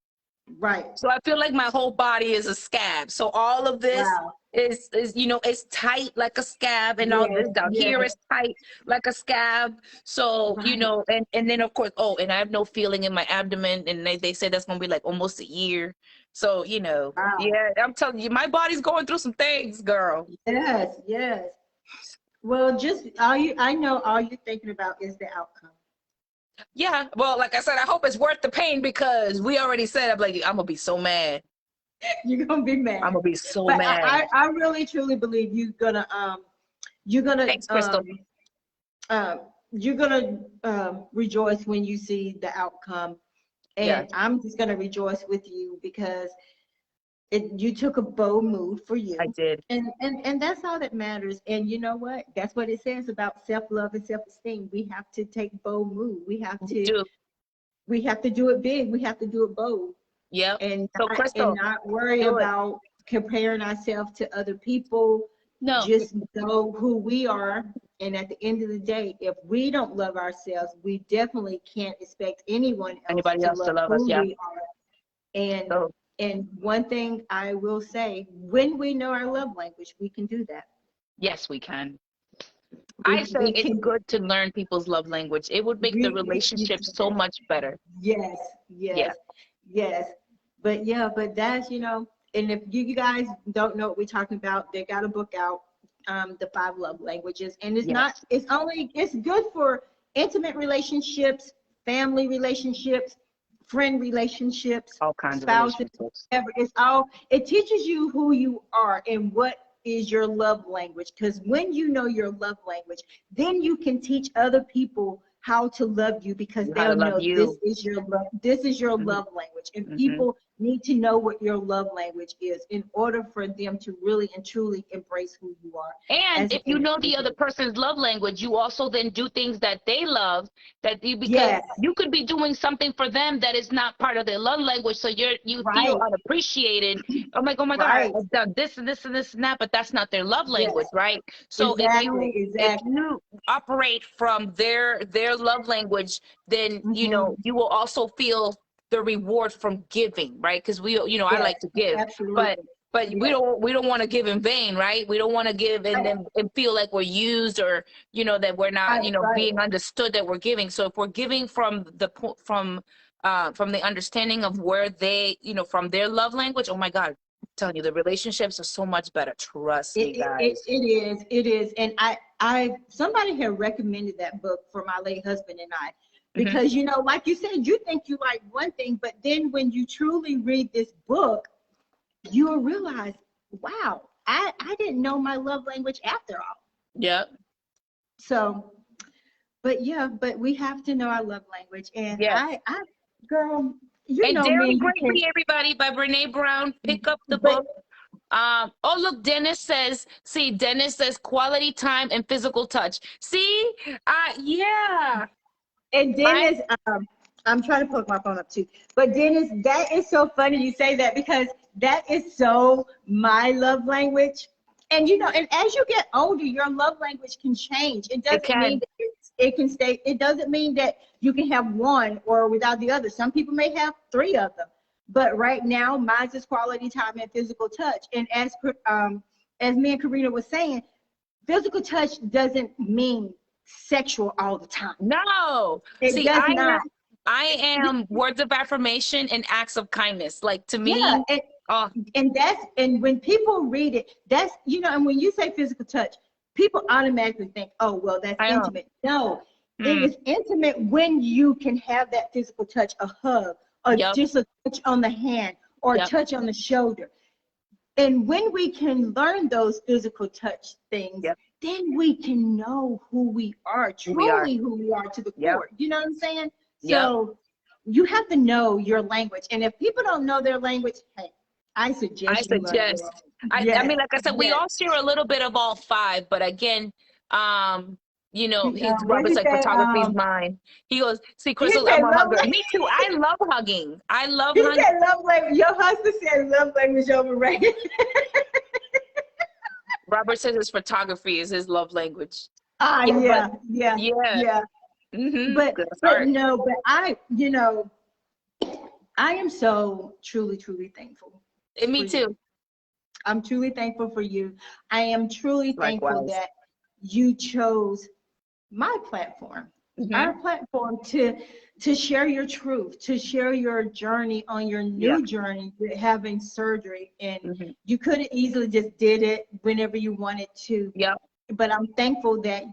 Right. So I feel like my whole body is a scab. So all of this is, you know, it's tight like a scab, and all this down here is tight like a scab. So, you know, and then of course, oh, and I have no feeling in my abdomen, and they say that's gonna be like almost a year. So, you know, yeah, I'm telling you, my body's going through some things, girl. Yes, yes. Well, just I know all you're thinking about is the outcome. Yeah, well, like I said, I hope it's worth the pain, because we already said, I'm like, I'm gonna be so mad. You're gonna be mad. I'm gonna be so but mad. I really truly believe you're gonna Thanks, Crystal. You're gonna rejoice when you see the outcome, and I'm just gonna rejoice with you, because you took a bold move for you. I did. And that's all that matters. And you know what? That's what it says about self-love and self-esteem. We have to take bold move. We have to do it big. We have to do it bold. Yeah. And so Crystal, not worry about comparing ourselves to other people. No. Just know who we are. And at the end of the day, if we don't love ourselves, we definitely can't expect anybody else to love who we are. And one thing I will say, when we know our love language, we can do that. Yes, we can. I say it's good to learn people's love language. It would make the relationship so much better. Yes. But that's, you know, and if you guys don't know what we're talking about, they got a book out, The 5 Love Languages. And it's good for intimate relationships, family relationships, friend relationships, all kinds spouses, of relationships. It teaches you who you are and what is your love language. Because when you know your love language, then you can teach other people how to love you, because they'll know this is your love language. And people need to know what your love language is in order for them to really and truly embrace who you are. And if you know the other person's love language, you also then do things that they love, because you could be doing something for them that is not part of their love language, so you feel unappreciated. I'm like, oh my God, I've done this and this and this and that, but that's not their love language, right? So if you operate from their love language, then you know you will also feel the reward from giving, right? Because I like to give, but we don't want to give in vain, right? We don't want to give and feel like we're used, or that we're not being understood that we're giving. So if we're giving from the understanding of where they from their love language, oh my God, I'm telling you, the relationships are so much better. Trust me, guys. It is. And somebody had recommended that book for my late husband and I, because like you said, you think you like one thing, but then when you truly read this book, you will realize, wow, I didn't know my love language after all. Yeah. So, but we have to know our love language. And girl, and Daring Greatly, everybody, by Brene Brown. Pick up the book. Oh, look, Dennis says quality time and physical touch. See? Yeah. And Dennis, I'm trying to poke my phone up too. But Dennis, that is so funny you say that, because that is so my love language. And you know, and as you get older, your love language can change. It doesn't mean that it can stay. It doesn't mean that you can have one or without the other. Some people may have 3 of them. But right now, mine is quality time and physical touch. And as me and Karina was saying, physical touch doesn't mean sexual all the time. No. It See, does not. I am words of affirmation and acts of kindness. Like, to me, Yeah, and when people read it, that's, you know, and when you say physical touch, people automatically think, oh, well, that's intimate. No, it is intimate when you can have that physical touch, a hug, or just a touch on the hand, or a touch on the shoulder. And when we can learn those physical touch things, then we can know who we are, truly who we are to the core. You know what I'm saying? So you have to know your language. And if people don't know their language, hey, I suggest. I mean, like I said, we all share a little bit of all 5, but again, you know, Robert's like, photography is mine. He goes, see, Crystal, I'm a hugger. Me too. I love hugging. I love hugging. Said love language. Your husband said love language overrated. Robert says his photography is his love language. Yeah. Mm-hmm. But no, but I am so truly, truly thankful. And me too. I'm truly thankful for you. I am truly thankful Likewise. that you chose my platform, our platform, to share your truth, to share your journey on your new journey with having surgery. And you could have easily just did it whenever you wanted to. But I'm thankful that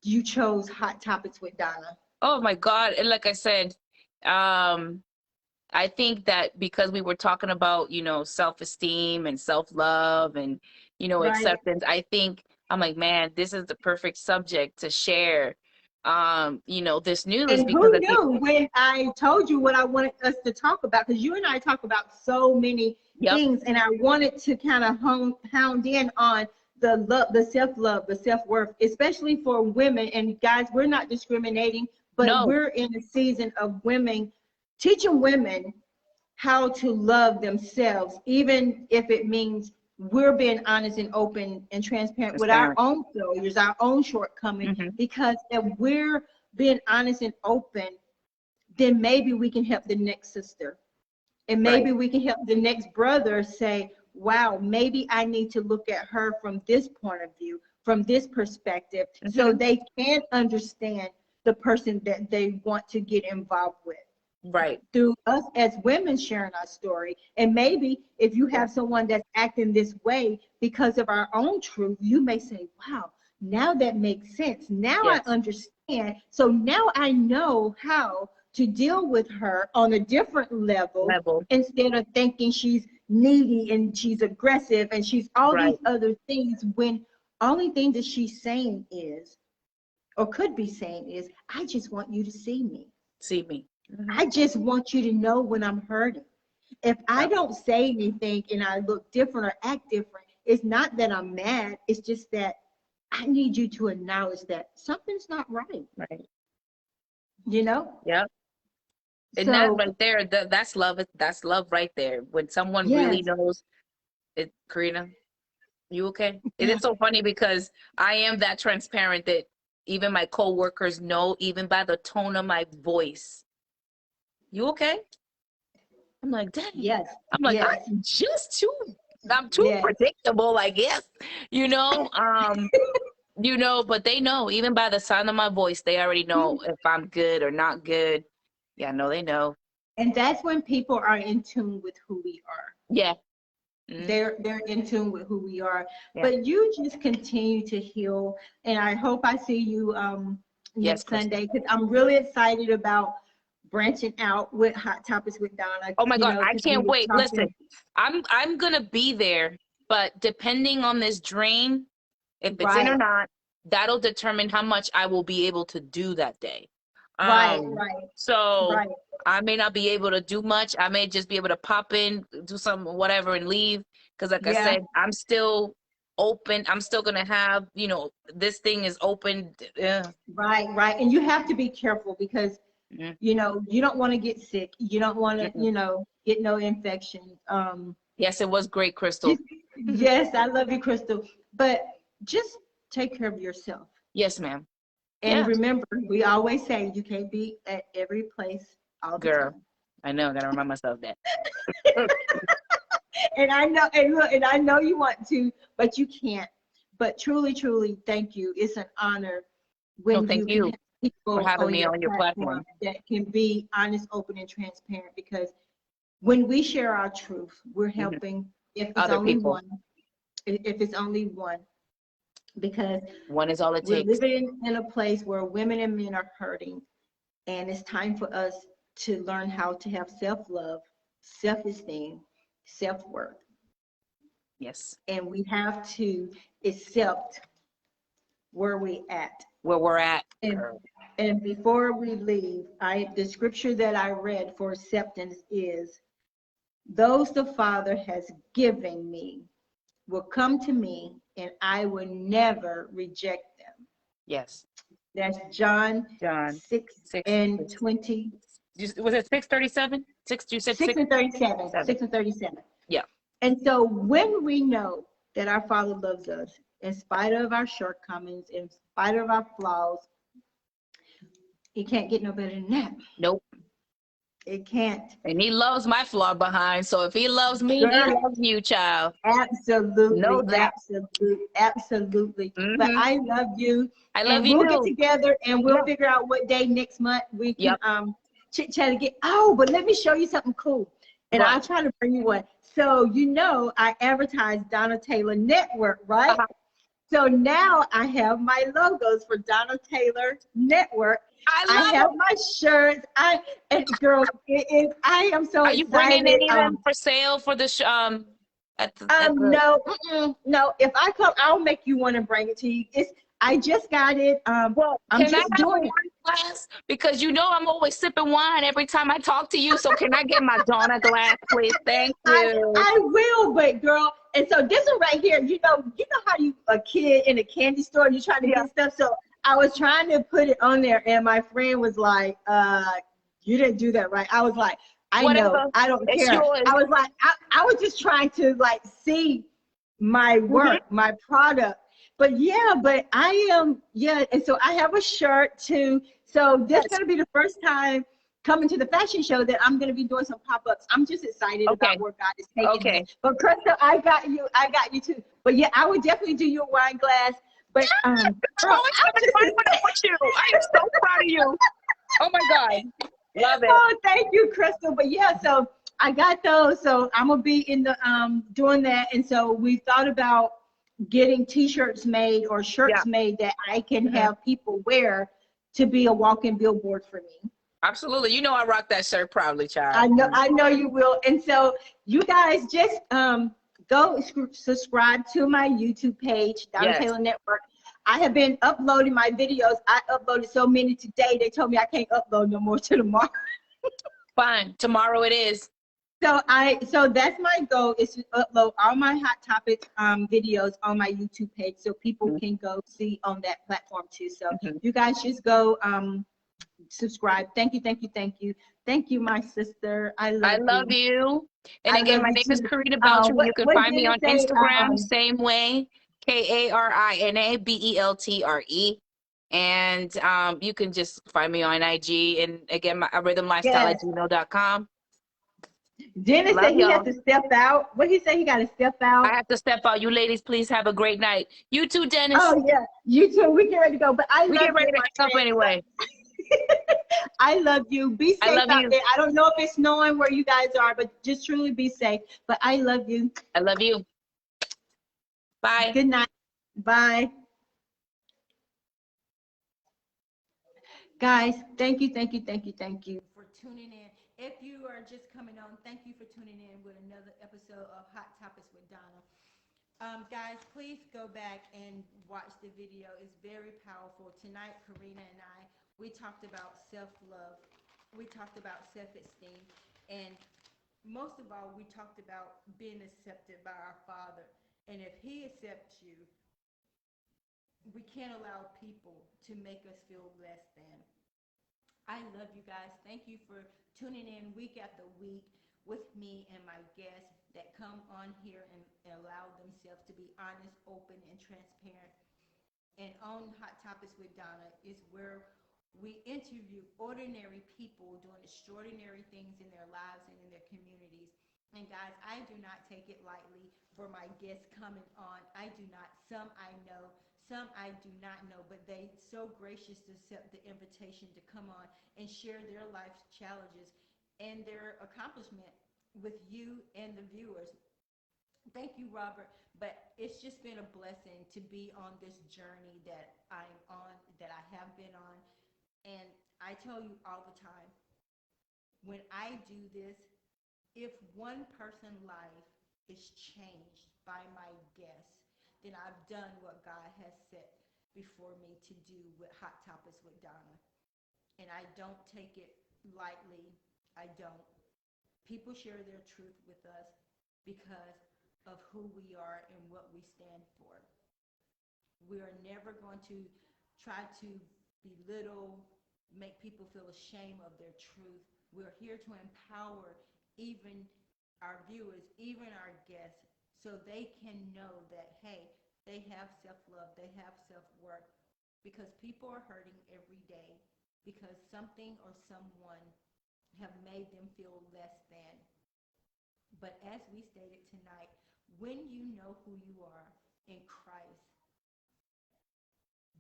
you chose Hot Topics with Donna. Oh my God. And like I said, I think that because we were talking about, you know, self-esteem and self-love and, you know, acceptance, I think I'm like, man, this is the perfect subject to share, you know, this news. And who knew when I told you what I wanted us to talk about? Because you and I talk about so many things, and I wanted to kind of hound in on the love, the self-love, the self-worth, especially for women. And guys, we're not discriminating, but we're in a season of women, teaching women how to love themselves, even if it means we're being honest and open and transparent with our own failures, our own shortcomings, because if we're being honest and open, then maybe we can help the next sister. And maybe we can help the next brother say, wow, maybe I need to look at her from this point of view, from this perspective, so they can understand the person that they want to get involved with. Through us as women sharing our story. And maybe if you have someone that's acting this way because of our own truth, you may say, wow, now that makes sense. Now I understand. So now I know how to deal with her on a different level. Instead of thinking she's needy and she's aggressive and she's all these other things, when only thing that she's saying is, or could be saying is, I just want you to see me. I just want you to know when I'm hurting. If I don't say anything and I look different or act different, it's not that I'm mad. It's just that I need you to acknowledge that something's not right. You know? And that right there, that's love. That's love right there. When someone really knows it. Karina, you okay? It is so funny because I am that transparent that even my coworkers know, even by the tone of my voice. You okay? I'm like, dang. I'm like, I'm just I'm too predictable, I guess. You know, you know, but they know, even by the sound of my voice, they already know if I'm good or not good. Yeah, no, they know. And that's when people are in tune with who we are. They're in tune with who we are. But you just continue to heal. And I hope I see you next Sunday, because I'm really excited about branching out with Hot Topics with Donna. Oh my God, I can't wait. Listen, I'm gonna be there, but depending on this drain, if it's in or not, that'll determine how much I will be able to do that day. So I may not be able to do much. I may just be able to pop in, do some whatever, and leave. Because like I said, I'm still open. I'm still gonna have, you know, this thing is open. Right. And you have to be careful, because Mhm. You know, you don't want to get sick. You don't want to, Mhm. you know, get no infection. Yes, it was great, Crystal. Yes, I love you, Crystal. But just take care of yourself. Yes, ma'am. And Yeah, remember, we always say you can't be at every place all the girl. time. I know. I gotta remind myself that. And I know, and look, and I know you want to, but you can't. But truly, truly, thank you. It's an honor No, when thank you can you have for people having on me your on your platform platform. that can be honest, open, and transparent. Because when we share our truth, we're Mhm. helping. If it's Other only people. one, if it's only one, because One is all it we're takes. living in a place where women and men are hurting, and it's time for us to learn how to have self-love, self-esteem, self-worth. Yes. And we have to accept where we at. Where we're at. And, Girl. and before we leave, the scripture that I read for acceptance is, those the Father has given me will come to me, and I will never reject them. Yes. That's John John 6 6. and 20. Was it 6:37? Six. You said 6 6. and 37. 7. 6 and 37. Yeah. And so when we know that our Father loves us, in spite of our shortcomings, in spite of our flaws, it can't get no better than that. Nope. It can't. And he loves my flaw behind. So if he loves me, he Girl, loves you, child. Know absolutely, that. absolutely. But Hmm. I love you, I love and you we'll get too. together and we'll Yeah. figure out what day next month we can Yep. chit chat again. Oh, but let me show you something cool, and What? I'll try to bring you one. So you know, I advertise Donna Taylor Network, right? Uh-huh. So now I have my logos for Donna Taylor Network. I I love have it. my shirts. And girl, I am so Are you bringing excited. any of them for sale for the at the No, no. If I come, I'll make you one and bring it to you. I just got it. Well, I'm can I just have a doing wine it. glass? Because you know I'm always sipping wine every time I talk to you. So can I get my Donna glass, please? Thank you. I will, but girl, and so this one right here, you know how you a kid in a candy store, you trying to Yeah. get stuff. So I was trying to put it on there, and my friend was like, you didn't do that right. I was like, I know, Whatever. I don't It's care. yours. I was like, I was just trying to like see my work, my product. But yeah, but I am, yeah, and so I have a shirt too. So this is Yes. gonna be the first time coming to the fashion show that I'm gonna be doing some pop-ups. I'm just excited Okay. about where God is taking Okay. me. But Crystal, I got you too. But yeah, I would definitely do your wine glass. But I'm girl, always I'm having just fun with you. I am so proud of you. Oh my God. Love it. oh, thank you, Crystal. But yeah, so I got those. So I'm gonna be in the doing that. And so we thought about getting t-shirts made or Yeah. shirts made that I can Mhm. have people wear to be a walking billboard for me. Absolutely. You know I rock that shirt proudly, child. I know you will. And so you guys just go subscribe to my YouTube page, Donna Yes. Taylor Network. I have been uploading my videos. I uploaded so many today. They told me I can't upload no more till tomorrow. Fine. Tomorrow it is. So that's my goal, is to upload all my hot topic videos on my YouTube page so people can go see on that platform too. So Mhm. you guys just go subscribe. Thank you, thank you, thank you. Thank you, my sister. I I love love you. you. And I again, love my you name is too. Karina Beltran. You can What find did me it on say? Instagram, same way, KarinaBeltre. And you can just find me on IG. And again, my Yes. rhythmlifestyle@gmail.com. Dennis Love said he has y'all. to step out. What he say? He got to step I out. have to step out. You ladies, please have a great night. You too, Dennis. Oh yeah, you too. We get ready to go. But I We love get ready you, to my hang up friend. anyway. I love you. Be I safe love out you. there. I don't know if it's snowing where you guys are, but just truly be safe. But I love you. I love you. Bye. Good night. Bye. Guys, thank you, thank you, thank you, thank you for tuning in. If you are just coming on, thank you for tuning in with another episode of Hot Topics with Donna. Guys, please go back and watch the video. It's very powerful. Tonight, Karina and we talked about self-love. We talked about self-esteem. And most of all, we talked about being accepted by our Father. And if He accepts you, we can't allow people to make us feel less than. I love you guys. Thank you for tuning in week after week with me and my guests that come on here and allow themselves to be honest, open, and transparent. And on Hot Topics with Donna is where we interview ordinary people doing extraordinary things in their lives and in their communities. And guys, I do not take it lightly for my guests coming on. I do not. Some I know, some I do not know, but they so gracious to accept the invitation to come on and share their life's challenges and their accomplishment with you and the viewers. Thank you, Robert. But it's just been a blessing to be on this journey that I'm on, that I have been on. And I tell you all the time, when I do this, if one person's life is changed by my guests, then I've done what God has set before me to do with Hot Topics with Donna. And I don't take it lightly. I don't. People share their truth with us because of who we are and what we stand for. We are never going to try to belittle, make people feel ashamed of their truth. We're here to empower even our viewers, even our guests, so they can know that, hey, they have self-love, they have self-worth, because people are hurting every day because something or someone have made them feel less than. But as we stated tonight, when you know who you are in Christ,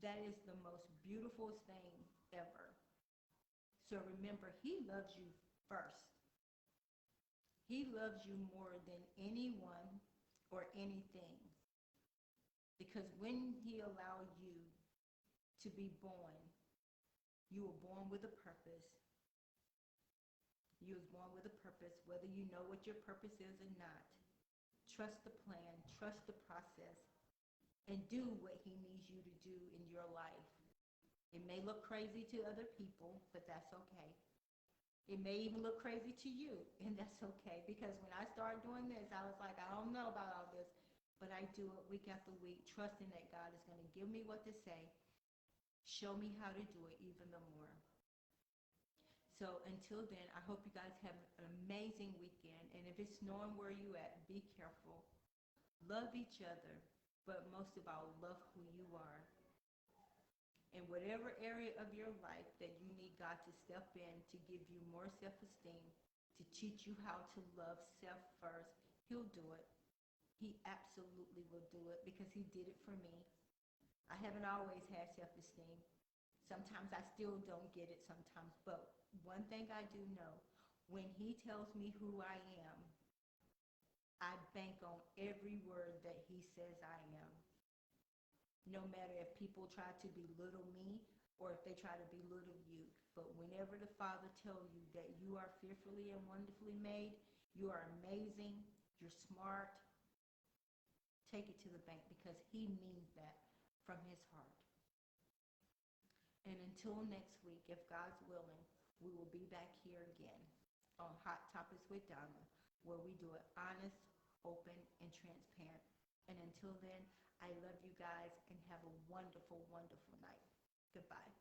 that is the most beautiful thing ever. So remember, he loves you first. He loves you more than anyone or anything. Because when he allowed you to be born, you were born with a purpose. You was born with a purpose, whether you know what your purpose is or not. Trust the plan, trust the process, and do what he needs you to do in your life. It may look crazy to other people, but that's okay. It may even look crazy to you, and that's okay. Because when I started doing this, I was like, I don't know about all this, but I do it week after week, trusting that God is going to give me what to say, show me how to do it even the more. So until then, I hope you guys have an amazing weekend. And if it's snowing where you at, be careful. Love each other, but most of all, love who you are. In whatever area of your life that you need God to step in to give you more self-esteem, to teach you how to love self first, he'll do it. He absolutely will do it because he did it for me. I haven't always had self-esteem. Sometimes I still don't get it sometimes, but one thing I do know, when he tells me who I am, I bank on every word that he says I am. No matter if people try to belittle me or if they try to belittle you. But whenever the Father tells you that you are fearfully and wonderfully made, you are amazing, you're smart, take it to the bank because he means that from his heart. And until next week, if God's willing, we will be back here again on Hot Topics with Donna, where we do it honest, open, and transparent. And until then, I love you guys and have a wonderful, wonderful night. Goodbye.